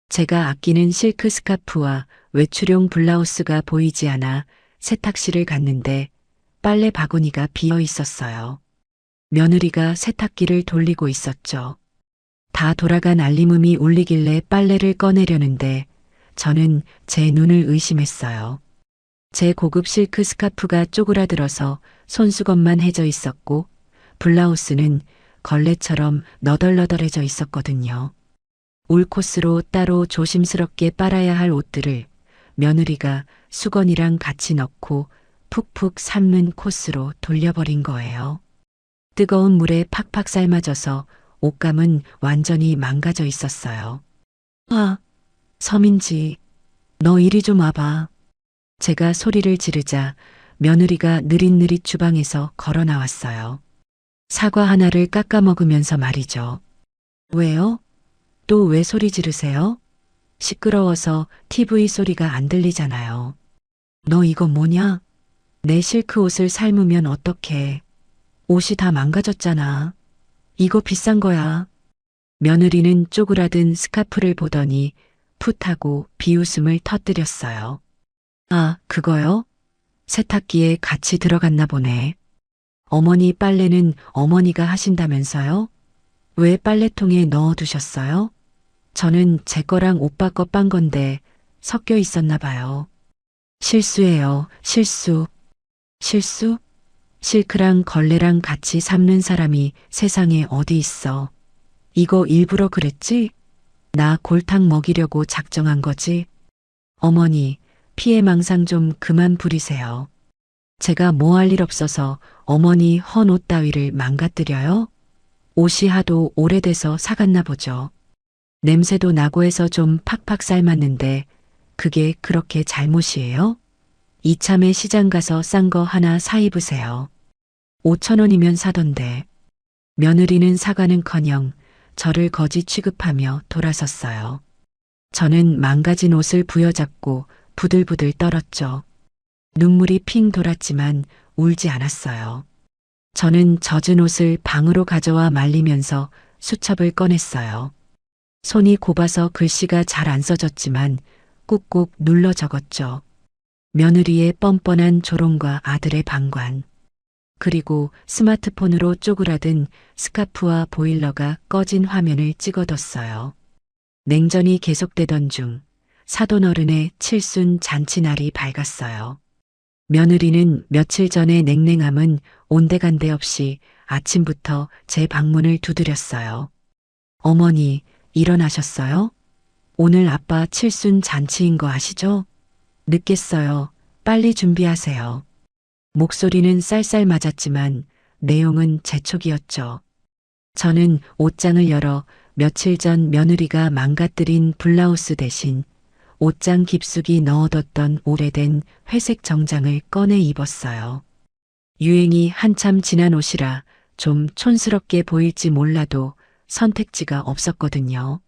제가 아끼는 실크 스카프와 외출용 블라우스가 보이지 않아 세탁실을 갔는데 빨래 바구니가 비어 있었어요. 며느리가 세탁기를 돌리고 있었죠. 다 돌아간 알림음이 울리길래 빨래를 꺼내려는데 저는 제 눈을 의심했어요. 제 고급 실크 스카프가 쪼그라들어서 손수건만 해져 있었고 블라우스는 걸레처럼 너덜너덜해져 있었거든요. 울 코스로 따로 조심스럽게 빨아야 할 옷들을 며느리가 수건이랑 같이 넣고 푹푹 삶는 코스로 돌려버린 거예요. 뜨거운 물에 팍팍 삶아져서 옷감은 완전히 망가져 있었어요. 아, 서민지, 너 이리 좀 와봐. 제가 소리를 지르자 며느리가 느릿느릿 주방에서 걸어 나왔어요. 사과 하나를 깎아 먹으면서 말이죠. 왜요? 또 왜 소리 지르세요? 시끄러워서 TV 소리가 안 들리잖아요. 너 이거 뭐냐? 내 실크 옷을 삶으면 어떡해. 옷이 다 망가졌잖아. 이거 비싼 거야. 며느리는 쪼그라든 스카프를 보더니 풋하고 비웃음을 터뜨렸어요. 아, 그거요? 세탁기에 같이 들어갔나 보네. 어머니 빨래는 어머니가 하신다면서요? 왜 빨래통에 넣어두셨어요? 저는 제 거랑 오빠 거 빤 건데 섞여 있었나 봐요. 실수예요, 실수. 실수? 실크랑 걸레랑 같이 삶는 사람이 세상에 어디 있어. 이거 일부러 그랬지? 나 골탕 먹이려고 작정한 거지? 어머니, 피해망상 좀 그만 부리세요. 제가 뭐 할 일 없어서 어머니 헌 옷 따위를 망가뜨려요? 옷이 하도 오래돼서 사갔나 보죠. 냄새도 나고 해서 좀 팍팍 삶았는데 그게 그렇게 잘못이에요? 이참에 시장 가서 싼 거 하나 사 입으세요. 5,000원이면 사던데. 며느리는 사과는커녕 저를 거지 취급하며 돌아섰어요. 저는 망가진 옷을 부여잡고 부들부들 떨었죠. 눈물이 핑 돌았지만 울지 않았어요. 저는 젖은 옷을 방으로 가져와 말리면서 수첩을 꺼냈어요. 손이 곱아서 글씨가 잘 안 써졌지만 꾹꾹 눌러 적었죠. 며느리의 뻔뻔한 조롱과 아들의 방관. 그리고 스마트폰으로 쪼그라든 스카프와 보일러가 꺼진 화면을 찍어뒀어요. 냉전이 계속되던 중 사돈어른의 칠순 잔치날이 밝았어요. 며느리는 며칠 전의 냉랭함은 온데간데 없이 아침부터 제 방문을 두드렸어요. 어머니, 일어나셨어요? 오늘 아빠 칠순 잔치인 거 아시죠? 늦겠어요. 빨리 준비하세요. 목소리는 쌀쌀 맞았지만 내용은 재촉이었죠. 저는 옷장을 열어 며칠 전 며느리가 망가뜨린 블라우스 대신 옷장 깊숙이 넣어뒀던 오래된 회색 정장을 꺼내 입었어요. 유행이 한참 지난 옷이라 좀 촌스럽게 보일지 몰라도 선택지가 없었거든요.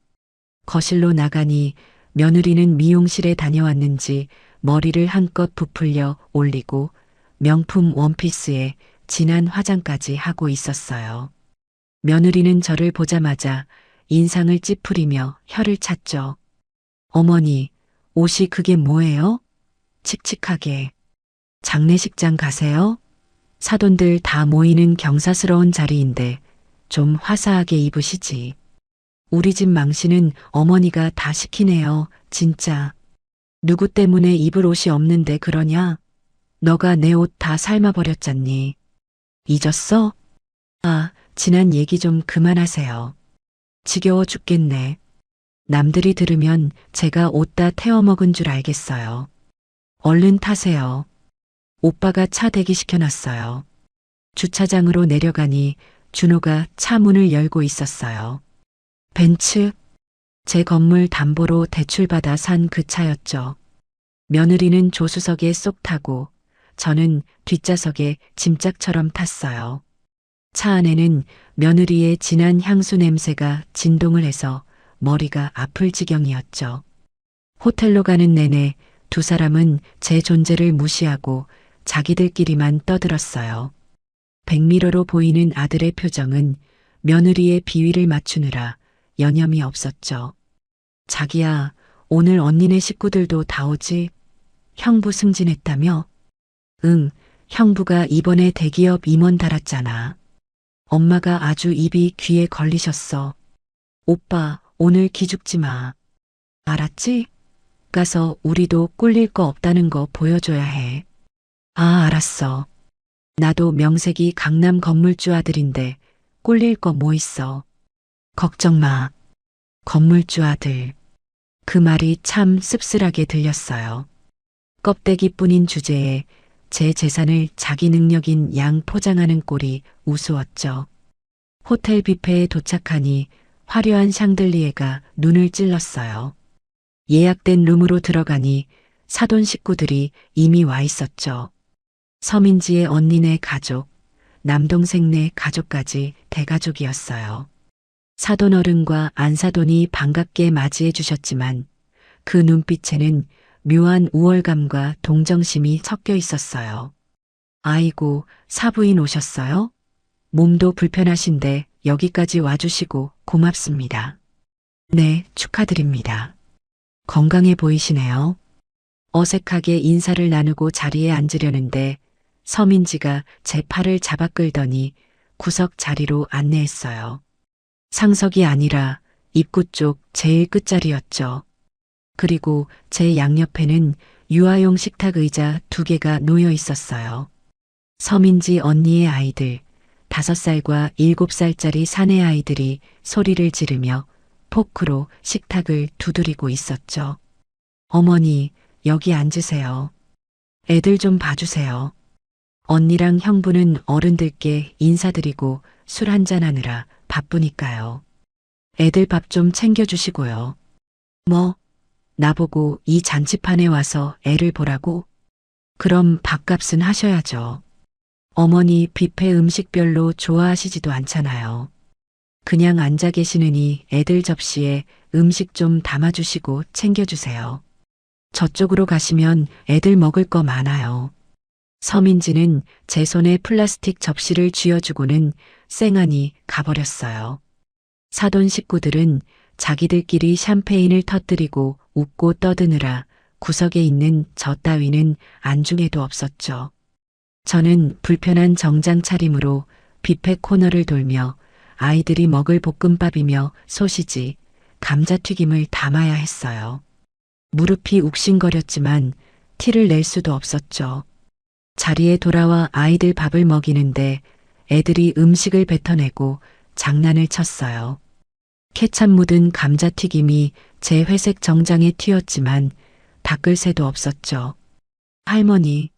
거실로 나가니 며느리는 미용실에 다녀왔는지 머리를 한껏 부풀려 올리고 명품 원피스에 진한 화장까지 하고 있었어요. 며느리는 저를 보자마자 인상을 찌푸리며 혀를 찼죠. 어머니, 옷이 그게 뭐예요? 칙칙하게. 장례식장 가세요? 사돈들 다 모이는 경사스러운 자리인데 좀 화사하게 입으시지. 우리 집 망신은 어머니가 다 시키네요, 진짜. 누구 때문에 입을 옷이 없는데 그러냐? 너가 내 옷 다 삶아버렸잖니. 잊었어? 아, 지난 얘기 좀 그만하세요. 지겨워 죽겠네. 남들이 들으면 제가 옷 다 태워먹은 줄 알겠어요. 얼른 타세요. 오빠가 차 대기시켜놨어요. 주차장으로 내려가니 준호가 차 문을 열고 있었어요. 벤츠, 제 건물 담보로 대출받아 산 그 차였죠. 며느리는 조수석에 쏙 타고 저는 뒷좌석에 짐짝처럼 탔어요. 차 안에는 며느리의 진한 향수 냄새가 진동을 해서 머리가 아플 지경이었죠. 호텔로 가는 내내 두 사람은 제 존재를 무시하고 자기들끼리만 떠들었어요. 백미러로 보이는 아들의 표정은 며느리의 비위를 맞추느라 여념이 없었죠. 자기야, 오늘 언니네 식구들도 다 오지? 형부 승진했다며? 응, 형부가 이번에 대기업 임원 달았잖아. 엄마가 아주 입이 귀에 걸리셨어. 오빠, 오늘 기죽지 마. 알았지? 가서 우리도 꿀릴 거 없다는 거 보여줘야 해. 아, 알았어. 나도 명색이 강남 건물주 아들인데 꿀릴 거 뭐 있어. 걱정 마. 건물주 아들. 그 말이 참 씁쓸하게 들렸어요. 껍데기뿐인 주제에 제 재산을 자기 능력인 양 포장하는 꼴이 우스웠죠. 호텔 뷔페에 도착하니 화려한 샹들리에가 눈을 찔렀어요. 예약된 룸으로 들어가니 사돈 식구들이 이미 와 있었죠. 서민지의 언니네 가족, 남동생네 가족까지 대가족이었어요. 사돈 어른과 안사돈이 반갑게 맞이해 주셨지만 그 눈빛에는 묘한 우월감과 동정심이 섞여 있었어요. 아이고, 사부인 오셨어요? 몸도 불편하신데 여기까지 와주시고 고맙습니다. 네, 축하드립니다. 건강해 보이시네요. 어색하게 인사를 나누고 자리에 앉으려는데 서민지가 제 팔을 잡아 끌더니 구석 자리로 안내했어요. 상석이 아니라 입구 쪽 제일 끝자리였죠. 그리고 제 양옆에는 유아용 식탁 의자 2개가 놓여 있었어요. 서민지 언니의 아이들, 5살과 7살짜리 사내 아이들이 소리를 지르며 포크로 식탁을 두드리고 있었죠. 어머니, 여기 앉으세요. 애들 좀 봐주세요. 언니랑 형부는 어른들께 인사드리고 술 한잔하느라 바쁘니까요. 애들 밥 좀 챙겨주시고요. 뭐, 나보고 이 잔치판에 와서 애를 보라고? 그럼 밥값은 하셔야죠. 어머니 뷔페 음식 별로 좋아하시지도 않잖아요. 그냥 앉아 계시느니 애들 접시에 음식 좀 담아주시고 챙겨주세요. 저쪽으로 가시면 애들 먹을 거 많아요. 서민지는 제 손에 플라스틱 접시를 쥐어주고는 쌩하니 가버렸어요. 사돈 식구들은 자기들끼리 샴페인을 터뜨리고 웃고 떠드느라 구석에 있는 저 따위는 안중에도 없었죠. 저는 불편한 정장 차림으로 뷔페 코너를 돌며 아이들이 먹을 볶음밥이며 소시지, 감자튀김을 담아야 했어요. 무릎이 욱신거렸지만 티를 낼 수도 없었죠. 자리에 돌아와 아이들 밥을 먹이는데 애들이 음식을 뱉어내고 장난을 쳤어요. 케찹 묻은 감자튀김이 제 회색 정장에 튀었지만 닦을 새도 없었죠. 할머니,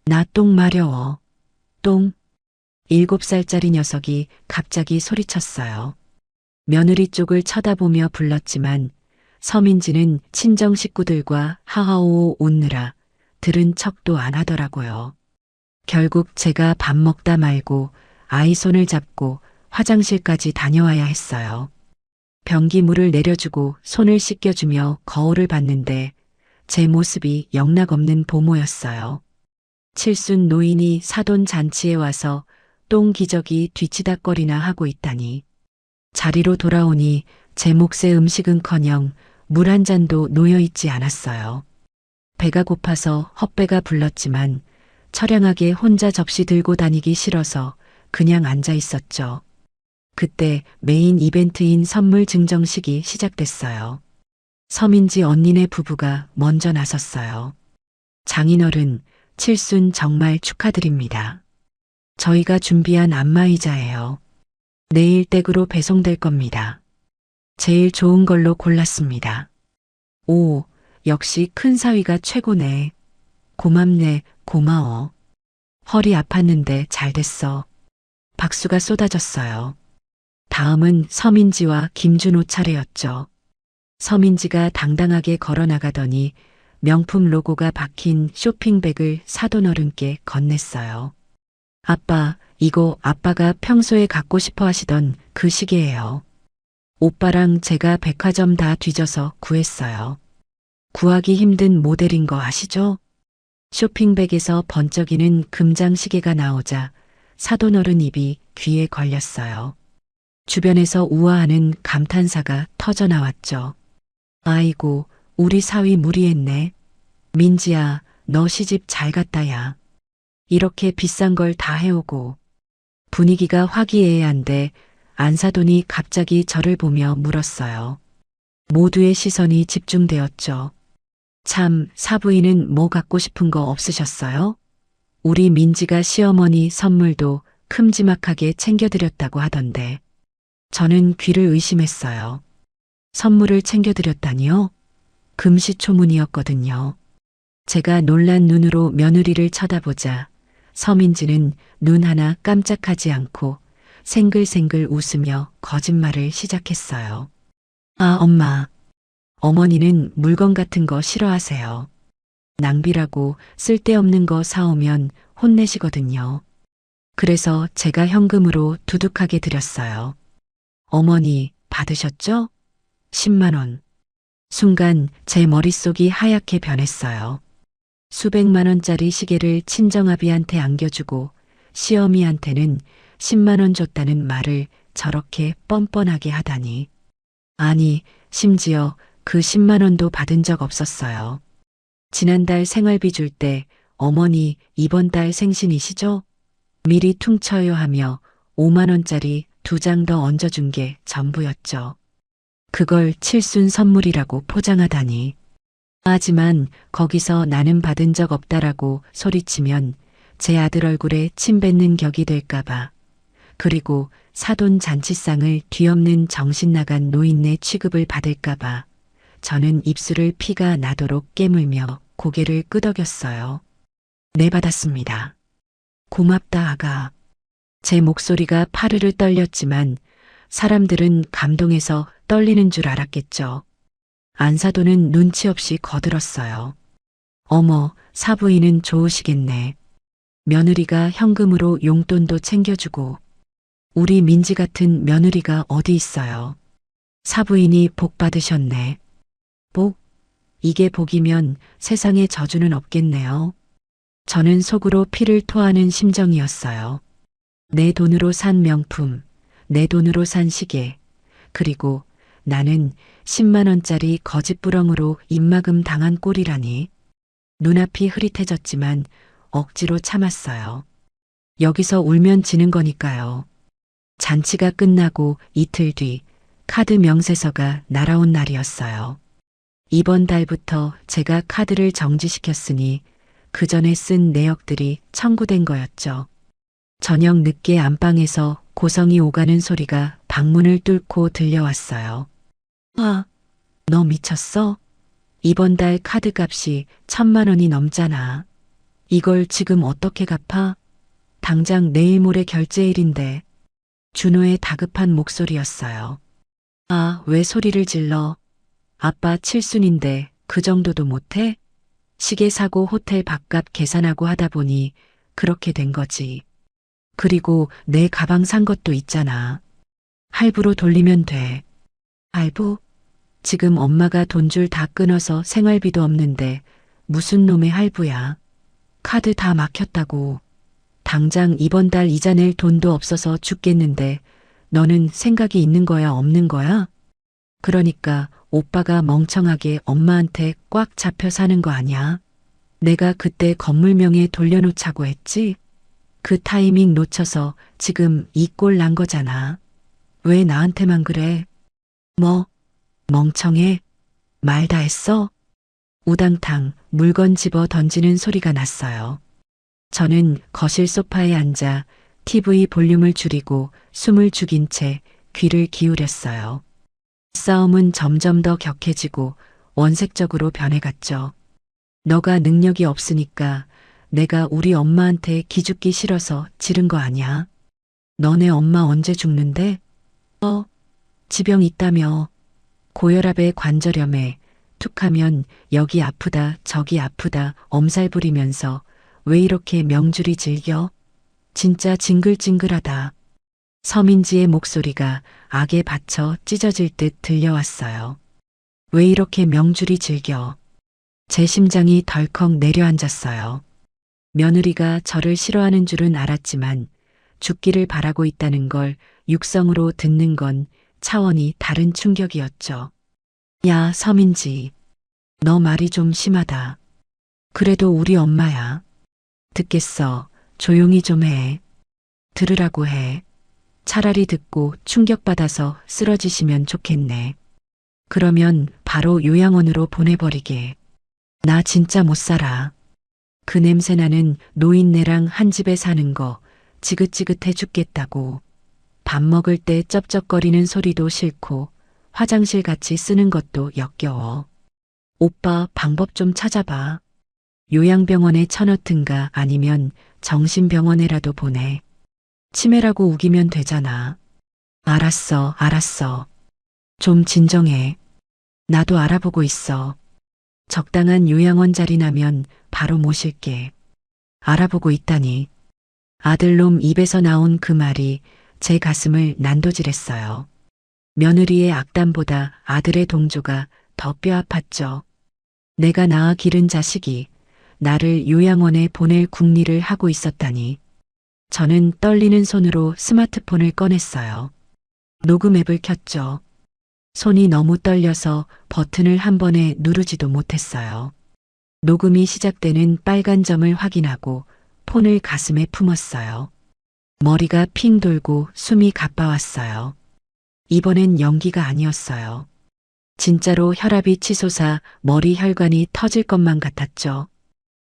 나 똥 마려워. 똥. 7살짜리 녀석이 갑자기 소리쳤어요. 며느리 쪽을 쳐다보며 불렀지만 서민지는 친정 식구들과 하하오오 웃느라 들은 척도 안 하더라고요. 결국 제가 밥 먹다 말고 아이 손을 잡고 화장실까지 다녀와야 했어요. 변기물을 내려주고 손을 씻겨주며 거울을 봤는데 제 모습이 영락없는 보모였어요. 칠순 노인이 사돈 잔치에 와서 똥 기저귀 뒤치다거리나 하고 있다니. 자리로 돌아오니 제 몫의 음식은커녕 물 한 잔도 놓여 있지 않았어요. 배가 고파서 헛배가 불렀지만 처량하게 혼자 접시 들고 다니기 싫어서 그냥 앉아 있었죠. 그때 메인 이벤트인 선물 증정식이 시작됐어요. 서민지 언니네 부부가 먼저 나섰어요. 장인어른, 칠순 정말 축하드립니다. 저희가 준비한 안마의자예요. 내일 댁으로 배송될 겁니다. 제일 좋은 걸로 골랐습니다. 오, 역시 큰 사위가 최고네. 고맙네, 고마워. 허리 아팠는데 잘 됐어. 박수가 쏟아졌어요. 다음은 서민지와 김준호 차례였죠. 서민지가 당당하게 걸어 나가더니 명품 로고가 박힌 쇼핑백을 사돈 어른께 건넸어요. 아빠, 이거 아빠가 평소에 갖고 싶어 하시던 그 시계예요. 오빠랑 제가 백화점 다 뒤져서 구했어요. 구하기 힘든 모델인 거 아시죠? 쇼핑백에서 번쩍이는 금장 시계가 나오자 사돈 어른 입이 귀에 걸렸어요. 주변에서 우아하는 감탄사가 터져 나왔죠. 아이고, 우리 사위 무리했네. 민지야, 너 시집 잘 갔다야. 이렇게 비싼 걸 다 해오고. 분위기가 화기애애한데 안사돈이 갑자기 저를 보며 물었어요. 모두의 시선이 집중되었죠. 참, 사부인은 뭐 갖고 싶은 거 없으셨어요? 우리 민지가 시어머니 선물도 큼지막하게 챙겨드렸다고 하던데. 저는 귀를 의심했어요. 선물을 챙겨드렸다니요? 금시초문이었거든요. 제가 놀란 눈으로 며느리를 쳐다보자 서민지는 눈 하나 깜짝하지 않고 생글생글 웃으며 거짓말을 시작했어요. 아, 엄마. 어머니는 물건 같은 거 싫어하세요. 낭비라고 쓸데없는 거 사오면 혼내시거든요. 그래서 제가 현금으로 두둑하게 드렸어요. 어머니 받으셨죠? 10만 원. 순간 제 머릿속이 하얗게 변했어요. 수백만 원짜리 시계를 친정아비한테 안겨주고 시어미한테는 10만 원 줬다는 말을 저렇게 뻔뻔하게 하다니. 아니, 심지어 그 10만 원도 받은 적 없었어요. 지난달 생활비 줄 때 어머니 이번 달 생신이시죠? 미리 퉁쳐요 하며 5만 원짜리 2장 더 얹어준 게 전부였죠. 그걸 칠순 선물이라고 포장하다니. 하지만 거기서 나는 받은 적 없다라고 소리치면 제 아들 얼굴에 침 뱉는 격이 될까봐. 그리고 사돈 잔치상을 뒤엎는 정신 나간 노인네 취급을 받을까봐. 저는 입술을 피가 나도록 깨물며 고개를 끄덕였어요. 네, 받았습니다. 고맙다, 아가. 제 목소리가 파르르 떨렸지만 사람들은 감동해서 떨리는 줄 알았겠죠. 안사돈은 눈치 없이 거들었어요. 어머, 사부인은 좋으시겠네. 며느리가 현금으로 용돈도 챙겨주고. 우리 민지 같은 며느리가 어디 있어요. 사부인이 복 받으셨네. 복? 이게 복이면 세상에 저주는 없겠네요. 저는 속으로 피를 토하는 심정이었어요. 내 돈으로 산 명품, 내 돈으로 산 시계, 그리고 나는 10만 원짜리 거짓부렁으로 입막음 당한 꼴이라니. 눈앞이 흐릿해졌지만 억지로 참았어요. 여기서 울면 지는 거니까요. 잔치가 끝나고 이틀 뒤 카드 명세서가 날아온 날이었어요. 이번 달부터 제가 카드를 정지시켰으니 그 전에 쓴 내역들이 청구된 거였죠. 저녁 늦게 안방에서 고성이 오가는 소리가 방문을 뚫고 들려왔어요. 아, 너 미쳤어? 이번 달 카드값이 1,000만 원이 넘잖아. 이걸 지금 어떻게 갚아? 당장 내일 모레 결제일인데. 준호의 다급한 목소리였어요. 아, 왜 소리를 질러? 아빠 칠순인데 그 정도도 못해? 시계 사고 호텔 밥값 계산하고 하다 보니 그렇게 된 거지. 그리고 내 가방 산 것도 있잖아. 할부로 돌리면 돼. 할부? 지금 엄마가 돈줄 다 끊어서 생활비도 없는데 무슨 놈의 할부야. 카드 다 막혔다고. 당장 이번 달 이자 낼 돈도 없어서 죽겠는데 너는 생각이 있는 거야, 없는 거야? 그러니까 오빠가 멍청하게 엄마한테 꽉 잡혀 사는 거 아니야? 내가 그때 건물명에 돌려놓자고 했지? 그 타이밍 놓쳐서 지금 이 꼴 난 거잖아. 왜 나한테만 그래? 뭐? 멍청해? 말 다 했어? 우당탕 물건 집어 던지는 소리가 났어요. 저는 거실 소파에 앉아 TV 볼륨을 줄이고 숨을 죽인 채 귀를 기울였어요. 싸움은 점점 더 격해지고 원색적으로 변해갔죠. 너가 능력이 없으니까 내가 우리 엄마한테 기죽기 싫어서 지른 거 아니야? 너네 엄마 언제 죽는데? 지병 있다며. 고혈압에 관절염에 툭하면 여기 아프다 저기 아프다 엄살 부리면서 왜 이렇게 명줄이 즐겨? 진짜 징글징글하다. 서민지의 목소리가 악에 받쳐 찢어질 듯 들려왔어요. 왜 이렇게 명줄이 즐겨? 제 심장이 덜컥 내려앉았어요. 며느리가 저를 싫어하는 줄은 알았지만 죽기를 바라고 있다는 걸 육성으로 듣는 건 차원이 다른 충격이었죠. 야, 서민지. 너 말이 좀 심하다. 그래도 우리 엄마야. 듣겠어. 조용히 좀 해. 들으라고 해. 차라리 듣고 충격받아서 쓰러지시면 좋겠네. 그러면 바로 요양원으로 보내버리게. 나 진짜 못 살아. 그 냄새나는 노인네랑 한 집에 사는 거 지긋지긋해 죽겠다고. 밥 먹을 때 쩝쩝거리는 소리도 싫고 화장실 같이 쓰는 것도 역겨워. 오빠 방법 좀 찾아봐. 요양병원에 쳐넣든가 아니면 정신병원에라도 보내. 치매라고 우기면 되잖아. 알았어, 알았어. 좀 진정해. 나도 알아보고 있어. 적당한 요양원 자리 나면 바로 모실게. 알아보고 있다니. 아들놈 입에서 나온 그 말이 제 가슴을 난도질했어요. 며느리의 악담보다 아들의 동조가 더 뼈아팠죠. 내가 낳아 기른 자식이 나를 요양원에 보낼 궁리를 하고 있었다니. 저는 떨리는 손으로 스마트폰을 꺼냈어요. 녹음 앱을 켰죠. 손이 너무 떨려서 버튼을 한 번에 누르지도 못했어요. 녹음이 시작되는 빨간 점을 확인하고 폰을 가슴에 품었어요. 머리가 핑 돌고 숨이 가빠왔어요. 이번엔 연기가 아니었어요. 진짜로 혈압이 치솟아 머리 혈관이 터질 것만 같았죠.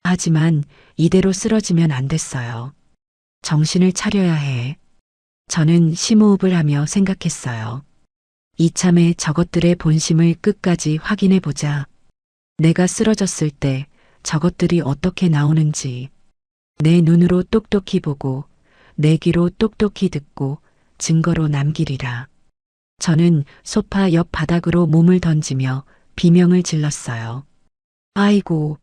하지만 이대로 쓰러지면 안 됐어요. 정신을 차려야 해. 저는 심호흡을 하며 생각했어요. 이참에 저것들의 본심을 끝까지 확인해 보자. 내가 쓰러졌을 때 저것들이 어떻게 나오는지. 내 눈으로 똑똑히 보고 내 귀로 똑똑히 듣고 증거로 남기리라. 저는 소파 옆 바닥으로 몸을 던지며 비명을 질렀어요. 아이고,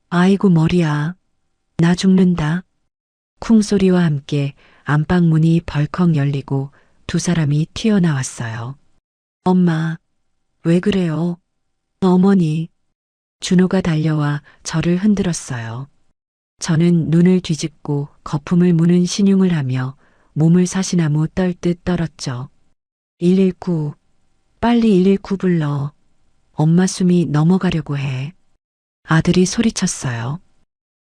아이고 머리야. 나 죽는다. 쿵소리와 함께 안방 문이 벌컥 열리고 두 사람이 튀어나왔어요. 엄마, 왜 그래요? 어머니. 준호가 달려와 저를 흔들었어요. 저는 눈을 뒤집고 거품을 무는 신용을 하며 몸을 사시나무 떨듯 떨었죠. 119, 빨리 119 불러. 엄마 숨이 넘어가려고 해. 아들이 소리쳤어요.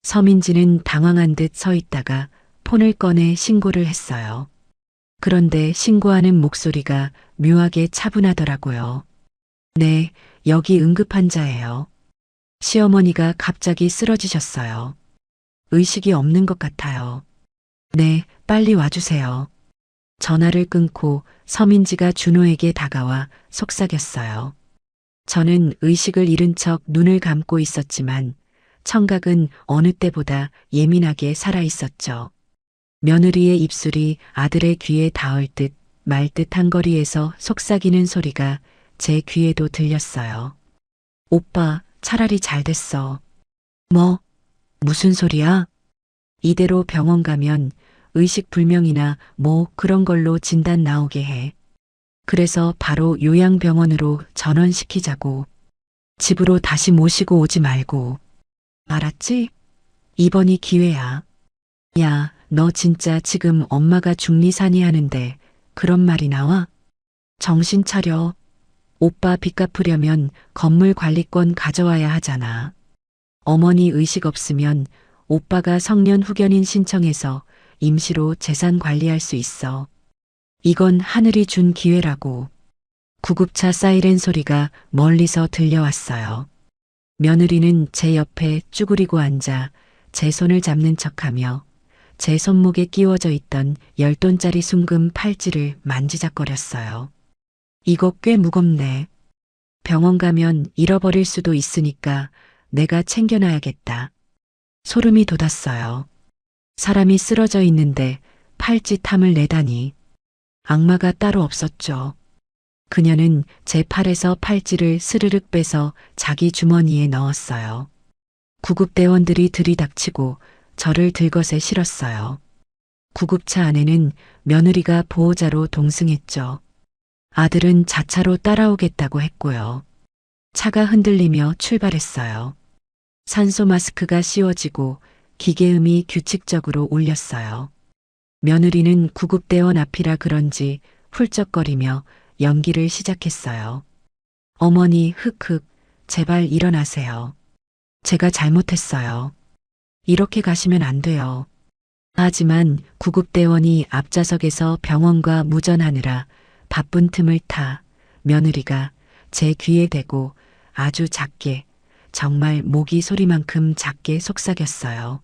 서민지는 당황한 듯 서 있다가 폰을 꺼내 신고를 했어요. 그런데 신고하는 목소리가 묘하게 차분하더라고요. 네, 여기 응급환자예요. 시어머니가 갑자기 쓰러지셨어요. 의식이 없는 것 같아요. 네, 빨리 와주세요. 전화를 끊고 서민지가 준호에게 다가와 속삭였어요. 저는 의식을 잃은 척 눈을 감고 있었지만 청각은 어느 때보다 예민하게 살아 있었죠. 며느리의 입술이 아들의 귀에 닿을 듯 말 듯한 거리에서 속삭이는 소리가 제 귀에도 들렸어요. 오빠, 차라리 잘 됐어. 뭐? 무슨 소리야? 이대로 병원 가면 의식 불명이나 뭐 그런 걸로 진단 나오게 해. 그래서 바로 요양병원으로 전원시키자고. 집으로 다시 모시고 오지 말고. 알았지? 이번이 기회야. 야, 너 진짜 지금 엄마가 중리산이 하는데 그런 말이 나와? 정신 차려. 오빠 빚 갚으려면 건물 관리권 가져와야 하잖아. 어머니 의식 없으면 오빠가 성년 후견인 신청해서 임시로 재산 관리할 수 있어. 이건 하늘이 준 기회라고. 구급차 사이렌 소리가 멀리서 들려왔어요. 며느리는 제 옆에 쭈그리고 앉아 제 손을 잡는 척하며 제 손목에 끼워져 있던 10돈짜리 순금 팔찌를 만지작거렸어요. 이거 꽤 무겁네. 병원 가면 잃어버릴 수도 있으니까 내가 챙겨놔야겠다. 소름이 돋았어요. 사람이 쓰러져 있는데 팔찌 탐을 내다니. 악마가 따로 없었죠. 그녀는 제 팔에서 팔찌를 스르륵 빼서 자기 주머니에 넣었어요. 구급대원들이 들이닥치고 저를 들것에 실었어요. 구급차 안에는 며느리가 보호자로 동승했죠. 아들은 자차로 따라오겠다고 했고요. 차가 흔들리며 출발했어요. 산소 마스크가 씌워지고 기계음이 규칙적으로 울렸어요. 며느리는 구급대원 앞이라 그런지 훌쩍거리며 연기를 시작했어요. 어머니 흑흑 제발 일어나세요. 제가 잘못했어요. 이렇게 가시면 안 돼요. 하지만 구급대원이 앞좌석에서 병원과 무전하느라 바쁜 틈을 타 며느리가 제 귀에 대고 아주 작게 정말 모기 소리만큼 작게 속삭였어요.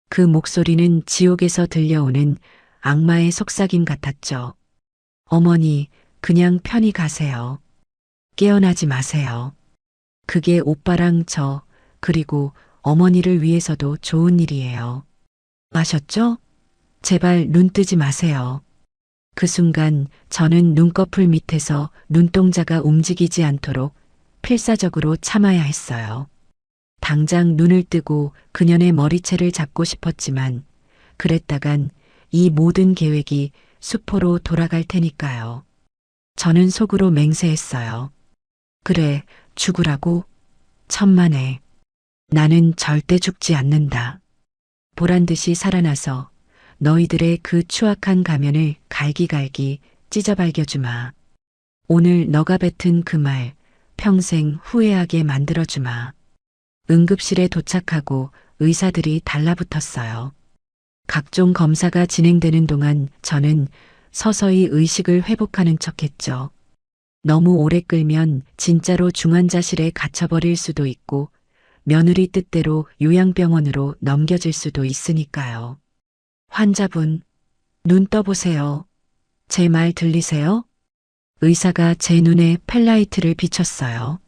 그 목소리는 지옥에서 들려오는 악마의 속삭임 같았죠. 어머니, 그냥 편히 가세요. 깨어나지 마세요. 그게 오빠랑 저, 그리고 어머니를 위해서도 좋은 일이에요. 아셨죠? 제발 눈 뜨지 마세요. 그 순간 저는 눈꺼풀 밑에서 눈동자가 움직이지 않도록 필사적으로 참아야 했어요. 당장 눈을 뜨고 그녀의 머리채를 잡고 싶었지만 그랬다간 이 모든 계획이 수포로 돌아갈 테니까요. 저는 속으로 맹세했어요. 그래, 죽으라고? 천만에. 나는 절대 죽지 않는다. 보란 듯이 살아나서 너희들의 그 추악한 가면을 갈기갈기 찢어발겨주마. 오늘 너가 뱉은 그 말 평생 후회하게 만들어주마. 응급실에 도착하고 의사들이 달라붙었어요. 각종 검사가 진행되는 동안 저는 서서히 의식을 회복하는 척했죠. 너무 오래 끌면 진짜로 중환자실에 갇혀버릴 수도 있고 며느리 뜻대로 요양병원으로 넘겨질 수도 있으니까요. 환자분, 눈 떠보세요. 제 말 들리세요? 의사가 제 눈에 펠라이트를 비췄어요.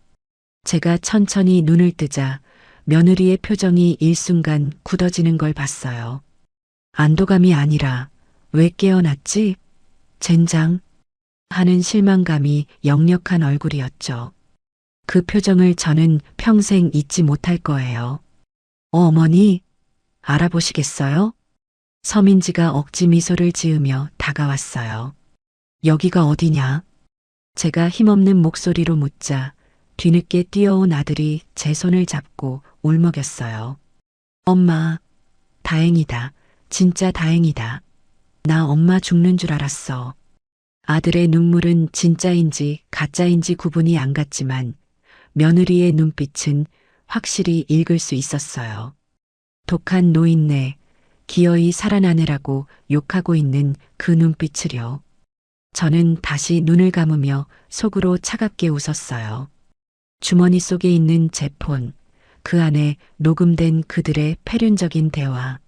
제가 천천히 눈을 뜨자 며느리의 표정이 일순간 굳어지는 걸 봤어요. 안도감이 아니라 왜 깨어났지? 젠장 하는 실망감이 역력한 얼굴이었죠. 그 표정을 저는 평생 잊지 못할 거예요. 어머니, 알아보시겠어요? 서민지가 억지 미소를 지으며 다가왔어요. 여기가 어디냐? 제가 힘없는 목소리로 묻자 뒤늦게 뛰어온 아들이 제 손을 잡고 울먹였어요. 엄마, 다행이다. 진짜 다행이다. 나 엄마 죽는 줄 알았어. 아들의 눈물은 진짜인지 가짜인지 구분이 안 갔지만 며느리의 눈빛은 확실히 읽을 수 있었어요. 독한 노인네, 기어이 살아나느라고 욕하고 있는 그 눈빛을요. 저는 다시 눈을 감으며 속으로 차갑게 웃었어요. 주머니 속에 있는 제 폰, 그 안에 녹음된 그들의 패륜적인 대화,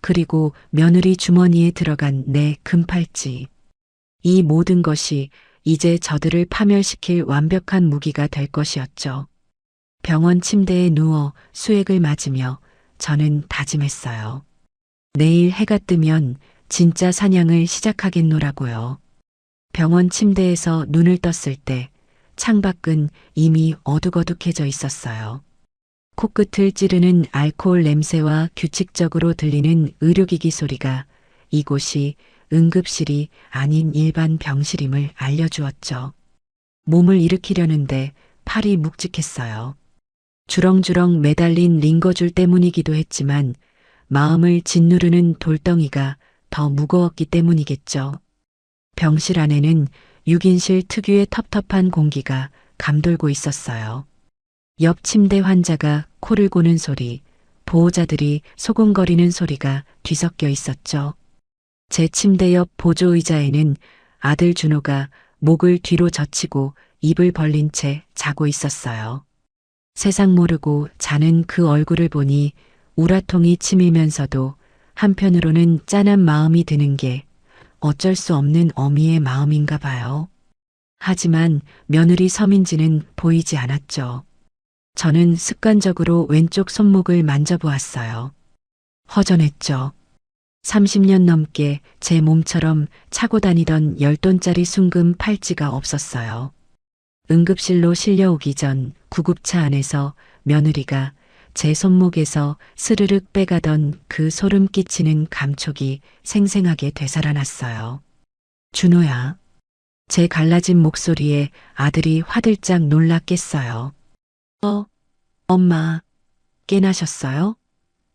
그리고 며느리 주머니에 들어간 내 금팔찌. 이 모든 것이 이제 저들을 파멸시킬 완벽한 무기가 될 것이었죠. 병원 침대에 누워 수액을 맞으며 저는 다짐했어요. 내일 해가 뜨면 진짜 사냥을 시작하겠노라고요. 병원 침대에서 눈을 떴을 때 창밖은 이미 어둑어둑해져 있었어요. 코끝을 찌르는 알코올 냄새와 규칙적으로 들리는 의료기기 소리가 이곳이 응급실이 아닌 일반 병실임을 알려주었죠. 몸을 일으키려는데 팔이 묵직했어요. 주렁주렁 매달린 링거줄 때문이기도 했지만 마음을 짓누르는 돌덩이가 더 무거웠기 때문이겠죠. 병실 안에는 6인실 특유의 텁텁한 공기가 감돌고 있었어요. 옆 침대 환자가 코를 고는 소리, 보호자들이 소곤거리는 소리가 뒤섞여 있었죠. 제 침대 옆 보조의자에는 아들 준호가 목을 뒤로 젖히고 입을 벌린 채 자고 있었어요. 세상 모르고 자는 그 얼굴을 보니 우라통이 치밀면서도 한편으로는 짠한 마음이 드는 게 어쩔 수 없는 어미의 마음인가 봐요. 하지만 며느리 서민지는 보이지 않았죠. 저는 습관적으로 왼쪽 손목을 만져보았어요. 허전했죠. 30년 넘게 제 몸처럼 차고 다니던 10돈짜리 순금 팔찌가 없었어요. 응급실로 실려오기 전 구급차 안에서 며느리가 제 손목에서 스르륵 빼가던 그 소름 끼치는 감촉이 생생하게 되살아났어요. 준호야. 제 갈라진 목소리에 아들이 화들짝 놀라 깼어요. 엄마, 깨나셨어요?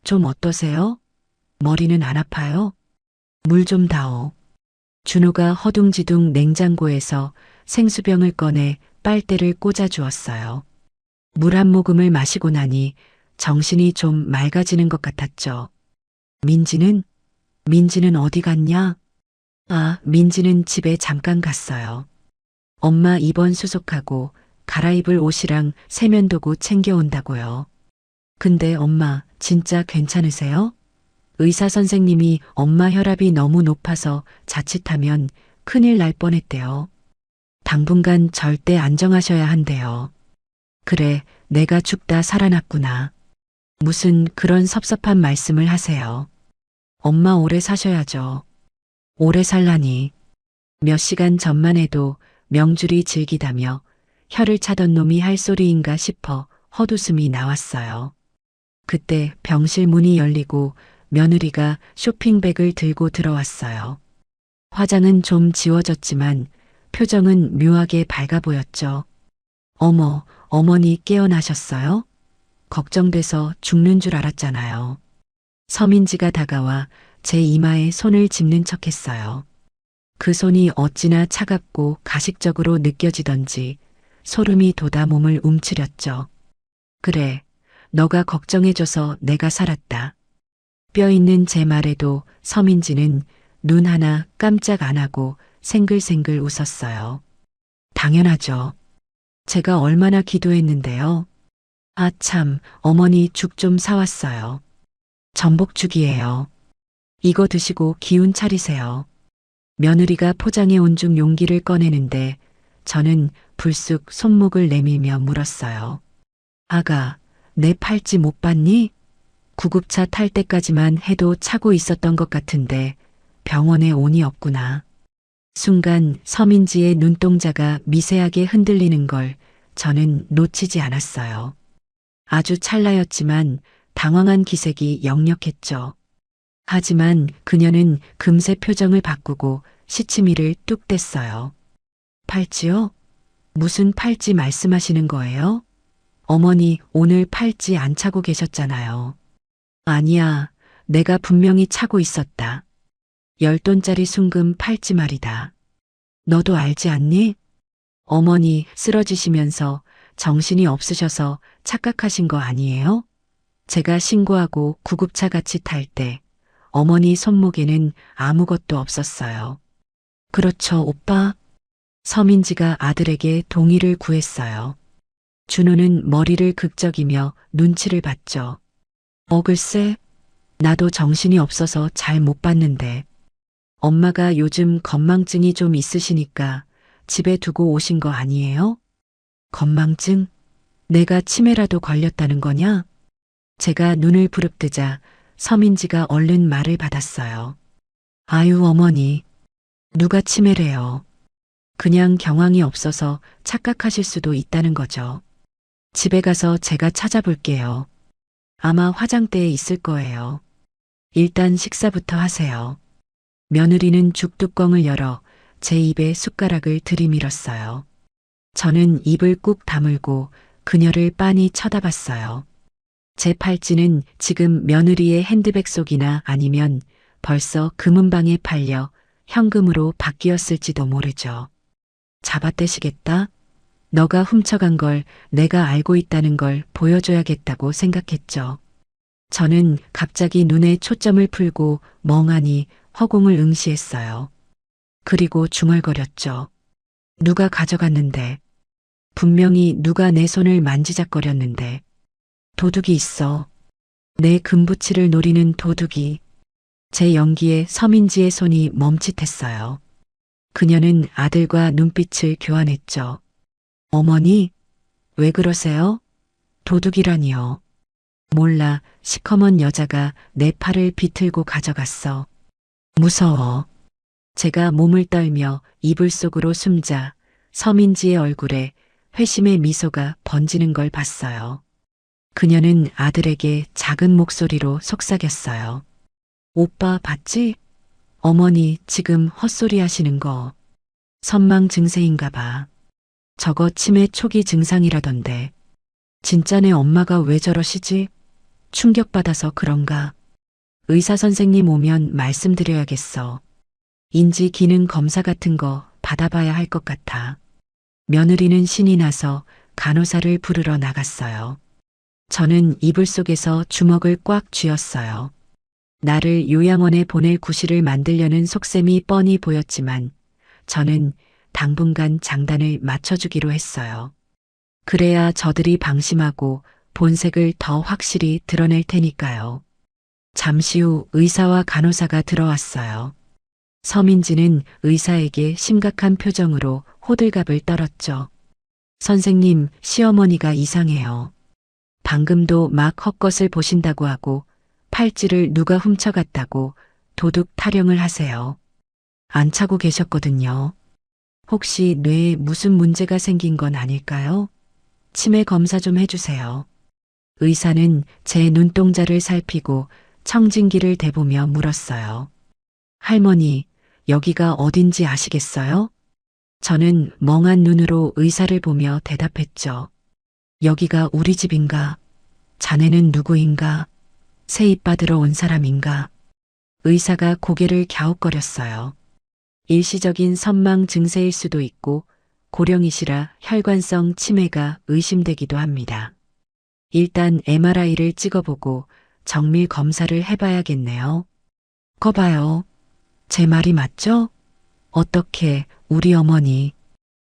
좀 어떠세요? 머리는 안 아파요? 물 좀 다오. 준호가 허둥지둥 냉장고에서 생수병을 꺼내 빨대를 꽂아 주었어요. 물 한 모금을 마시고 나니 정신이 좀 맑아지는 것 같았죠. 민지는 어디 갔냐? 민지는 집에 잠깐 갔어요. 엄마 입원 수속하고 갈아입을 옷이랑 세면도구 챙겨온다고요. 근데 엄마, 진짜 괜찮으세요? 의사 선생님이 엄마 혈압이 너무 높아서 자칫하면 큰일 날 뻔했대요. 당분간 절대 안정하셔야 한대요. 그래, 내가 죽다 살아났구나. 무슨 그런 섭섭한 말씀을 하세요. 엄마 오래 사셔야죠. 오래 살라니. 몇 시간 전만 해도 명줄이 질기다며 혀를 차던 놈이 할 소리인가 싶어 헛웃음이 나왔어요. 그때 병실 문이 열리고 며느리가 쇼핑백을 들고 들어왔어요. 화장은 좀 지워졌지만 표정은 묘하게 밝아 보였죠. 어머, 어머니 깨어나셨어요? 걱정돼서 죽는 줄 알았잖아요. 서민지가 다가와 제 이마에 손을 짚는 척했어요. 그 손이 어찌나 차갑고 가식적으로 느껴지던지 소름이 돋아 몸을 움츠렸죠. 그래, 너가 걱정해줘서 내가 살았다. 뼈 있는 제 말에도 서민지는 눈 하나 깜짝 안 하고 생글생글 웃었어요. 당연하죠. 제가 얼마나 기도했는데요. 아 참, 어머니 죽 좀 사왔어요. 전복죽이에요. 이거 드시고 기운 차리세요. 며느리가 포장해 온 중 용기를 꺼내는데 저는 불쑥 손목을 내밀며 물었어요. 아가, 내 팔찌 못 봤니? 구급차 탈 때까지만 해도 차고 있었던 것 같은데 병원에 온이 없구나. 순간 서민지의 눈동자가 미세하게 흔들리는 걸 저는 놓치지 않았어요. 아주 찰나였지만 당황한 기색이 역력했죠. 하지만 그녀는 금세 표정을 바꾸고 시치미를 뚝 뗐어요. 팔찌요? 무슨 팔찌 말씀하시는 거예요? 어머니 오늘 팔찌 안 차고 계셨잖아요. 아니야, 내가 분명히 차고 있었다. 10돈짜리 순금 팔찌 말이다. 너도 알지 않니? 어머니 쓰러지시면서 정신이 없으셔서 착각하신 거 아니에요? 제가 신고하고 구급차 같이 탈 때 어머니 손목에는 아무것도 없었어요. 그렇죠, 오빠? 서민지가 아들에게 동의를 구했어요. 준호는 머리를 극적이며 눈치를 봤죠. 글쎄, 나도 정신이 없어서 잘 못 봤는데. 엄마가 요즘 건망증이 좀 있으시니까 집에 두고 오신 거 아니에요? 건망증? 내가 치매라도 걸렸다는 거냐? 제가 눈을 부릅뜨자 서민지가 얼른 말을 받았어요. 아유, 어머니. 누가 치매래요? 그냥 경황이 없어서 착각하실 수도 있다는 거죠. 집에 가서 제가 찾아볼게요. 아마 화장대에 있을 거예요. 일단 식사부터 하세요. 며느리는 죽뚜껑을 열어 제 입에 숟가락을 들이밀었어요. 저는 입을 꾹 다물고 그녀를 빤히 쳐다봤어요. 제 팔찌는 지금 며느리의 핸드백 속이나 아니면 벌써 금은방에 팔려 현금으로 바뀌었을지도 모르죠. 잡아떼시겠다? 너가 훔쳐간 걸 내가 알고 있다는 걸 보여줘야겠다고 생각했죠. 저는 갑자기 눈에 초점을 풀고 멍하니 허공을 응시했어요. 그리고 중얼거렸죠. 누가 가져갔는데. 분명히 누가 내 손을 만지작거렸는데. 도둑이 있어. 내 금부치를 노리는 도둑이. 제 연기에 서민지의 손이 멈칫했어요. 그녀는 아들과 눈빛을 교환했죠. 어머니, 왜 그러세요? 도둑이라니요. 몰라, 시커먼 여자가 내 팔을 비틀고 가져갔어. 무서워. 제가 몸을 떨며 이불 속으로 숨자 서민지의 얼굴에 회심의 미소가 번지는 걸 봤어요. 그녀는 아들에게 작은 목소리로 속삭였어요. 오빠 봤지? 어머니 지금 헛소리 하시는 거. 선망 증세인가 봐. 저거 치매 초기 증상이라던데. 진짜네 엄마가 왜 저러시지? 충격받아서 그런가? 의사 선생님 오면 말씀드려야겠어. 인지 기능 검사 같은 거 받아봐야 할 것 같아. 며느리는 신이 나서 간호사를 부르러 나갔어요. 저는 이불 속에서 주먹을 꽉 쥐었어요. 나를 요양원에 보낼 구실을 만들려는 속셈이 뻔히 보였지만 저는 당분간 장단을 맞춰주기로 했어요. 그래야 저들이 방심하고 본색을 더 확실히 드러낼 테니까요. 잠시 후 의사와 간호사가 들어왔어요. 서민지는 의사에게 심각한 표정으로 호들갑을 떨었죠. 선생님, 시어머니가 이상해요. 방금도 막 헛것을 보신다고 하고 팔찌를 누가 훔쳐갔다고 도둑 타령을 하세요. 안 차고 계셨거든요. 혹시 뇌에 무슨 문제가 생긴 건 아닐까요? 치매 검사 좀 해주세요. 의사는 제 눈동자를 살피고 청진기를 대보며 물었어요. 할머니, 여기가 어딘지 아시겠어요? 저는 멍한 눈으로 의사를 보며 대답했죠. 여기가 우리 집인가? 자네는 누구인가? 세입 받으러 온 사람인가? 의사가 고개를 갸웃거렸어요. 일시적인 선망 증세일 수도 있고 고령이시라 혈관성 치매가 의심되기도 합니다. 일단 MRI를 찍어보고 정밀 검사를 해봐야겠네요. 거봐요. 제 말이 맞죠? 어떻게 우리 어머니.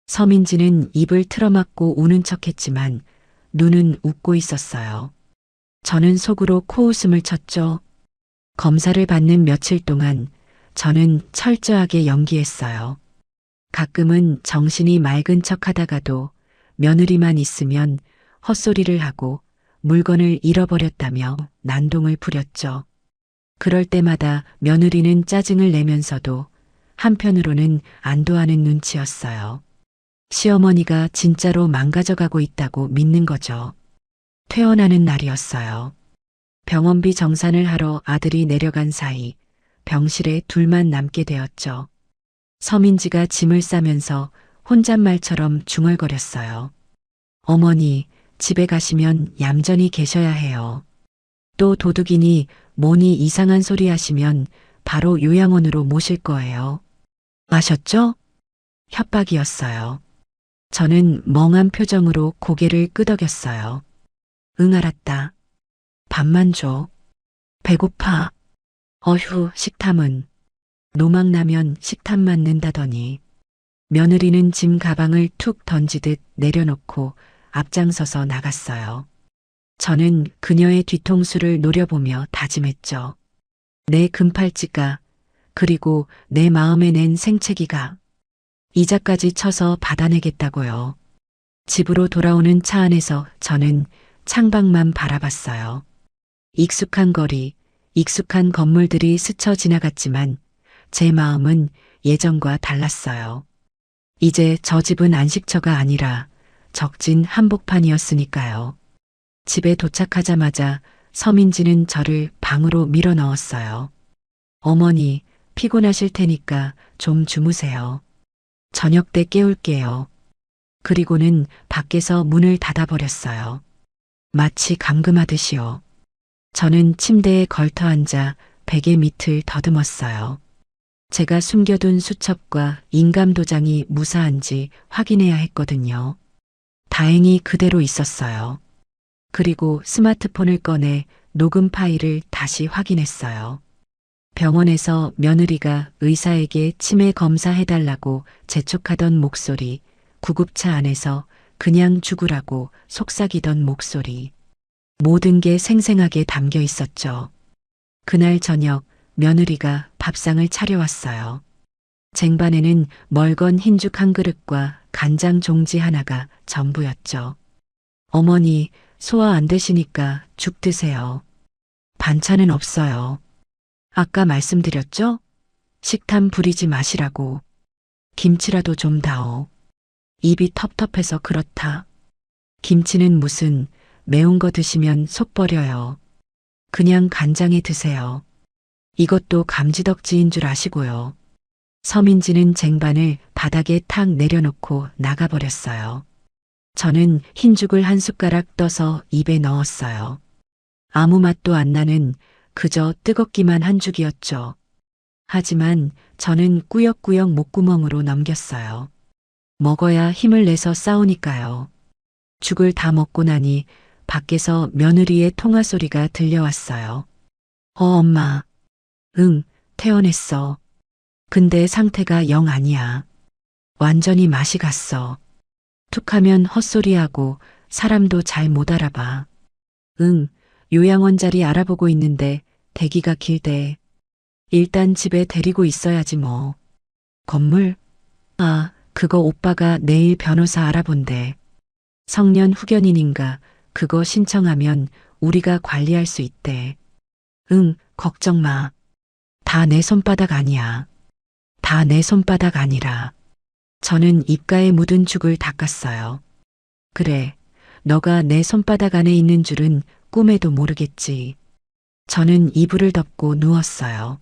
서민지는 입을 틀어막고 우는 척했지만 눈은 웃고 있었어요. 저는 속으로 코웃음을 쳤죠. 검사를 받는 며칠 동안 저는 철저하게 연기했어요. 가끔은 정신이 맑은 척 하다가도 며느리만 있으면 헛소리를 하고 물건을 잃어버렸다며 난동을 부렸죠. 그럴 때마다 며느리는 짜증을 내면서도 한편으로는 안도하는 눈치였어요. 시어머니가 진짜로 망가져가고 있다고 믿는 거죠. 퇴원하는 날이었어요. 병원비 정산을 하러 아들이 내려간 사이 병실에 둘만 남게 되었죠. 서민지가 짐을 싸면서 혼잣말처럼 중얼거렸어요. 어머니, 집에 가시면 얌전히 계셔야 해요. 또 도둑이니 뭐니 이상한 소리 하시면 바로 요양원으로 모실 거예요. 아셨죠? 협박이었어요. 저는 멍한 표정으로 고개를 끄덕였어요. 응, 알았다. 밥만 줘. 배고파. 어휴, 식탐은. 노망나면 식탐 맞는다더니. 며느리는 짐 가방을 툭 던지듯 내려놓고 앞장서서 나갔어요. 저는 그녀의 뒤통수를 노려보며 다짐했죠. 내 금팔찌가, 그리고 내 마음에 낸 생채기가 이자까지 쳐서 받아내겠다고요. 집으로 돌아오는 차 안에서 저는 창밖만 바라봤어요. 익숙한 거리, 익숙한 건물들이 스쳐 지나갔지만 제 마음은 예전과 달랐어요. 이제 저 집은 안식처가 아니라 적진 한복판이었으니까요. 집에 도착하자마자 서민지는 저를 방으로 밀어 넣었어요. 어머니, 피곤하실 테니까 좀 주무세요. 저녁 때 깨울게요. 그리고는 밖에서 문을 닫아버렸어요. 마치 감금하듯이요. 저는 침대에 걸터 앉아 베개 밑을 더듬었어요. 제가 숨겨둔 수첩과 인감도장이 무사한지 확인해야 했거든요. 다행히 그대로 있었어요. 그리고 스마트폰을 꺼내 녹음 파일을 다시 확인했어요. 병원에서 며느리가 의사에게 치매 검사해달라고 재촉하던 목소리, 구급차 안에서 그냥 죽으라고 속삭이던 목소리. 모든 게 생생하게 담겨 있었죠. 그날 저녁 며느리가 밥상을 차려왔어요. 쟁반에는 멀건 흰죽 한 그릇과 간장 종지 하나가 전부였죠. 어머니, 소화 안 되시니까 죽 드세요. 반찬은 없어요. 아까 말씀드렸죠? 식탐 부리지 마시라고. 김치라도 좀 다오. 입이 텁텁해서 그렇다. 김치는 무슨 매운 거 드시면 속 버려요. 그냥 간장에 드세요. 이것도 감지덕지인 줄 아시고요. 서민지는 쟁반을 바닥에 탁 내려놓고 나가버렸어요. 저는 흰죽을 한 숟가락 떠서 입에 넣었어요. 아무 맛도 안 나는 그저 뜨겁기만 한 죽이었죠. 하지만 저는 꾸역꾸역 목구멍으로 넘겼어요. 먹어야 힘을 내서 싸우니까요. 죽을 다 먹고 나니 밖에서 며느리의 통화 소리가 들려왔어요. 엄마. 응, 퇴원했어. 근데 상태가 영 아니야. 완전히 맛이 갔어. 툭하면 헛소리하고 사람도 잘 못 알아봐. 응, 요양원 자리 알아보고 있는데 대기가 길대. 일단 집에 데리고 있어야지 뭐. 건물? 아, 그거 오빠가 내일 변호사 알아본대. 성년 후견인인가 그거 신청하면 우리가 관리할 수 있대. 응, 걱정 마. 다 내 손바닥 아니야. 다 내 손바닥 아니라. 저는 입가에 묻은 죽을 닦았어요. 그래, 너가 내 손바닥 안에 있는 줄은 꿈에도 모르겠지. 저는 이불을 덮고 누웠어요.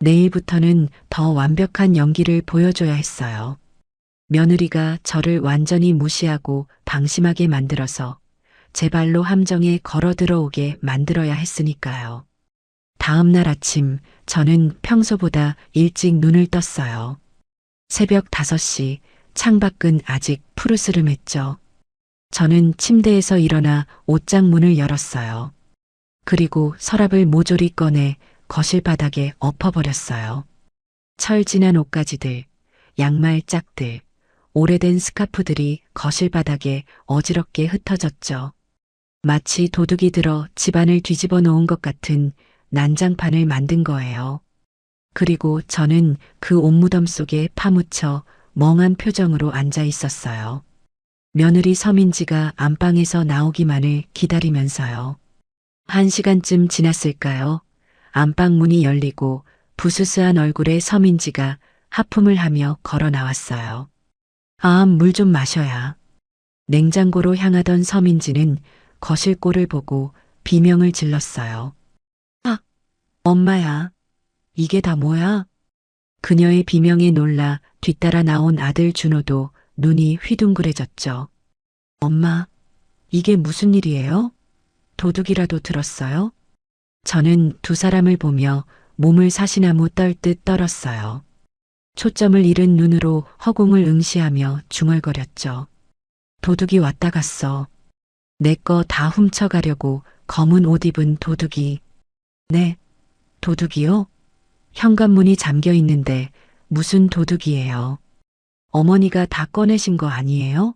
내일부터는 더 완벽한 연기를 보여줘야 했어요. 며느리가 저를 완전히 무시하고 방심하게 만들어서 제 발로 함정에 걸어 들어오게 만들어야 했으니까요. 다음 날 아침 저는 평소보다 일찍 눈을 떴어요. 새벽 5시 창밖은 아직 푸르스름했죠. 저는 침대에서 일어나 옷장 문을 열었어요. 그리고 서랍을 모조리 꺼내 거실 바닥에 엎어버렸어요. 철 지난 옷가지들, 양말 짝들, 오래된 스카프들이 거실 바닥에 어지럽게 흩어졌죠. 마치 도둑이 들어 집안을 뒤집어 놓은 것 같은 난장판을 만든 거예요. 그리고 저는 그 옷무덤 속에 파묻혀 멍한 표정으로 앉아 있었어요. 며느리 서민지가 안방에서 나오기만을 기다리면서요. 1시간쯤 지났을까요? 안방 문이 열리고 부스스한 얼굴의 서민지가 하품을 하며 걸어 나왔어요. 아, 물 좀 마셔야. 냉장고로 향하던 서민지는 거실 꼴을 보고 비명을 질렀어요. 아, 엄마야. 이게 다 뭐야? 그녀의 비명에 놀라 뒤따라 나온 아들 준호도 눈이 휘둥그레졌죠. 엄마, 이게 무슨 일이에요? 도둑이라도 들었어요? 저는 두 사람을 보며 몸을 사시나무 떨듯 떨었어요. 초점을 잃은 눈으로 허공을 응시하며 중얼거렸죠. 도둑이 왔다 갔어. 내 거 다 훔쳐가려고 검은 옷 입은 도둑이. 네, 도둑이요? 현관문이 잠겨 있는데 무슨 도둑이에요? 어머니가 다 꺼내신 거 아니에요?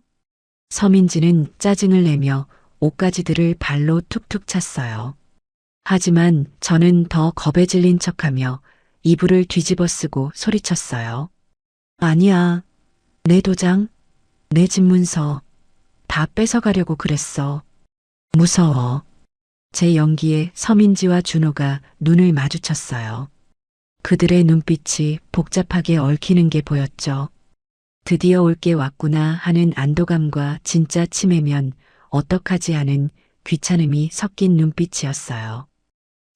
서민지는 짜증을 내며 옷가지들을 발로 툭툭 찼어요. 하지만 저는 더 겁에 질린 척하며 이불을 뒤집어 쓰고 소리쳤어요. 아니야. 내 도장, 내 집문서 다 뺏어가려고 그랬어. 무서워. 제 연기에 서민지와 준호가 눈을 마주쳤어요. 그들의 눈빛이 복잡하게 얽히는 게 보였죠. 드디어 올 게 왔구나 하는 안도감과 진짜 치매면 어떡하지 하는 귀찮음이 섞인 눈빛이었어요.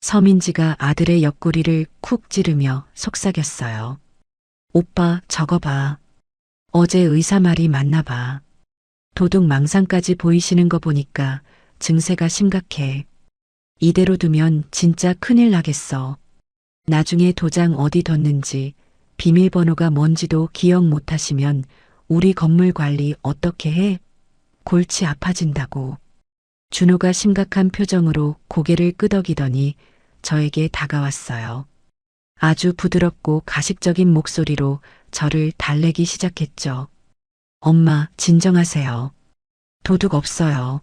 서민지가 아들의 옆구리를 쿡 찌르며 속삭였어요. 오빠, 저거 봐. 어제 의사 말이 맞나 봐. 도둑 망상까지 보이시는 거 보니까 증세가 심각해. 이대로 두면 진짜 큰일 나겠어. 나중에 도장 어디 뒀는지 비밀번호가 뭔지도 기억 못하시면 우리 건물 관리 어떻게 해? 골치 아파진다고. 준호가 심각한 표정으로 고개를 끄덕이더니 저에게 다가왔어요. 아주 부드럽고 가식적인 목소리로 저를 달래기 시작했죠. 엄마, 진정하세요. 도둑 없어요.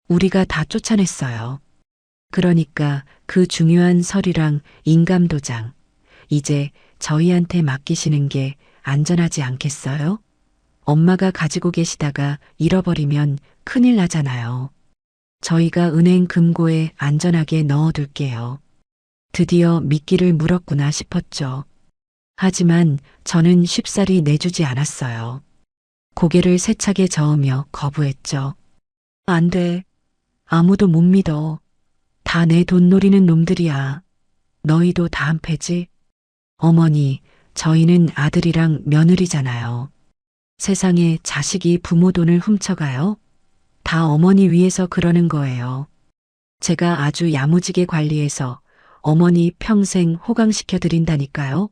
우리가 다 쫓아냈어요. 그러니까 그 중요한 서류랑 인감도장, 이제 저희한테 맡기시는 게 안전하지 않겠어요? 엄마가 가지고 계시다가 잃어버리면 큰일 나잖아요. 저희가 은행 금고에 안전하게 넣어둘게요. 드디어 미끼를 물었구나 싶었죠. 하지만 저는 쉽사리 내주지 않았어요. 고개를 세차게 저으며 거부했죠. 안 돼. 아무도 못 믿어. 다 내 돈 노리는 놈들이야. 너희도 다 한패지? 어머니, 저희는 아들이랑 며느리잖아요. 세상에 자식이 부모 돈을 훔쳐가요? 다 어머니 위해서 그러는 거예요. 제가 아주 야무지게 관리해서 어머니 평생 호강시켜 드린다니까요.